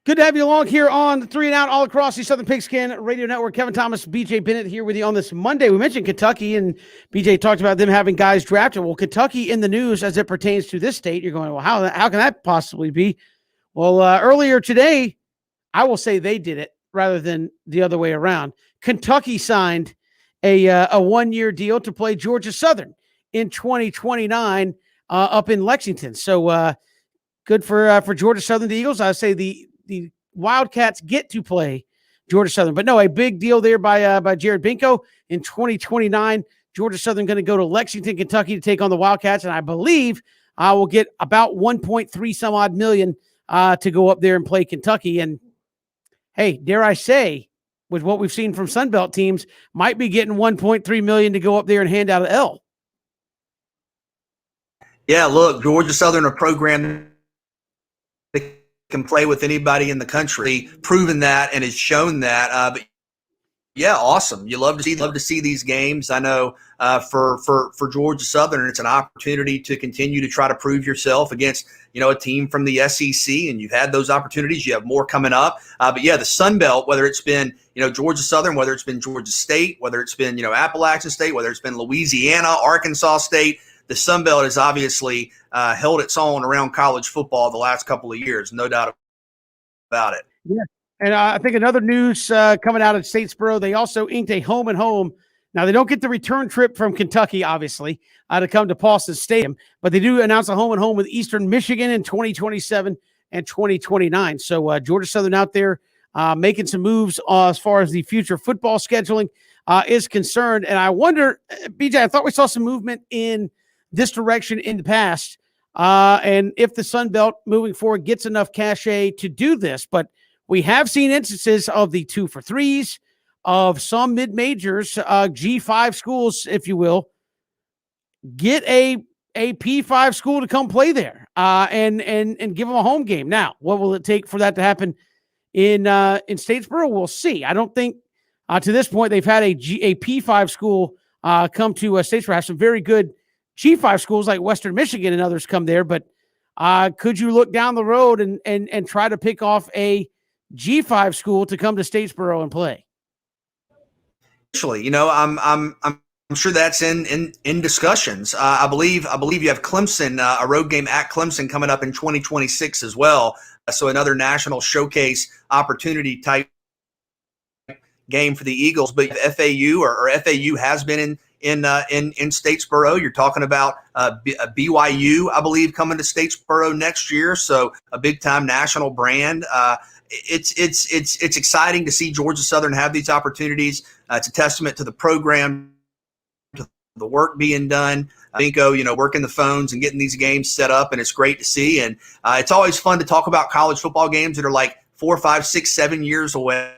Good to have you along here on the 3 and Out all across the Southern Pigskin Radio Network. Kevin Thomas, BJ Bennett here with you on this Monday. We mentioned Kentucky, and BJ talked about them having guys drafted. Well, Kentucky in the news as it pertains to this state. You're going, well, how can that possibly be? Well, earlier today, I will say they did it rather than the other way around. Kentucky signed a one-year deal to play Georgia Southern in 2029 up in Lexington. So good for Georgia Southern, the Eagles. I would say the Wildcats get to play Georgia Southern, but no, a big deal there by Jared Binko in 2029. Georgia Southern going to go to Lexington, Kentucky to take on the Wildcats, and I believe I will get about 1.3 some odd million to go up there and play Kentucky. And hey, dare I say, with what we've seen from Sunbelt teams, might be getting 1.3 million to go up there and hand out an L. Yeah, look, Georgia Southern, a program that can play with anybody in the country, proven that and has shown that. But yeah, awesome. You love to see these games. I know for Georgia Southern, it's an opportunity to continue to try to prove yourself against a team from the SEC, and you've had those opportunities. You have more coming up. But yeah, the Sun Belt, whether it's been Georgia Southern, whether it's been Georgia State, whether it's been Appalachian State, whether it's been Louisiana, Arkansas State, the Sun Belt has obviously held its own around college football the last couple of years, no doubt about it. Yeah, and I think another news coming out of Statesboro, they also inked a home and home. Now, they don't get the return trip from Kentucky, obviously, to come to Paulson Stadium, but they do announce a home and home with Eastern Michigan in 2027 and 2029. So Georgia Southern out there making some moves as far as the future football scheduling is concerned. And I wonder, BJ, I thought we saw some movement in this direction in the past. And if the Sun Belt moving forward gets enough cachet to do this, but we have seen instances of the 2-for-3s, of some mid-majors, G5 schools, if you will, get a P5 school to come play there and give them a home game. Now, what will it take for that to happen in Statesboro? We'll see. I don't think to this point they've had a P5 school come to Statesboro. Have some very good G5 schools like Western Michigan and others come there, but could you look down the road and try to pick off a G5 school to come to Statesboro and play? Actually, I'm sure that's in discussions. I believe you have Clemson, a road game at Clemson coming up in 2026 as well. So another national showcase opportunity type game for the Eagles. But FAU or FAU has been in Statesboro. You're talking about BYU, I believe, coming to Statesboro next year. So a big time national brand. It's exciting to see Georgia Southern have these opportunities. It's a testament to the program, to the work being done. Binko, working the phones and getting these games set up, and it's great to see. And it's always fun to talk about college football games that are like 4, 5, 6, 7 years away.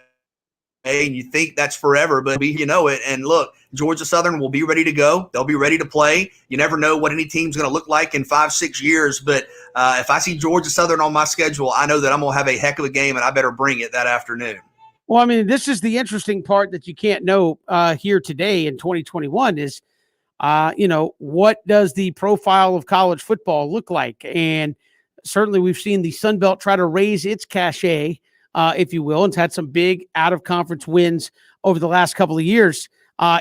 And you think that's forever, but it. And look, Georgia Southern will be ready to go. They'll be ready to play. You never know what any team's going to look like in 5, 6 years. But if I see Georgia Southern on my schedule, I know that I'm going to have a heck of a game, and I better bring it that afternoon. Well, I mean, this is the interesting part that you can't know here today in 2021 is, what does the profile of college football look like? And certainly we've seen the Sun Belt try to raise its cachet, if you will, and it's had some big out-of-conference wins over the last couple of years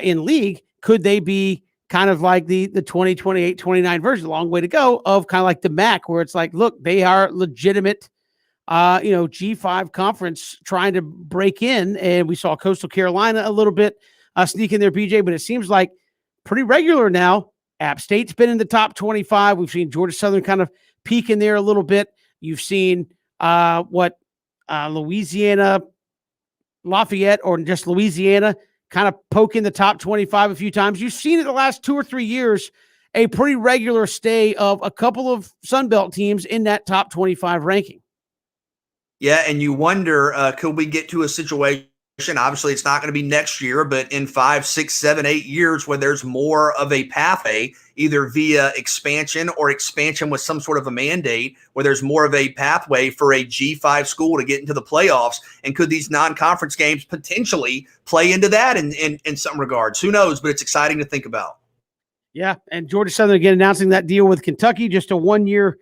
in league. Could they be kind of like the 2028, 29 version, a long way to go, of kind of like the MAC, where it's like, look, they are legitimate, G5 conference trying to break in. And we saw Coastal Carolina a little bit sneak in there, BJ, but it seems like pretty regular now. App State's been in the top 25. We've seen Georgia Southern kind of peak in there a little bit. You've seen Louisiana, Lafayette, or just Louisiana kind of poke in the top 25 a few times. You've seen it the last 2 or 3 years, a pretty regular stay of a couple of Sun Belt teams in that top 25 ranking. Yeah, and you wonder, could we get to a situation, obviously it's not going to be next year, but in 5, 6, 7, 8 years where there's more of a pathway, either via expansion or expansion with some sort of a mandate, where there's more of a pathway for a G5 school to get into the playoffs. And could these non-conference games potentially play into that in some regards? Who knows, but it's exciting to think about. Yeah, and Georgia Southern again announcing that deal with Kentucky, just a 1-year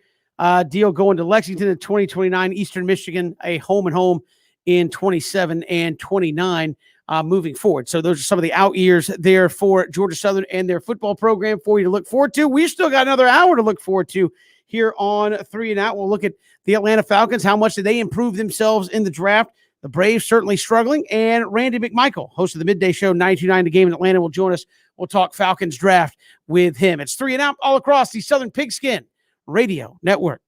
deal going to Lexington in 2029, Eastern Michigan, a home and home in 27 and 29 moving forward. So those are some of the out years there for Georgia Southern and their football program for you to look forward to. We've still got another hour to look forward to here on 3 and Out. We'll look at the Atlanta Falcons. How much did they improve themselves in the draft? The Braves certainly struggling. And Randy McMichael, host of the midday show 92.9 The Game in Atlanta, will join us. We'll talk Falcons draft with him. It's 3 and Out all across the Southern Pigskin Radio Network.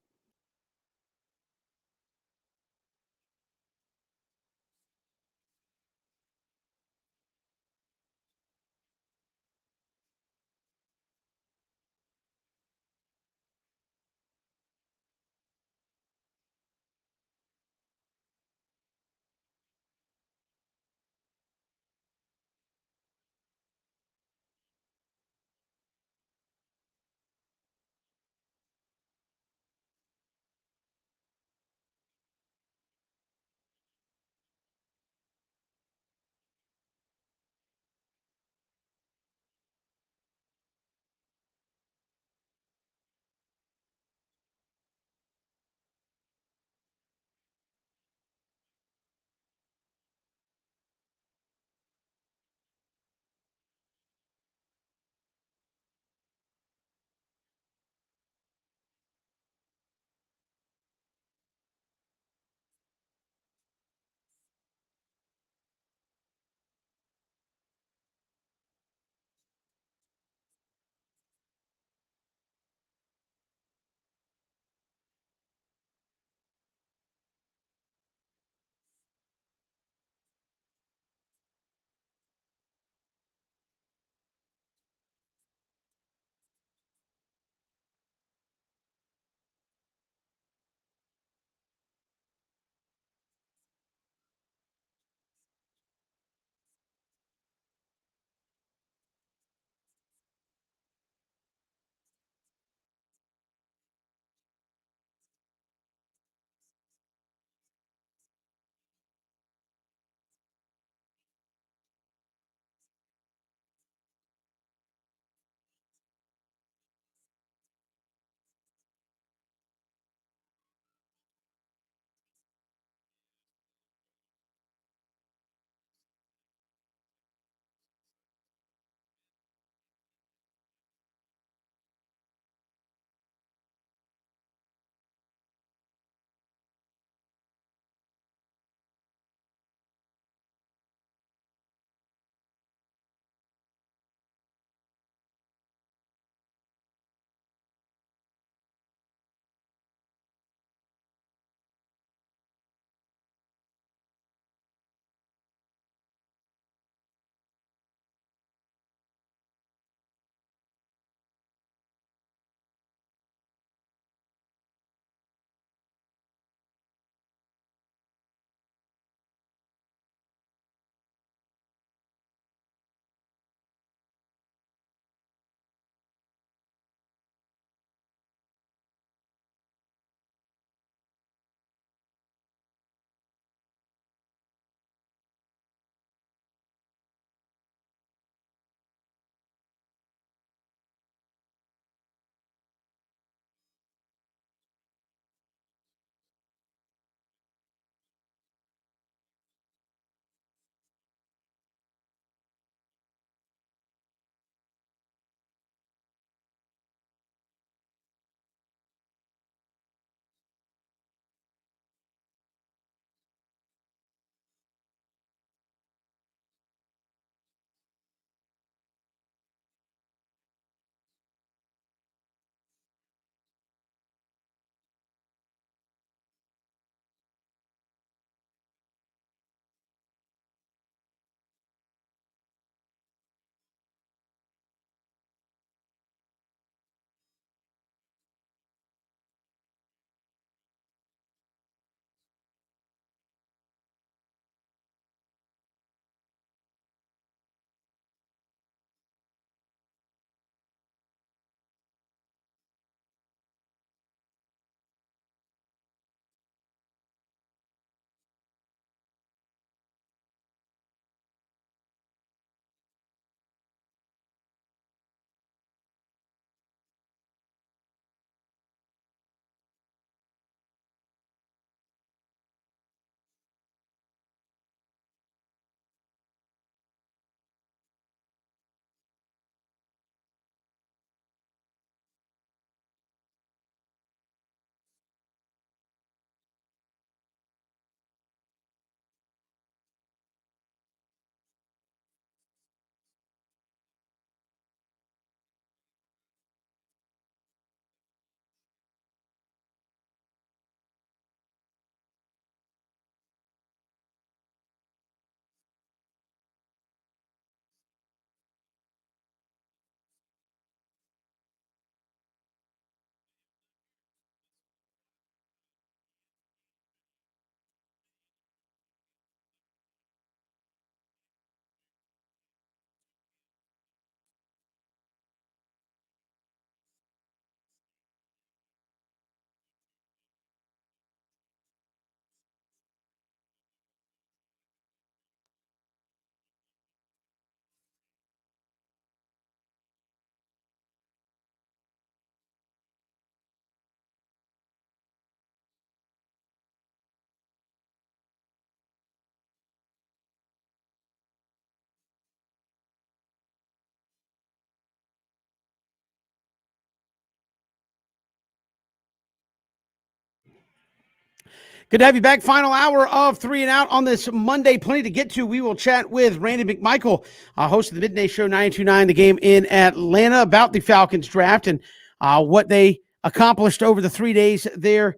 Good to have you back. Final hour of 3 and Out on this Monday. Plenty to get to. We will chat with Randy McMichael, host of the Midday Show 92.9, the game in Atlanta, about the Falcons draft and what they accomplished over the 3 days there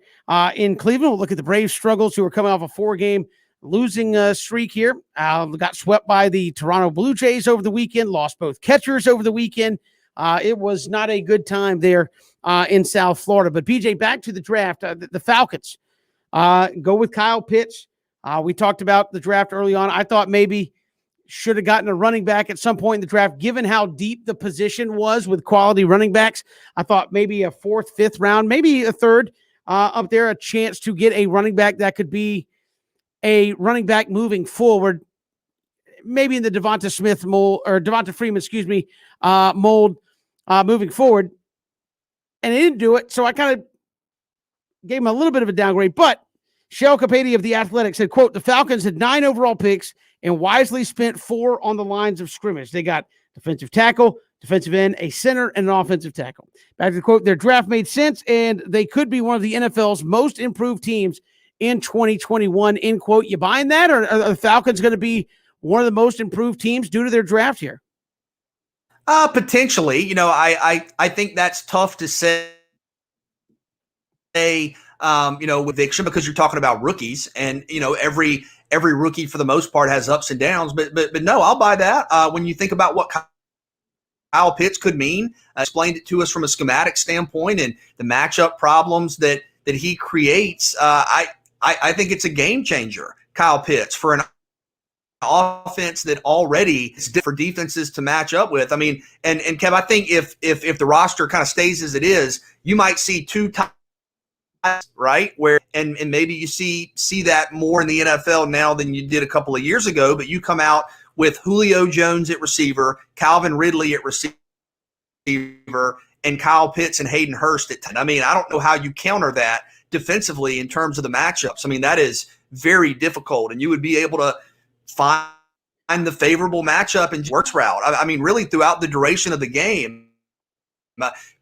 in Cleveland. We'll look at the Braves' struggles, who are coming off a 4-game losing streak here. Got swept by the Toronto Blue Jays over the weekend, lost both catchers over the weekend. It was not a good time there in South Florida. But, BJ, back to the draft. The Falcons. Go with Kyle Pitts. We talked about the draft early on. I thought maybe should have gotten a running back at some point in the draft, given how deep the position was with quality running backs. I thought maybe a 4th, 5th round, maybe a 3rd up there, a chance to get a running back that could be a running back moving forward, maybe in the Devonta Smith mold, or Devonta Freeman, mold moving forward. And they didn't do it, so I kind of gave him a little bit of a downgrade. But Shell Capati of The Athletic said, quote, the Falcons had 9 overall picks and wisely spent 4 on the lines of scrimmage. They got defensive tackle, defensive end, a center, and an offensive tackle. Back to the quote, their draft made sense, and they could be one of the NFL's most improved teams in 2021, end quote. You buying that, or are the Falcons going to be one of the most improved teams due to their draft here? Potentially. You know, I think that's tough to say, with Viction, because you're talking about rookies, and, every rookie for the most part has ups and downs, but no, I'll buy that. When you think about what Kyle Pitts could mean, explained it to us from a schematic standpoint and the matchup problems that he creates. I think it's a game changer, Kyle Pitts, for an offense that already is for defenses to match up with. I mean, and Kev, I think if the roster kind of stays as it is, you might see 2 times, right? Where and maybe you see that more in the NFL now than you did a couple of years ago, but you come out with Julio Jones at receiver, Calvin Ridley at receiver, and Kyle Pitts and Hayden Hurst at 10. I mean, I don't know how you counter that defensively in terms of the matchups. I mean, that is very difficult, and you would be able to find the favorable matchup and works route. I mean, really throughout the duration of the game,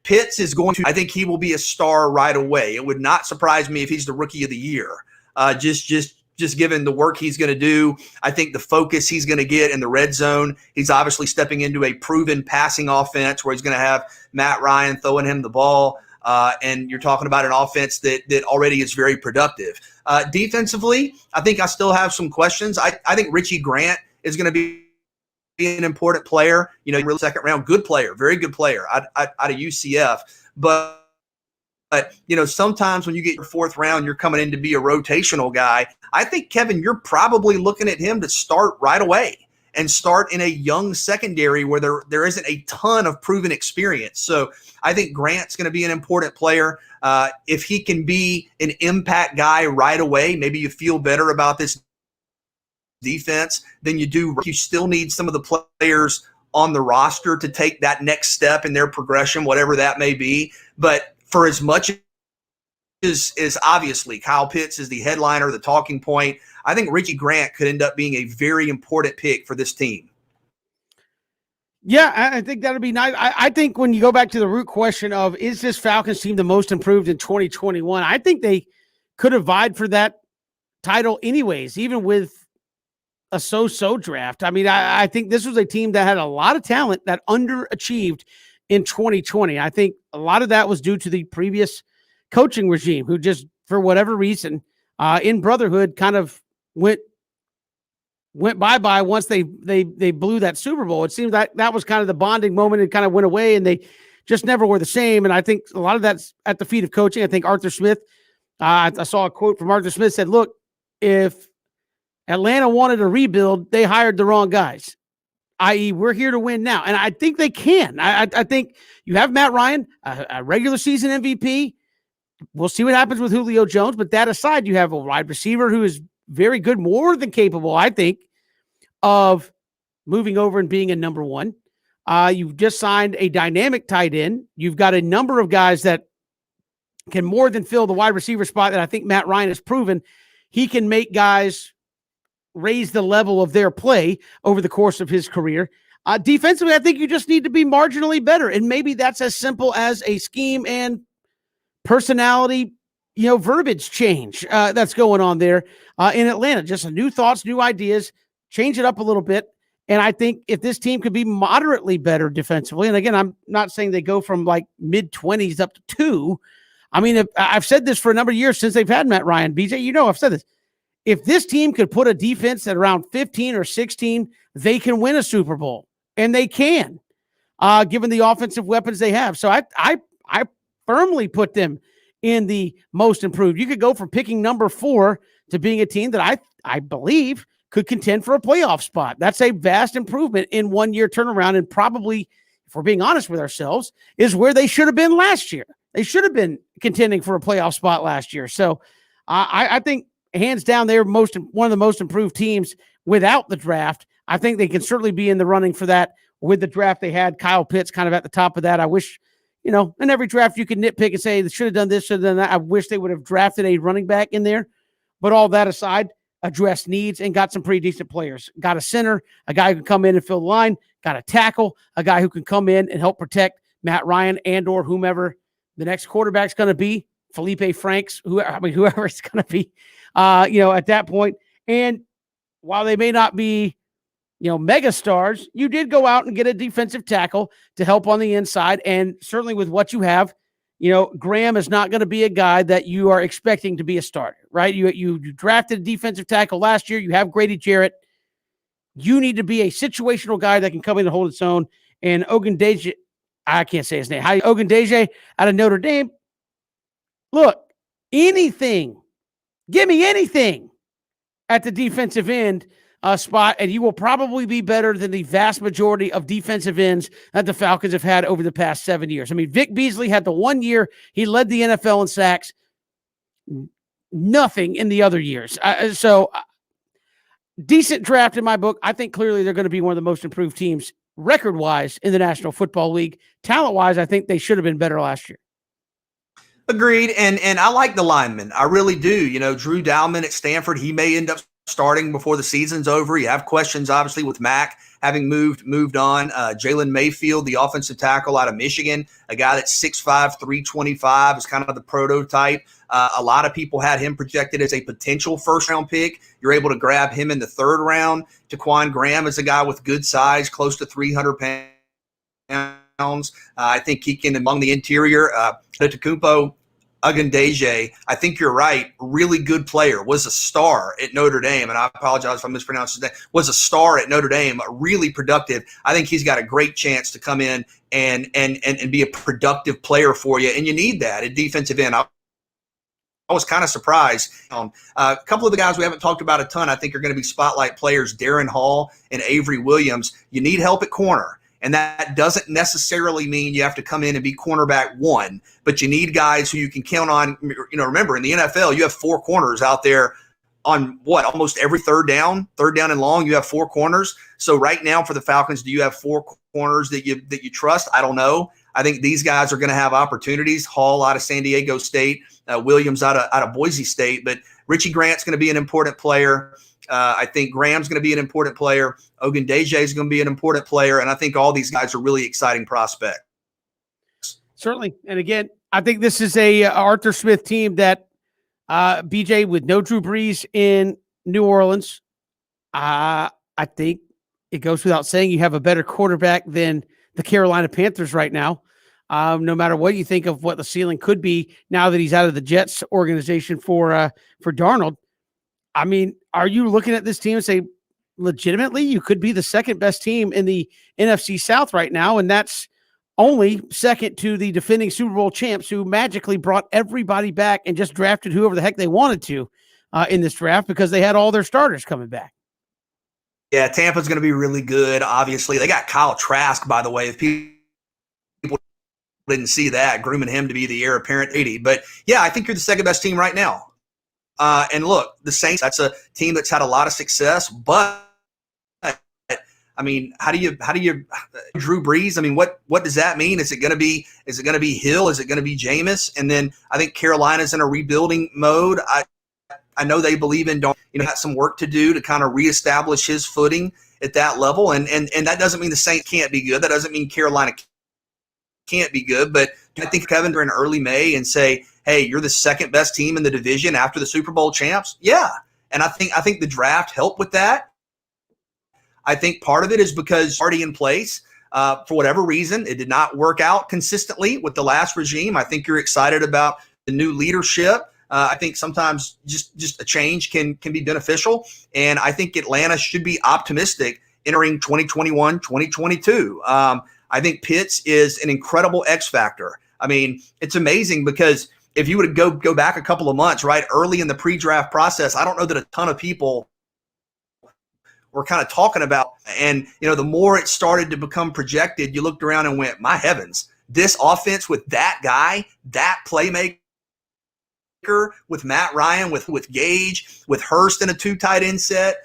Pitts is going to, I think he will be a star right away. It would not surprise me if he's the rookie of the year. Just given the work he's going to do, I think the focus he's going to get in the red zone. He's obviously stepping into a proven passing offense where he's going to have Matt Ryan throwing him the ball. And you're talking about an offense that already is very productive. Defensively, I think I still have some questions. I think Richie Grant is going to be an important player, real 2nd round, good player, very good player out of UCF. But sometimes when you get your 4th round, you're coming in to be a rotational guy. I think, Kevin, you're probably looking at him to start right away and start in a young secondary where there isn't a ton of proven experience. So I think Grant's going to be an important player. If he can be an impact guy right away, maybe you feel better about this defense than you do. You still need some of the players on the roster to take that next step in their progression, whatever that may be. But for as much as obviously Kyle Pitts is the headliner, the talking point, I think Richie Grant could end up being a very important pick for this team. Yeah, I think that'll be nice. I think when you go back to the root question of, is this Falcons team the most improved in 2021? I think they could have vied for that title anyways, even with a so-so draft. I mean, I think this was a team that had a lot of talent that underachieved in 2020. I think a lot of that was due to the previous coaching regime, who just, for whatever reason, in brotherhood, kind of went bye-bye once they blew that Super Bowl. It seems like that was kind of the bonding moment. It kind of went away, and they just never were the same. And I think a lot of that's at the feet of coaching. I think Arthur Smith, I saw a quote from Arthur Smith, said, look, if Atlanta wanted a rebuild, they hired the wrong guys, i.e. we're here to win now. And I think they can. I think you have Matt Ryan, a regular season MVP. We'll see what happens with Julio Jones. But that aside, you have a wide receiver who is very good, more than capable, I think, of moving over and being a number 1. You've just signed a dynamic tight end. You've got a number of guys that can more than fill the wide receiver spot that I think Matt Ryan has proven he can make guys raise the level of their play over the course of his career. Defensively, I think you just need to be marginally better. And maybe that's as simple as a scheme and personality verbiage change that's going on there in Atlanta. Just new thoughts, new ideas, change it up a little bit. And I think if this team could be moderately better defensively, and again, I'm not saying they go from like mid-20s up to 2. I mean, I've said this for a number of years since they've had Matt Ryan. BJ, I've said this. If this team could put a defense at around 15 or 16, they can win a Super Bowl. And they can, given the offensive weapons they have. So I firmly put them in the most improved. You could go from picking number 4 to being a team that I believe could contend for a playoff spot. That's a vast improvement in 1 year turnaround, and probably, if we're being honest with ourselves, is where they should have been last year. They should have been contending for a playoff spot last year. So I think hands down, they're one of the most improved teams without the draft. I think they can certainly be in the running for that with the draft they had. Kyle Pitts kind of at the top of that. I wish, in every draft you could nitpick and say they should have done this, should have done that. I wish they would have drafted a running back in there. But all that aside, addressed needs and got some pretty decent players. Got a center, a guy who can come in and fill the line. Got a tackle, a guy who can come in and help protect Matt Ryan and or whomever the next quarterback's going to be. Felipe Franks, whoever it's going to be, at that point. And while they may not be, mega stars, you did go out and get a defensive tackle to help on the inside. And certainly with what you have, Graham is not going to be a guy that you are expecting to be a starter, right? You drafted a defensive tackle last year. You have Grady Jarrett. You need to be a situational guy that can come in and hold its own. And Ogundeji, I can't say his name. Ogundeji out of Notre Dame. Look, give me anything at the defensive end spot, and you will probably be better than the vast majority of defensive ends that the Falcons have had over the past 7 years. I mean, Vic Beasley had the 1 year he led the NFL in sacks, nothing in the other years. Decent draft in my book. I think clearly they're going to be one of the most improved teams record-wise in the National Football League. Talent-wise, I think they should have been better last year. Agreed. And I like the linemen. I really do. Drew Dalman at Stanford, he may end up starting before the season's over. You have questions, obviously, with Mack having moved on. Jalen Mayfield, the offensive tackle out of Michigan, a guy that's 6'5", 325, is kind of the prototype. A lot of people had him projected as a potential first-round pick. You're able to grab him in the 3rd round. Taquan Graham is a guy with good size, close to 300 pounds. I think he can, among the interior, Tecumpo Ogundeji, I think you're right, really good player, was a star at Notre Dame, and I apologize if I mispronounced his name, was a star at Notre Dame, really productive. I think he's got a great chance to come in and be a productive player for you, and you need that at defensive end. I was kind of surprised. A couple of the guys we haven't talked about a ton, I think, are going to be spotlight players, Darren Hall and Avery Williams. You need help at corner. And that doesn't necessarily mean you have to come in and be cornerback 1, but you need guys who you can count on. Remember, in the NFL, you have 4 corners out there on almost every third down and long. You have 4 corners. So right now for the Falcons, do you have 4 corners that you trust? I don't know. I think these guys are going to have opportunities. Hall out of San Diego State, Williams out of Boise State, but Richie Grant's going to be an important player. I think Graham's going to be an important player. Ogundeji is going to be an important player. And I think all these guys are really exciting prospects. Certainly. And again, I think this is a Arthur Smith team that BJ, with no Drew Brees in New Orleans, I think it goes without saying you have a better quarterback than the Carolina Panthers right now. No matter what you think of what the ceiling could be now that he's out of the Jets organization for Darnold. I mean, are you looking at this team and say, legitimately, you could be the second best team in the NFC South right now, and that's only second to the defending Super Bowl champs who magically brought everybody back and just drafted whoever the heck they wanted to in this draft because they had all their starters coming back. Yeah, Tampa's going to be really good, obviously. They got Kyle Trask, by the way, if people didn't see that, grooming him to be the heir apparent 80. But, yeah, I think you're the second best team right now. And look, the Saints, that's a team that's had a lot of success, but I mean, how do you Drew Brees? I mean, what does that mean? Is it going to be Hill? Is it going to be Jameis? And then I think Carolina's in a rebuilding mode. I know they believe in got some work to do to kind of reestablish his footing at that level. And that doesn't mean the Saints can't be good. That doesn't mean Carolina can't be good. But I think Kevin during early May and say, hey, you're the second best team in the division after the Super Bowl champs. Yeah. And I think the draft helped with that. I think part of it is because already in place. For whatever reason, it did not work out consistently with the last regime. I think you're excited about the new leadership. I think sometimes just a change can be beneficial. And I think Atlanta should be optimistic entering 2021, 2022. I think Pitts is an incredible X factor. I mean, it's amazing because if you were to go back a couple of months, right, early in the pre-draft process, I don't know that a ton of people were kind of talking about. And, the more it started to become projected, you looked around and went, my heavens, this offense with that guy, that playmaker, with Matt Ryan, with Gage, with Hurst in a 2 tight end set,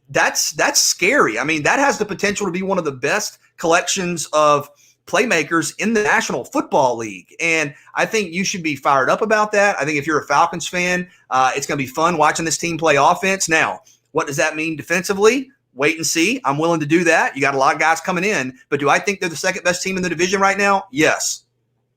that's scary. I mean, that has the potential to be one of the best collections of playmakers in the National Football League. And I think you should be fired up about that. I think if you're a Falcons fan, it's going to be fun watching this team play offense. Now, what does that mean defensively? Wait and see. I'm willing to do that. You got a lot of guys coming in, but do I think they're the second best team in the division right now? Yes.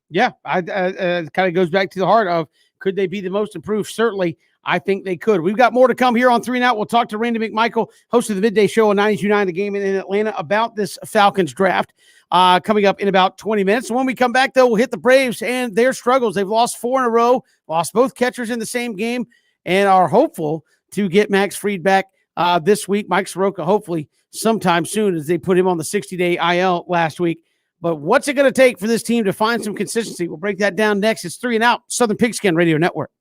Yeah, it kind of goes back to the heart of, could they be the most improved? Certainly, I think they could. We've got more to come here on 3 and Out. We'll talk to Randy McMichael, host of the Midday Show on 92.9 The Game in Atlanta, about this Falcons draft coming up in about 20 minutes. And when we come back, though, we'll hit the Braves and their struggles. They've lost 4 in a row, lost both catchers in the same game, and are hopeful to get Max Fried back this week. Mike Soroka, hopefully sometime soon, as they put him on the 60-day IL last week. But what's it going to take for this team to find some consistency? We'll break that down next. It's 3 and Out, Southern Pigskin Radio Network.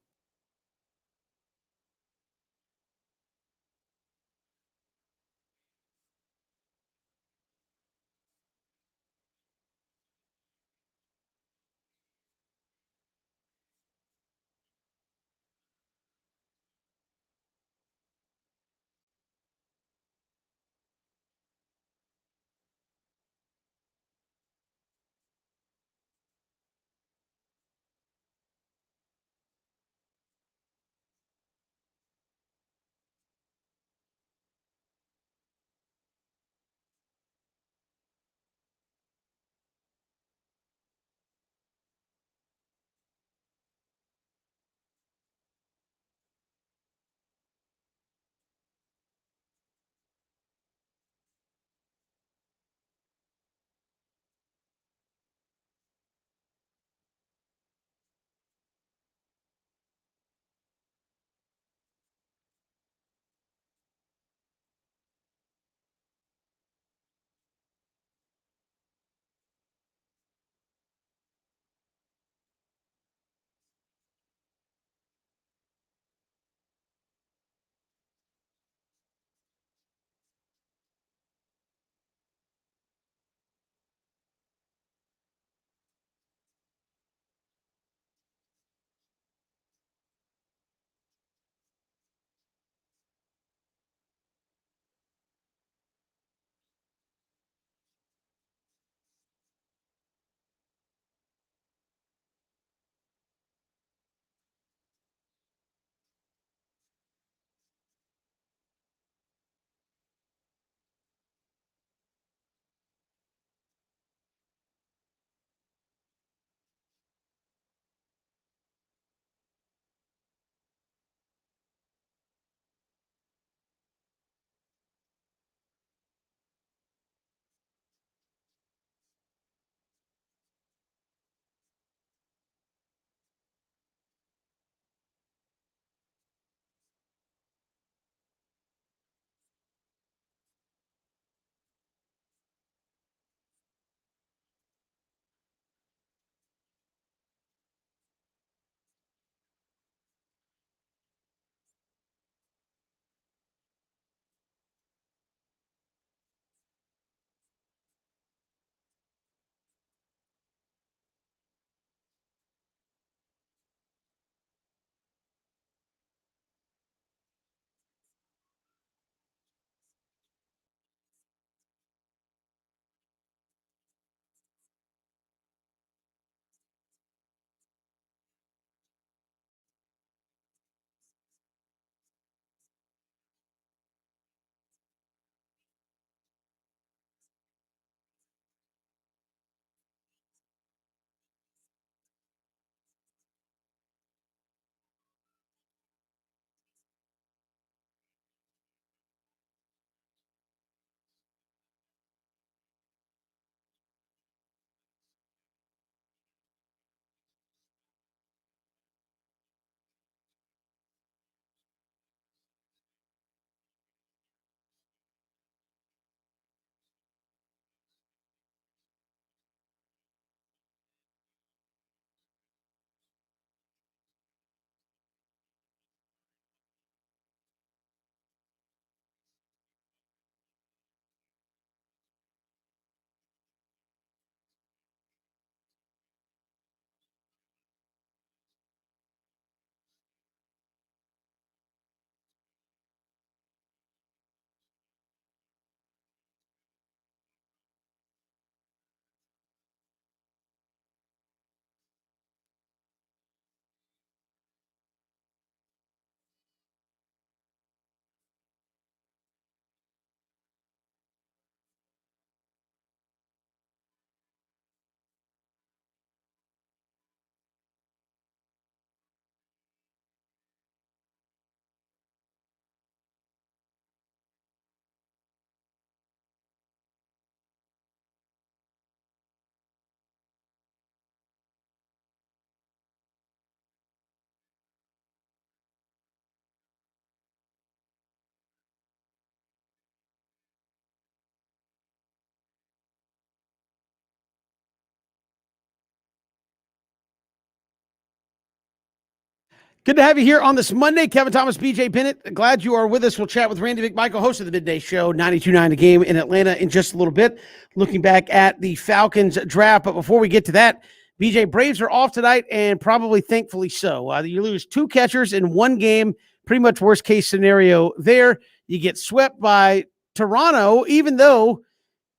Good to have you here on this Monday. Kevin Thomas, BJ Bennett. Glad you are with us. We'll chat with Randy McMichael, host of the Midday Show, 92.9 The Game in Atlanta in just a little bit. Looking back at the Falcons draft. But before we get to that, BJ, Braves are off tonight and probably thankfully so. You lose 2 catchers in one game, pretty much worst case scenario there. You get swept by Toronto, even though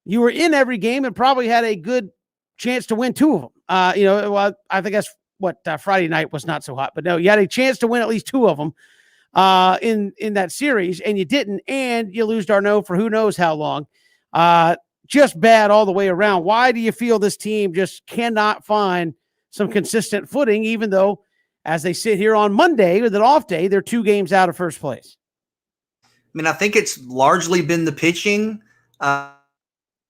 you were in every game and probably had a good chance to win 2 of them. I think that's Friday night was not so hot, but no, you had a chance to win at least 2 of them in that series, and you didn't, and you lose d'Arnaud for who knows how long. Just bad all the way around. Why do you feel this team just cannot find some consistent footing, even though, as they sit here on Monday with an off day, they're 2 games out of first place? I mean, I think it's largely been the pitching. And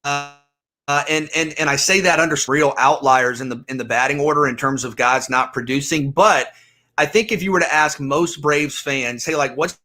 I say that under real outliers in the batting order in terms of guys not producing. But I think if you were to ask most Braves fans, hey, like, what's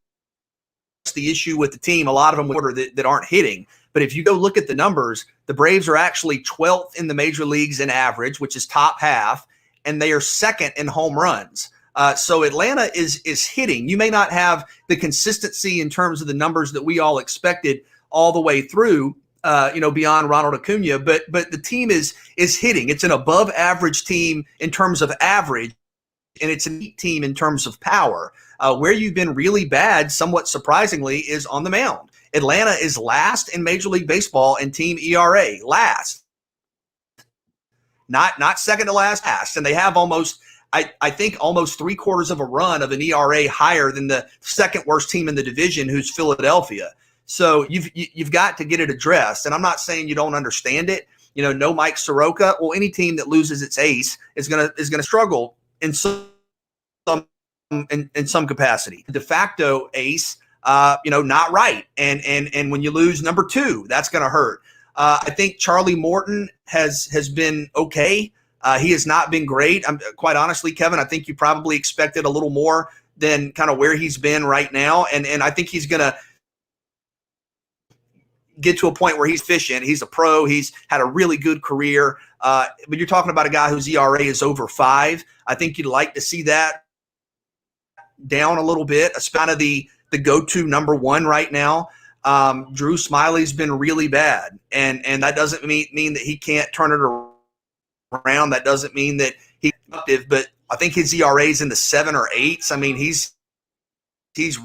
the issue with the team? A lot of them that aren't hitting. But if you go look at the numbers, the Braves are actually 12th in the major leagues in average, which is top half, and they are 2nd in home runs. So Atlanta is hitting. You may not have the consistency in terms of the numbers that we all expected all the way through. Beyond Ronald Acuna, but the team is hitting. It's an above average team in terms of average, and it's an elite team in terms of power. Where you've been really bad, somewhat surprisingly, is on the mound. Atlanta is last in Major League Baseball in team ERA, last, not second to last, and they have almost 3/4 of a run of an ERA higher than the second worst team in the division, who's Philadelphia. So you've got to get it addressed. And I'm not saying you don't understand it. No Mike Soroka. Well, any team that loses its ace is gonna struggle in some capacity. De facto ace, not right. And when you lose number 2, that's gonna hurt. I think Charlie Morton has been okay. He has not been great. Quite honestly, Kevin, I think you probably expected a little more than kind of where he's been right now. And I think he's gonna get to a point where he's efficient. He's a pro. He's had a really good career. But you're talking about a guy whose ERA is over 5. I think you'd like to see that down a little bit. It's kind of the go-to number 1 right now. Drew Smiley's been really bad. And that doesn't mean that he can't turn it around. That doesn't mean that he's productive, but I think his ERA is in the 7 or 8s. I mean, he's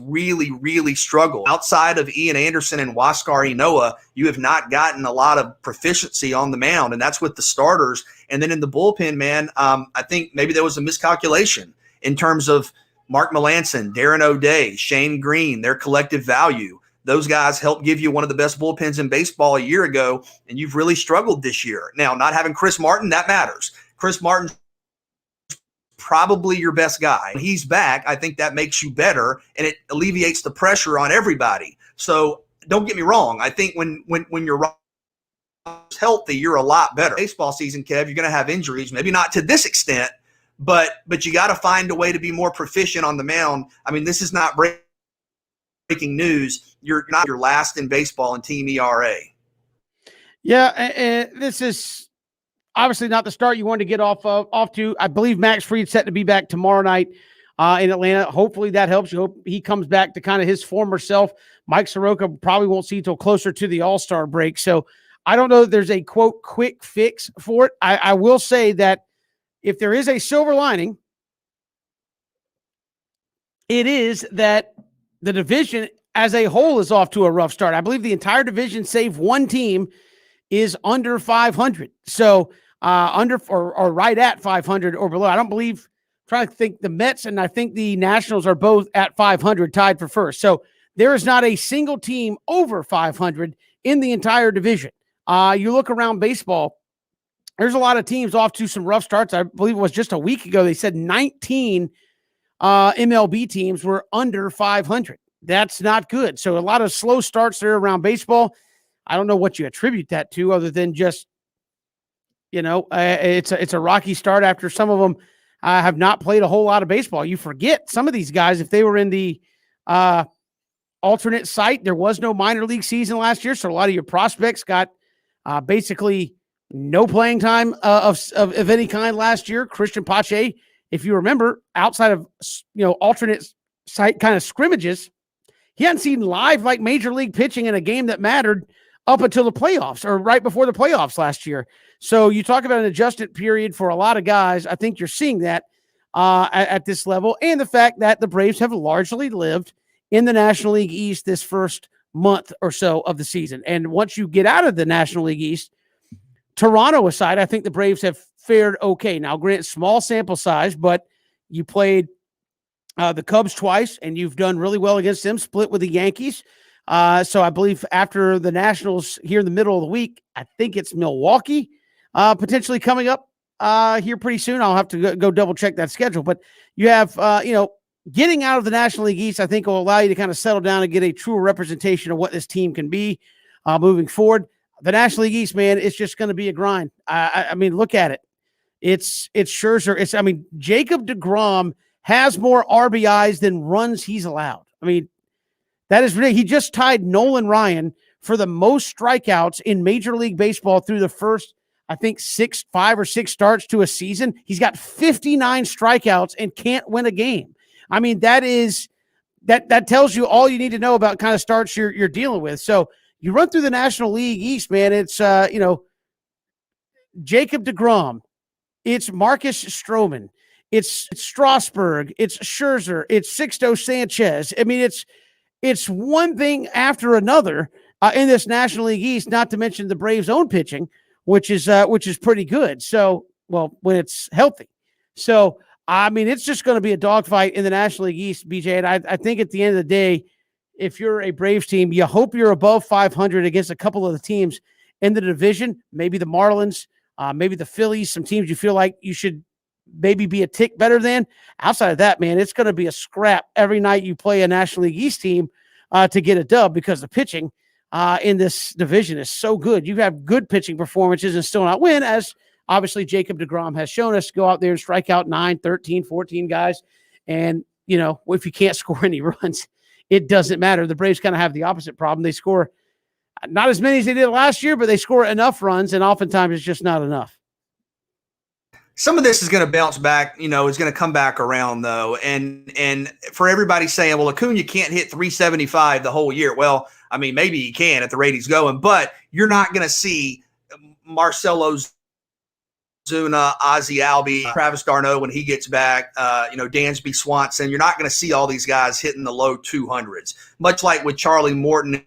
really, really struggled. Outside of Ian Anderson and Huascar Ynoa, you have not gotten a lot of proficiency on the mound, and that's with the starters. And then in the bullpen, man, I think maybe there was a miscalculation in terms of Mark Melancon, Darren O'Day, Shane Green, their collective value. Those guys helped give you one of the best bullpens in baseball a year ago, and you've really struggled this year. Now, not having Chris Martin, that matters. Chris Martin probably your best guy. When he's back, I think that makes you better, and it alleviates the pressure on everybody. So don't get me wrong. I think when you're healthy, you're a lot better. Baseball season, Kev, you're going to have injuries, maybe not to this extent, but you got to find a way to be more proficient on the mound. I mean, this is not breaking news. You're last in baseball in team ERA. Yeah, and this is obviously not the start you wanted to get off to. I believe Max Fried's set to be back tomorrow night in Atlanta. Hopefully that helps you. Hope he comes back to kind of his former self. Mike Soroka probably won't see till closer to the All-Star break. So I don't know that there's a, quote, quick fix for it. I will say that if there is a silver lining, it is that the division as a whole is off to a rough start. I believe the entire division, save one team, is under 500. So under or right at 500 or below. I don't believe, I'm trying to think, the Mets and I think the Nationals are both at 500, tied for first. So there is not a single team over 500 in the entire division. You look around baseball, there's a lot of teams off to some rough starts. I believe it was just a week ago, they said 19 MLB teams were under 500. That's not good. So a lot of slow starts there around baseball. I don't know what you attribute that to other than just, it's a rocky start after some of them have not played a whole lot of baseball. You forget some of these guys, if they were in the alternate site, there was no minor league season last year. So a lot of your prospects got basically no playing time of any kind last year. Christian Pache if you remember, outside of alternate site kind of scrimmages, he hadn't seen live like major league pitching in a game that mattered up until the playoffs or right before the playoffs last year. So you talk about an adjustment period for a lot of guys. I think you're seeing that at this level, and the fact that the Braves have largely lived in the National League East this first month or so of the season. And once you get out of the National League East, Toronto aside, I think the Braves have fared okay. Now, grant small sample size, but you played the Cubs twice, and you've done really well against them, split with the Yankees. So I believe after the Nationals here in the middle of the week, I think it's Milwaukee potentially coming up here pretty soon. I'll have to go double check that schedule. But you have, getting out of the National League East, I think will allow you to kind of settle down and get a truer representation of what this team can be moving forward. The National League East, man, it's just going to be a grind. I mean, look at it. It's Scherzer. Jacob deGrom has more RBIs than runs he's allowed. I mean, that is ridiculous. He just tied Nolan Ryan for the most strikeouts in Major League Baseball through the first, I think, 5 or 6 starts to a season. He's got 59 strikeouts and can't win a game. I mean, that tells you all you need to know about kind of starts you're dealing with. So you run through the National League East, man. It's Jacob deGrom, it's Marcus Stroman, it's Strasburg, it's Scherzer, it's Sixto Sanchez. I mean, it's one thing after another in this National League East. Not to mention the Braves' own pitching, which is pretty good. So, well, when it's healthy. So, I mean, it's just going to be a dogfight in the National League East, BJ. And I think at the end of the day, if you're a Braves team, you hope you're above 500 against a couple of the teams in the division, maybe the Marlins, maybe the Phillies, some teams you feel like you should maybe be a tick better than. Outside of that, man, it's going to be a scrap every night you play a National League East team to get a dub, because the pitching in this division is so good. You have good pitching performances and still not win, as obviously Jacob deGrom has shown us. Go out there and strike out 9, 13, 14 guys. And, if you can't score any runs, it doesn't matter. The Braves kind of have the opposite problem. They score not as many as they did last year, but they score enough runs, and oftentimes it's just not enough. Some of this is going to bounce back, is going to come back around, though. And for everybody saying, well, Acuna can't hit 375 the whole year. Well, I mean, maybe he can at the rate he's going, but you're not going to see Marcelo Zuna, Ozzie Albies, Travis d'Arnaud when he gets back, Dansby Swanson. You're not going to see all these guys hitting the low 200s, much like with Charlie Morton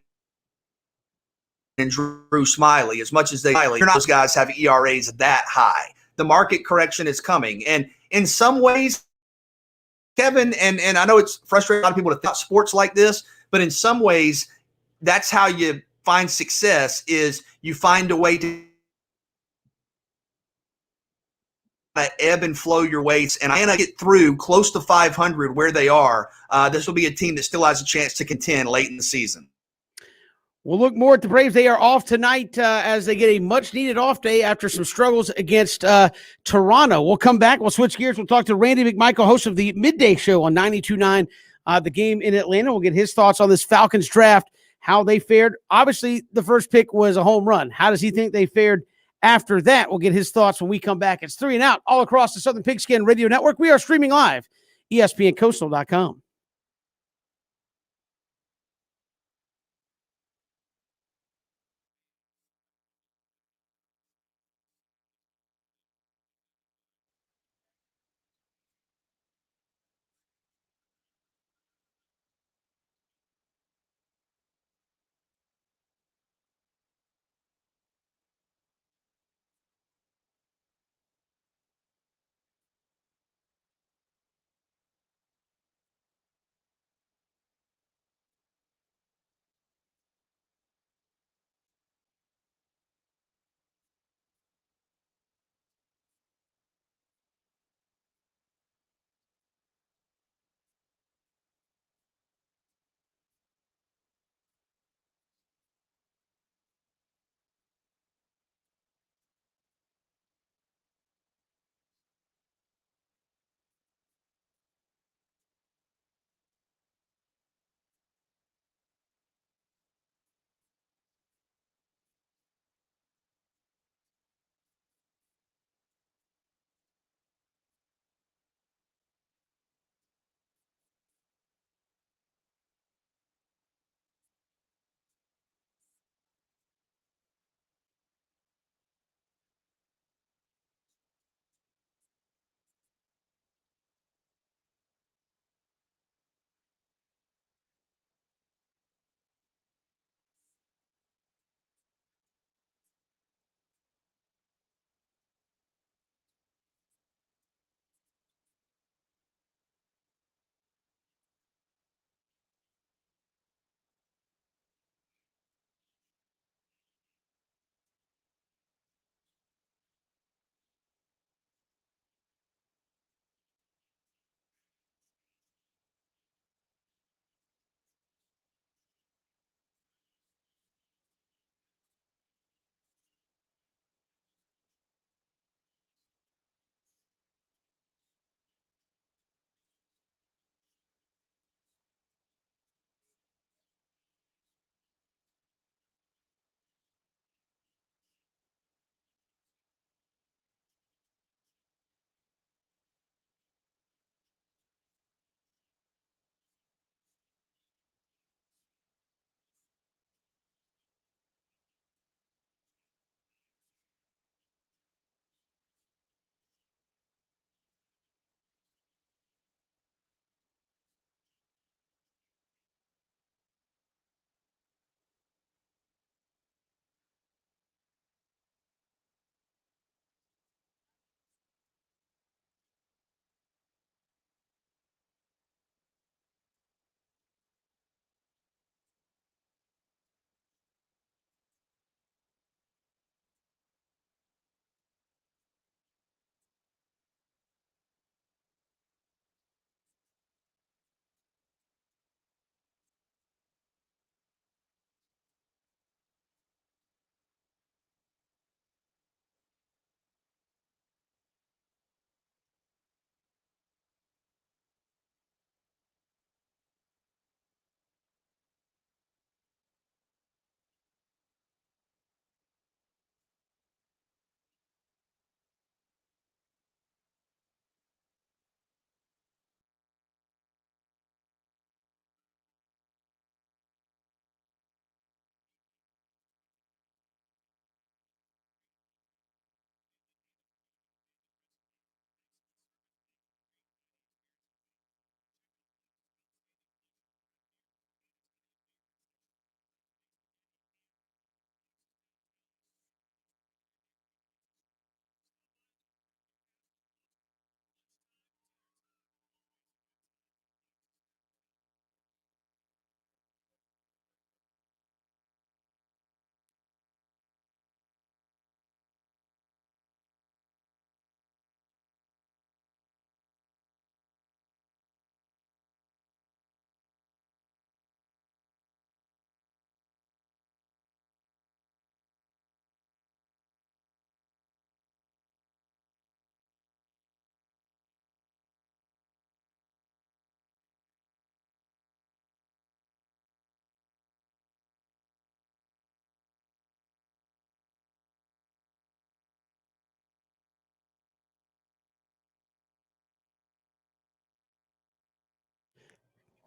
and Drew Smyly. As much as those guys have ERAs that high. The market correction is coming. And in some ways, Kevin, and I know it's frustrating a lot of people to think sports like this, but in some ways, that's how you find success, is you find a way to ebb and flow your weights and get through close to 500 where they are. This will be a team that still has a chance to contend late in the season. We'll look more at the Braves. They are off tonight as they get a much-needed off day after some struggles against Toronto. We'll come back. We'll switch gears. We'll talk to Randy McMichael, host of the Midday Show on 92.9, The Game in Atlanta. We'll get his thoughts on this Falcons draft, how they fared. Obviously, the first pick was a home run. How does he think they fared after that? We'll get his thoughts when we come back. It's 3 and Out all across the Southern Pigskin Radio Network. We are streaming live, ESPNCoastal.com.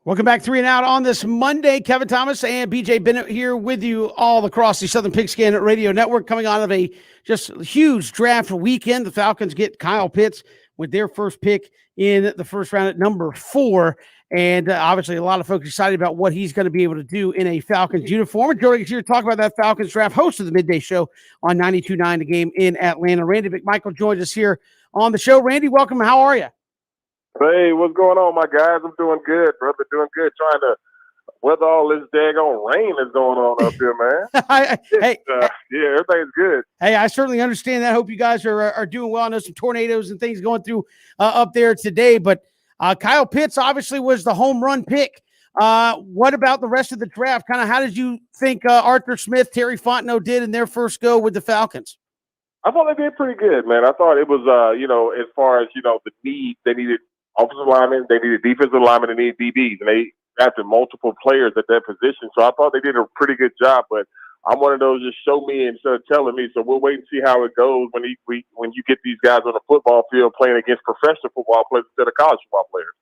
Welcome back, 3 and Out on this Monday. Kevin Thomas and BJ Bennett here with you all across the Southern Pigskin Radio Network, coming out of a just huge draft weekend. The Falcons get Kyle Pitts with their first pick in the first round at number 4. And obviously a lot of folks excited about what he's going to be able to do in a Falcons uniform. And joining us here to talk about that Falcons draft, host of the Midday Show on 92.9 The Game in Atlanta, Randy McMichael joins us here on the show. Randy, welcome. How are you? Hey, what's going on, my guys? I'm doing good, brother. Doing good. Trying to weather all this daggone rain that's going on up here, man. Yeah, everything's good. Hey, I certainly understand that. I hope you guys are doing well. I know some tornadoes and things going through up there today, but Kyle Pitts obviously was the home run pick. What about the rest of the draft? Kind of how did you think Arthur Smith, Terry Fontenot did in their first go with the Falcons? I thought they did pretty good, man. I thought it was, as far as, the need, they needed offensive linemen, they needed defensive linemen, they needed DBs, and they drafted multiple players at that position. So I thought they did a pretty good job, but I'm one of those just show me instead of telling me. So we'll wait and see how it goes when you get these guys on the football field playing against professional football players instead of college football players.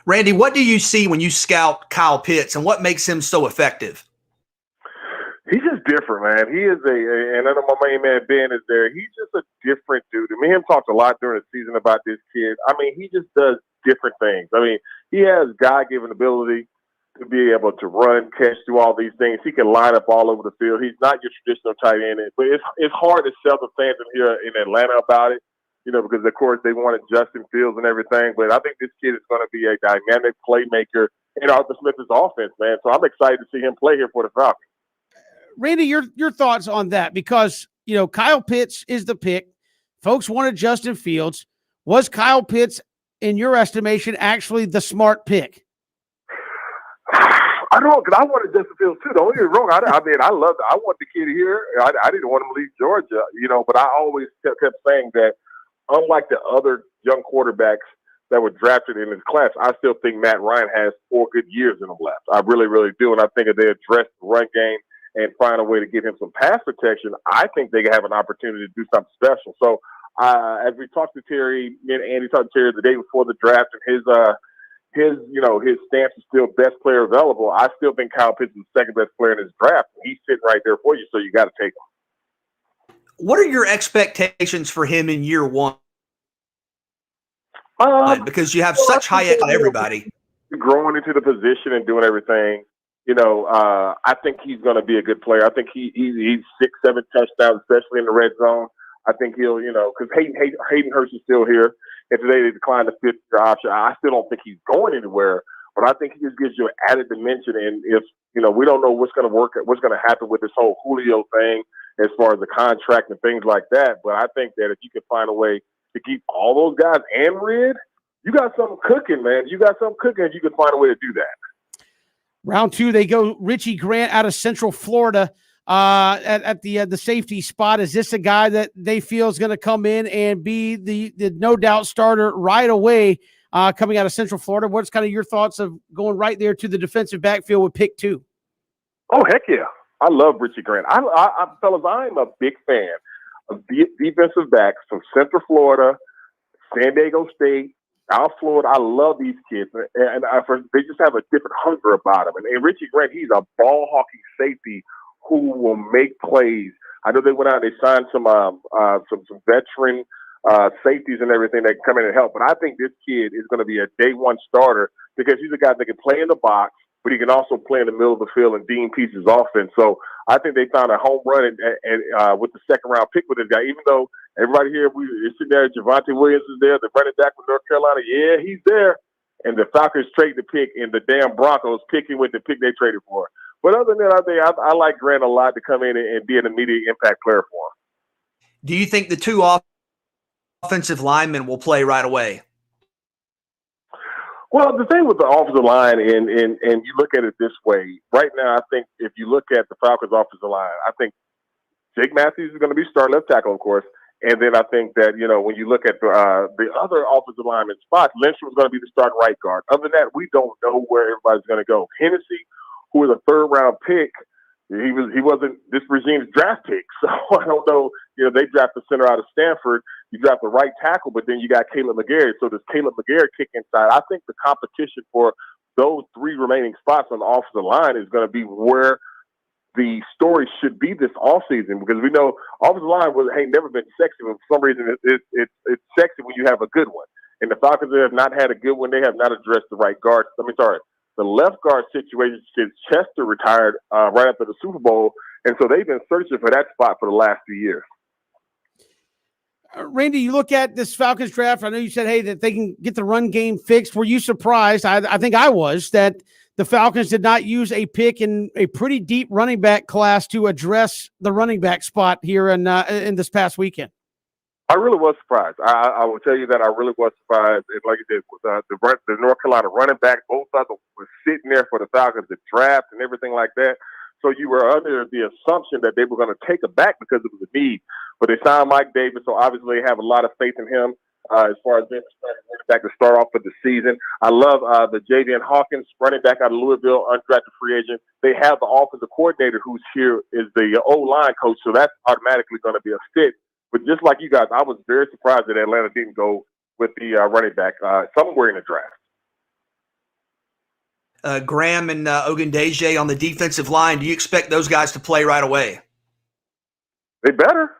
Randy, what do you see when you scout Kyle Pitts, and what makes him so effective? He's just different, man. He is and I know my main man Ben is there. He's just a different dude. Me and him talked a lot during the season about this kid. I mean, he just does different things. I mean, he has God-given ability to be able to run, catch, do all these things. He can line up all over the field. He's not your traditional tight end, but it's hard to sell the fans in here in Atlanta about it, because of course they wanted Justin Fields and everything. But I think this kid is going to be a dynamic playmaker in Arthur Smith's offense, man. So I'm excited to see him play here for the Falcons. Randy, your thoughts on that? Because, Kyle Pitts is the pick. Folks wanted Justin Fields. Was Kyle Pitts, in your estimation, actually the smart pick? I don't know, because I wanted Justin Fields too. Don't get me wrong. I want the kid here. I didn't want him to leave Georgia, but I always kept saying that unlike the other young quarterbacks that were drafted in his class, I still think Matt Ryan has 4 good years in him left. I really, really do. And I think if they address the run game and find a way to get him some pass protection, I think they have an opportunity to do something special. So as we talked to Terry, me and Andy talked to Terry the day before the draft, and his stance is still best player available. I still think Kyle Pitts is the second best player in his draft. He's sitting right there for you, so you got to take him. What are your expectations for him in year one? Because you have such high on everybody. Growing into the position and doing everything, I think he's going to be a good player. I think he's 6-7 touchdowns, especially in the red zone. I think he'll, because Hayden Hurst is still here, and today they declined the 5th-year option. I still don't think he's going anywhere, but I think he just gives you an added dimension. And if we don't know what's going to happen with this whole Julio thing as far as the contract and things like that. But I think that if you can find a way to keep all those guys and Red, you got something cooking, man. You got something cooking, and you can find a way to do that. Round 2, they go Richie Grant out of Central Florida at the safety spot. Is this a guy that they feel is going to come in and be the no doubt starter right away coming out of Central Florida? What's kind of your thoughts of going right there to the defensive backfield with pick 2? Oh, heck yeah. I love Richie Grant. Fellas, I'm a big fan of defensive backs from Central Florida, San Diego State, South Florida. I love these kids, and they just have a different hunger about them. And Richie Grant, he's a ball-hawking safety who will make plays. I know they went out and they signed some veteran safeties and everything that can come in and help. But I think this kid is going to be a day one starter because he's a guy that can play in the box, but he can also play in the middle of the field and Dean Peace's offense. So I think they found a home run and with the second round pick with this guy, even though everybody here, we're sitting there, Javonte Williams is there, the running back from North Carolina. Yeah, he's there. And the Falcons trade the pick, and the damn Broncos picking with the pick they traded for. But other than that, I like Grant a lot to come in and be an immediate impact player for him. Do you think the 2 offensive linemen will play right away? Well, the thing with the offensive line, and you look at it this way, right now, I think if you look at the Falcons' offensive line, I think Jake Matthews is going to be starting left tackle, of course. And then I think that, when you look at the other offensive lineman spots, Lindstrom is going to be the starting right guard. Other than that, we don't know where everybody's going to go. Hennessy, who was a 3rd round pick, he wasn't this regime's draft pick. So I don't know, they drafted center out of Stanford. You draft the right tackle, but then you got Caleb McGarry. So does Caleb McGarry kick inside? I think the competition for those 3 remaining spots on the offensive line is going to be where the story should be this offseason, because we know offensive line ain't never been sexy, but for some reason it's sexy when you have a good one. And the Falcons have not had a good one. They have not addressed the right guard. The left guard situation since Chester retired right after the Super Bowl, and so they've been searching for that spot for the last few years. Randy, you look at this Falcons draft. I know you said, hey, that they can get the run game fixed. Were you surprised? I think I was, that the Falcons did not use a pick in a pretty deep running back class to address the running back spot here in this past weekend. I really was surprised. I will tell you that I really was surprised. And like you did, with the North Carolina running back, both of them were sitting there for the Falcons to draft and everything like that. So you were under the assumption that they were going to take it back because it was a need. But they signed Mike Davis, so obviously they have a lot of faith in him as far as being running back to start off for the season. I love the Javian Hawkins, running back out of Louisville, undrafted free agent. They have the offensive coordinator who's here is the O-line coach, so that's automatically going to be a fit. But just like you guys, I was very surprised that Atlanta didn't go with the running back somewhere in the draft. Graham and Ogundeji on the defensive line, do you expect those guys to play right away? They better.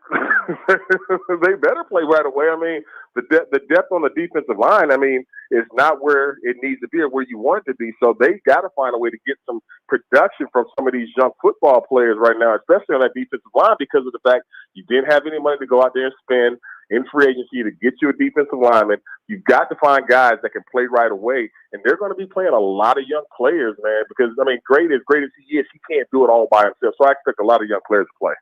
They better play right away. I mean, the depth on the defensive line, I mean, is not where it needs to be or where you want it to be. So they got to find a way to get some production from some of these young football players right now, especially on that defensive line, because of the fact you didn't have any money to go out there and spend in free agency to get you a defensive lineman. You've got to find guys that can play right away, and they're going to be playing a lot of young players, man, because, I mean, great as he is, he can't do it all by himself. So I expect a lot of young players to play.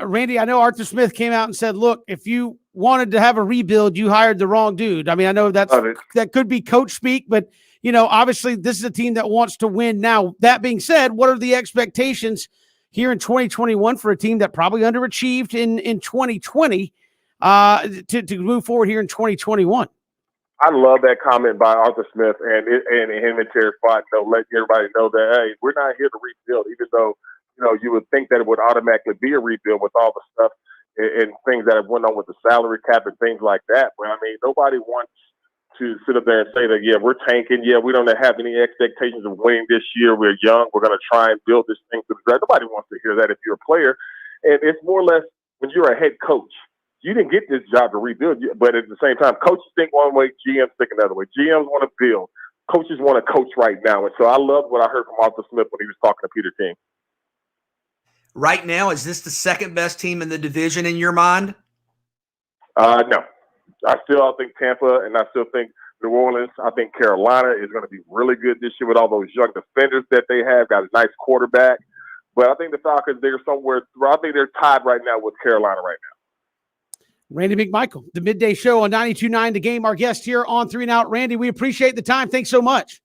Randy, I know Arthur Smith came out and said, look, if you wanted to have a rebuild, you hired the wrong dude. I mean, I know that could be coach speak, but, you know, obviously this is a team that wants to win. Now, that being said, what are the expectations here in 2021 for a team that probably underachieved in 2020 to move forward here in 2021? I love that comment by Arthur Smith and him and Terry Fott, letting everybody know that, hey, we're not here to rebuild, even though, you know, you would think that it would automatically be a rebuild with all the stuff and things that have went on with the salary cap and things like that. But I mean, nobody wants to sit up there and say that, yeah, we're tanking. Yeah, we don't have any expectations of winning this year. We're young. We're going to try and build this thing to the draft. Nobody wants to hear that if you're a player. And it's more or less when you're a head coach, you didn't get this job to rebuild. But at the same time, coaches think one way, GMs think another way. GMs want to build. Coaches want to coach right now. And so I love what I heard from Arthur Smith when he was talking to Peter King. Right now, is this the second best team in the division in your mind? No. I think Tampa, and I still think New Orleans. I think Carolina is going to be really good this year with all those young defenders that they have. Got a nice quarterback. But I think the Falcons, they're somewhere – I think they're tied right now with Carolina right now. Randy McMichael, the Midday Show on 92.9 The Game, our guest here on 3 and Out. Randy, we appreciate the time. Thanks so much.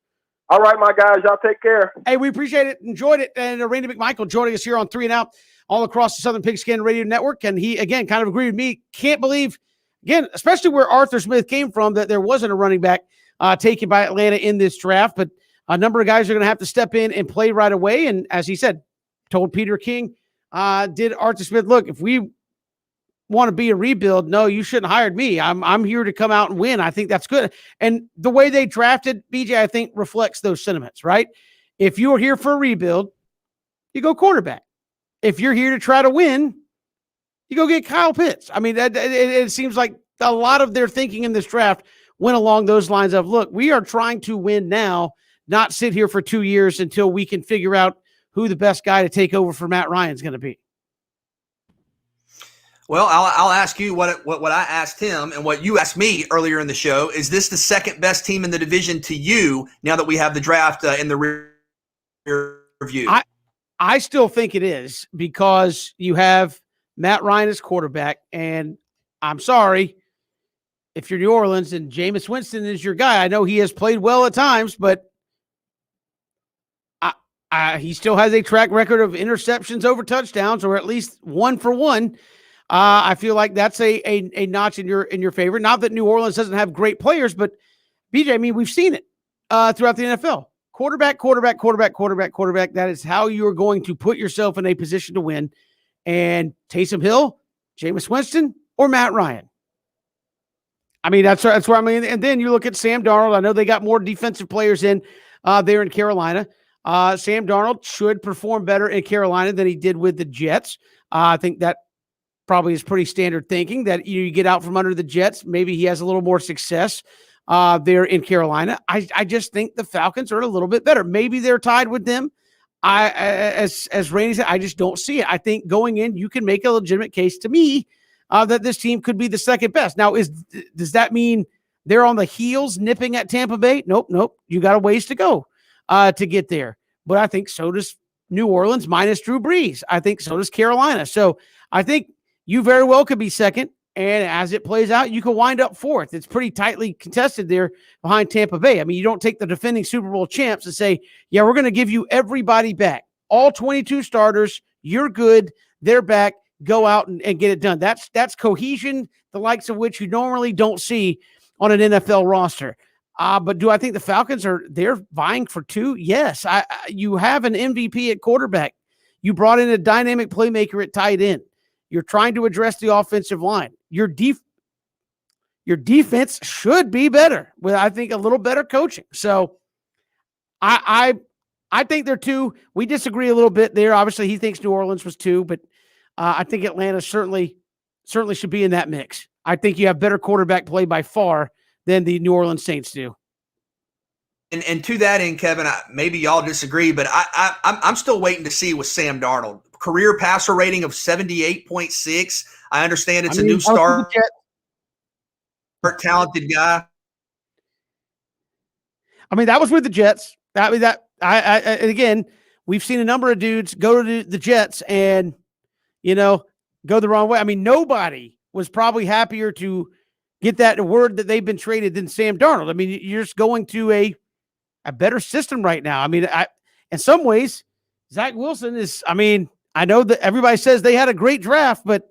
All right, my guys. Y'all take care. Hey, we appreciate it. Enjoyed it. And Randy McMichael joining us here on 3 and Out all across the Southern Pigskin Radio Network. And he, again, kind of agreed with me. Can't believe, again, especially where Arthur Smith came from, that there wasn't a running back taken by Atlanta in this draft. But a number of guys are going to have to step in and play right away. And as he said, told Peter King, did Arthur Smith, look, if we want to be a rebuild, no, you shouldn't have hired me. I'm here to come out and win. I think that's good. And the way they drafted BJ, I think, reflects those sentiments, right? If you're here for a rebuild, you go quarterback. If you're here to try to win, you go get Kyle Pitts. I mean, it seems like a lot of their thinking in this draft went along those lines of, look, we are trying to win now, not sit here for 2 years until we can figure out who the best guy to take over for Matt Ryan is going to be. Well, I'll ask you what I asked him and what you asked me earlier in the show. Is this the second best team in the division to you now that we have the draft in the rear view? I still think it is, because you have Matt Ryan as quarterback, and I'm sorry if you're New Orleans and Jameis Winston is your guy. I know he has played well at times, but he still has a track record of interceptions over touchdowns, or at least 1 for 1. I feel like that's a notch in your favor. Not that New Orleans doesn't have great players, but BJ, I mean, we've seen it throughout the NFL. Quarterback. That is how you are going to put yourself in a position to win. And Taysom Hill, Jameis Winston, or Matt Ryan? I mean, that's where I mean. And then you look at Sam Darnold. I know they got more defensive players in there in Carolina. Sam Darnold should perform better in Carolina than he did with the Jets. I think that probably is pretty standard thinking that you get out from under the Jets. Maybe he has a little more success there in Carolina. I just think the Falcons are a little bit better. Maybe they're tied with them. As Randy said, I just don't see it. I think going in, you can make a legitimate case to me that this team could be the second best. Now, does that mean they're on the heels nipping at Tampa Bay? Nope. You got a ways to go to get there. But I think so does New Orleans minus Drew Brees. I think so does Carolina. So I think you very well could be second. And as it plays out, you can wind up fourth. It's pretty tightly contested there behind Tampa Bay. I mean, you don't take the defending Super Bowl champs and say, yeah, we're going to give you everybody back. All 22 starters, you're good. They're back. Go out and get it done. That's cohesion, the likes of which you normally don't see on an NFL roster. But do I think the Falcons they're vying for two? Yes. You have an MVP at quarterback. You brought in a dynamic playmaker at tight end. You're trying to address the offensive line. Your defense should be better with, I think, a little better coaching. So I think they're two. We disagree a little bit there. Obviously, he thinks New Orleans was two, but I think Atlanta certainly should be in that mix. I think you have better quarterback play by far than the New Orleans Saints do. And to that end, Kevin, maybe y'all disagree, but I'm still waiting to see with Sam Darnold. Career passer rating of 78.6. I understand it's a new start, talented guy. I mean, that was with the Jets. Again, we've seen a number of dudes go to the Jets and, go the wrong way. I mean, nobody was probably happier to get that word that they've been traded than Sam Darnold. I mean, you're just going to a better system right now. I mean, in some ways, Zach Wilson is, I know that everybody says they had a great draft, but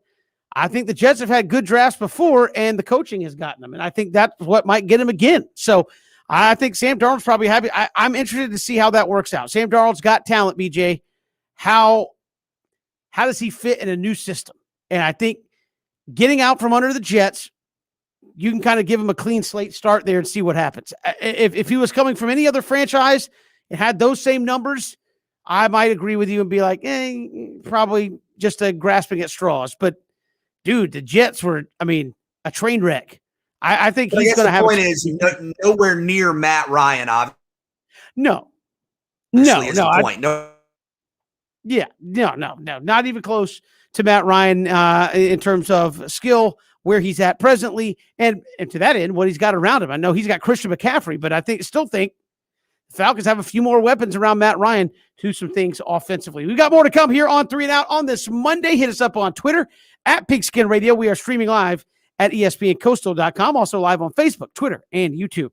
I think the Jets have had good drafts before and the coaching has gotten them. And I think that's what might get him again. So I think Sam Darnold's probably happy. I'm interested to see how that works out. Sam Darnold's got talent, BJ. How does he fit in a new system? And I think getting out from under the Jets, you can kind of give him a clean slate start there and see what happens. If he was coming from any other franchise and had those same numbers, I might agree with you and be like, probably just a grasping at straws. But, dude, the Jets were, a train wreck. I think he's going to have. The point is nowhere near Matt Ryan. Obviously, no. Yeah, no, not even close to Matt Ryan in terms of skill, where he's at presently, and to that end, what he's got around him. I know he's got Christian McCaffrey, but I still think the Falcons have a few more weapons around Matt Ryan to some things offensively. We've got more to come here on 3 and Out on this Monday. Hit us up on Twitter at Pigskin Radio. We are streaming live at ESPNCoastal.com, also live on Facebook, Twitter, and YouTube.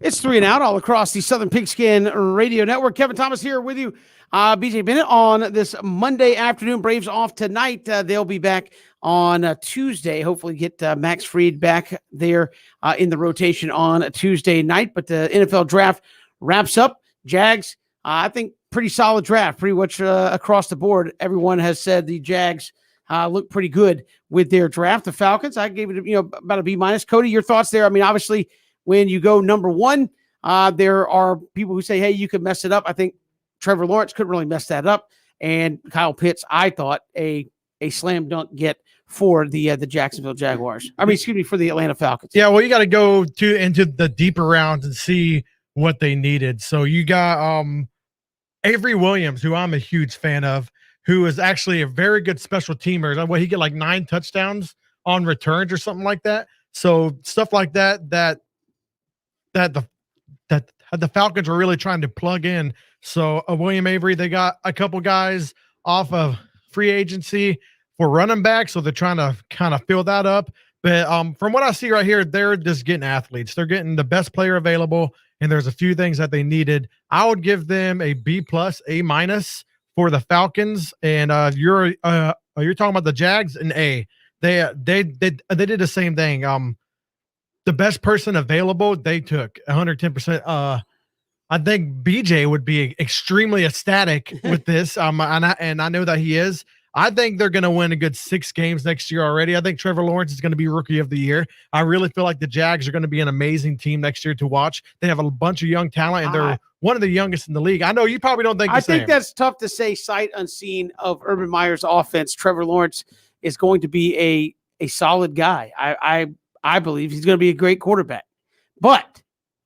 It's 3 and Out all across the Southern Pigskin Radio Network. Kevin Thomas here with you. BJ Bennett on this Monday afternoon. Braves off tonight. They'll be back on Tuesday. Hopefully get Max Fried back there in the rotation on a Tuesday night. But the NFL draft wraps up. Jags, I think pretty solid draft, pretty much across the board. Everyone has said the Jags look pretty good with their draft. The Falcons, I gave it about a B-. Cody, your thoughts there? I mean, obviously, when you go number one, there are people who say, hey, you could mess it up. I think Trevor Lawrence couldn't really mess that up. And Kyle Pitts, I thought, a slam dunk get for the Jacksonville Jaguars. I mean, for the Atlanta Falcons. Yeah, well, you got to go into the deeper rounds and see what they needed. So you got Avery Williams, who I'm a huge fan of, who is actually a very good special teamer. He get like 9 touchdowns on returns or something like that. So stuff like that the Falcons are really trying to plug in. So William Avery, they got a couple guys off of free agency for running back, so they're trying to kind of fill that up. But from what I see right here, they're just getting athletes. They're getting the best player available, and there's a few things that they needed. I would give them a B+, A- for the Falcons, and you're talking about the Jags, an A. They did the same thing. The best person available, they took 110%. I think BJ would be extremely ecstatic with this. And I know that he is. I think they're going to win a good 6 games next year already. I think Trevor Lawrence is going to be Rookie of the Year. I really feel like the Jags are going to be an amazing team next year to watch. They have a bunch of young talent, and they're one of the youngest in the league. I know you probably don't think the same. I think that's tough to say sight unseen of Urban Meyer's offense. Trevor Lawrence is going to be a solid guy. I believe he's going to be a great quarterback. But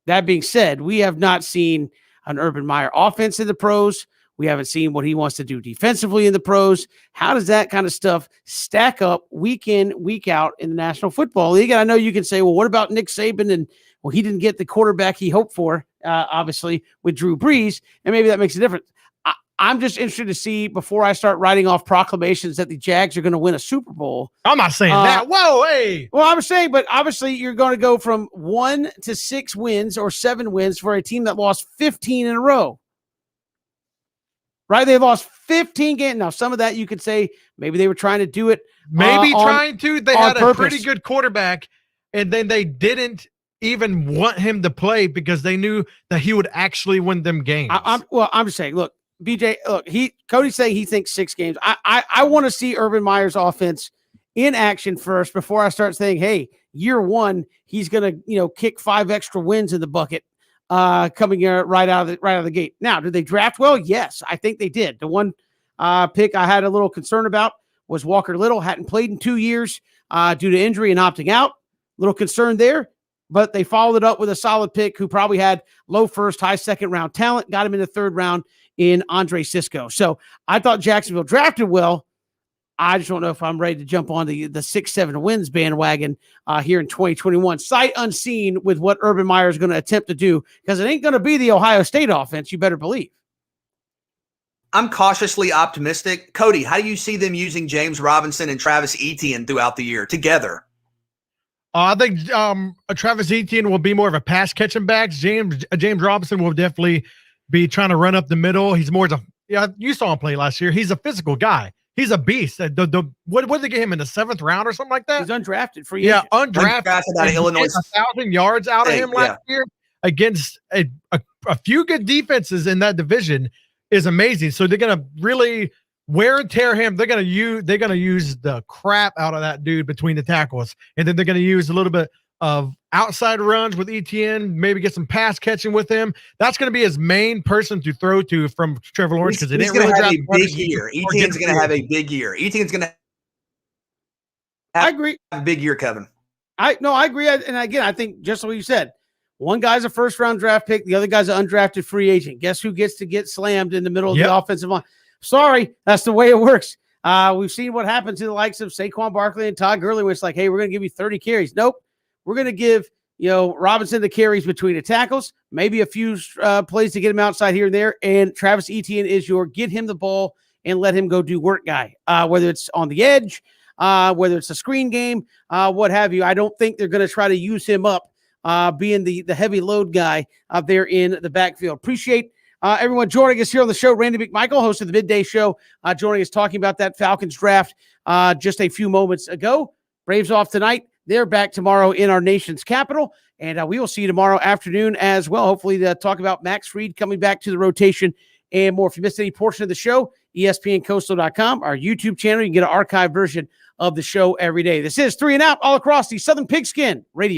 that being said, we have not seen an Urban Meyer offense in the pros. We haven't seen what he wants to do defensively in the pros. How does that kind of stuff stack up week in, week out in the National Football League? And I know you can say, well, what about Nick Saban? And well, he didn't get the quarterback he hoped for, obviously, with Drew Brees, and maybe that makes a difference. I'm just interested to see, before I start writing off proclamations that the Jags are going to win a Super Bowl. I'm not saying that. Whoa, hey. Well, I'm saying, but obviously you're going to go from 1 to 6 wins or 7 wins for a team that lost 15 in a row. Right? They lost 15 games. Now, some of that you could say maybe they were trying to do it. They had a pretty good quarterback, and then they didn't even want him to play because they knew that he would actually win them games. I'm just saying, look, BJ, look, Cody's saying he thinks 6 games. I want to see Urban Meyer's offense in action first before I start saying, hey, year 1, he's going to, kick 5 extra wins in the bucket coming right out of the gate. Now, did they draft well? Yes, I think they did. The one pick I had a little concern about was Walker Little. Hadn't played in 2 years due to injury and opting out. Little concern there. But they followed it up with a solid pick who probably had low first, high second round talent, got him in the 3rd round in Andre Cisco. So I thought Jacksonville drafted well. I just don't know if I'm ready to jump on the 6-7 wins bandwagon here in 2021. Sight unseen with what Urban Meyer is going to attempt to do, because it ain't going to be the Ohio State offense, you better believe. I'm cautiously optimistic. Cody, how do you see them using James Robinson and Travis Etienne throughout the year together? I think Travis Etienne will be more of a pass catching back. James Robinson will definitely be trying to run up the middle. He's more you saw him play last year. He's a physical guy. He's a beast. What did they get him in the 7th round or something like that? He's undrafted for you. Yeah, undrafted out of Illinois. 1,000 yards out of him last year against a few good defenses in that division is amazing. So they're gonna really wear and tear him. They're gonna use the crap out of that dude between the tackles, and then they're gonna use a little bit of outside runs with Etienne, maybe get some pass catching with him. That's going to be his main person to throw to from Trevor Lawrence, because he's going to have a big year. Etienne's going to have a big year. Etienne's going to I agree. Have a big year, Kevin. I agree. And again, I think just what you said, one guy's a 1st-round draft pick, the other guy's an undrafted free agent. Guess who gets to get slammed in the middle of the offensive line? Sorry, that's the way it works. We've seen what happened to the likes of Saquon Barkley and Todd Gurley, where it's like, hey, we're going to give you 30 carries. Nope. We're going to give, Robinson the carries between the tackles, maybe a few plays to get him outside here and there. And Travis Etienne is your get him the ball and let him go do work guy, whether it's on the edge, whether it's a screen game, what have you. I don't think they're going to try to use him up being the heavy load guy out there in the backfield. Appreciate everyone joining us here on the show. Randy McMichael, host of the Midday Show, joining us talking about that Falcons draft just a few moments ago. Braves off tonight. They're back tomorrow in our nation's capital, and we will see you tomorrow afternoon as well, hopefully to talk about Max Fried coming back to the rotation and more. If you missed any portion of the show, ESPNCoastal.com, our YouTube channel. You can get an archived version of the show every day. This is 3 and Out all across the Southern Pigskin Radio.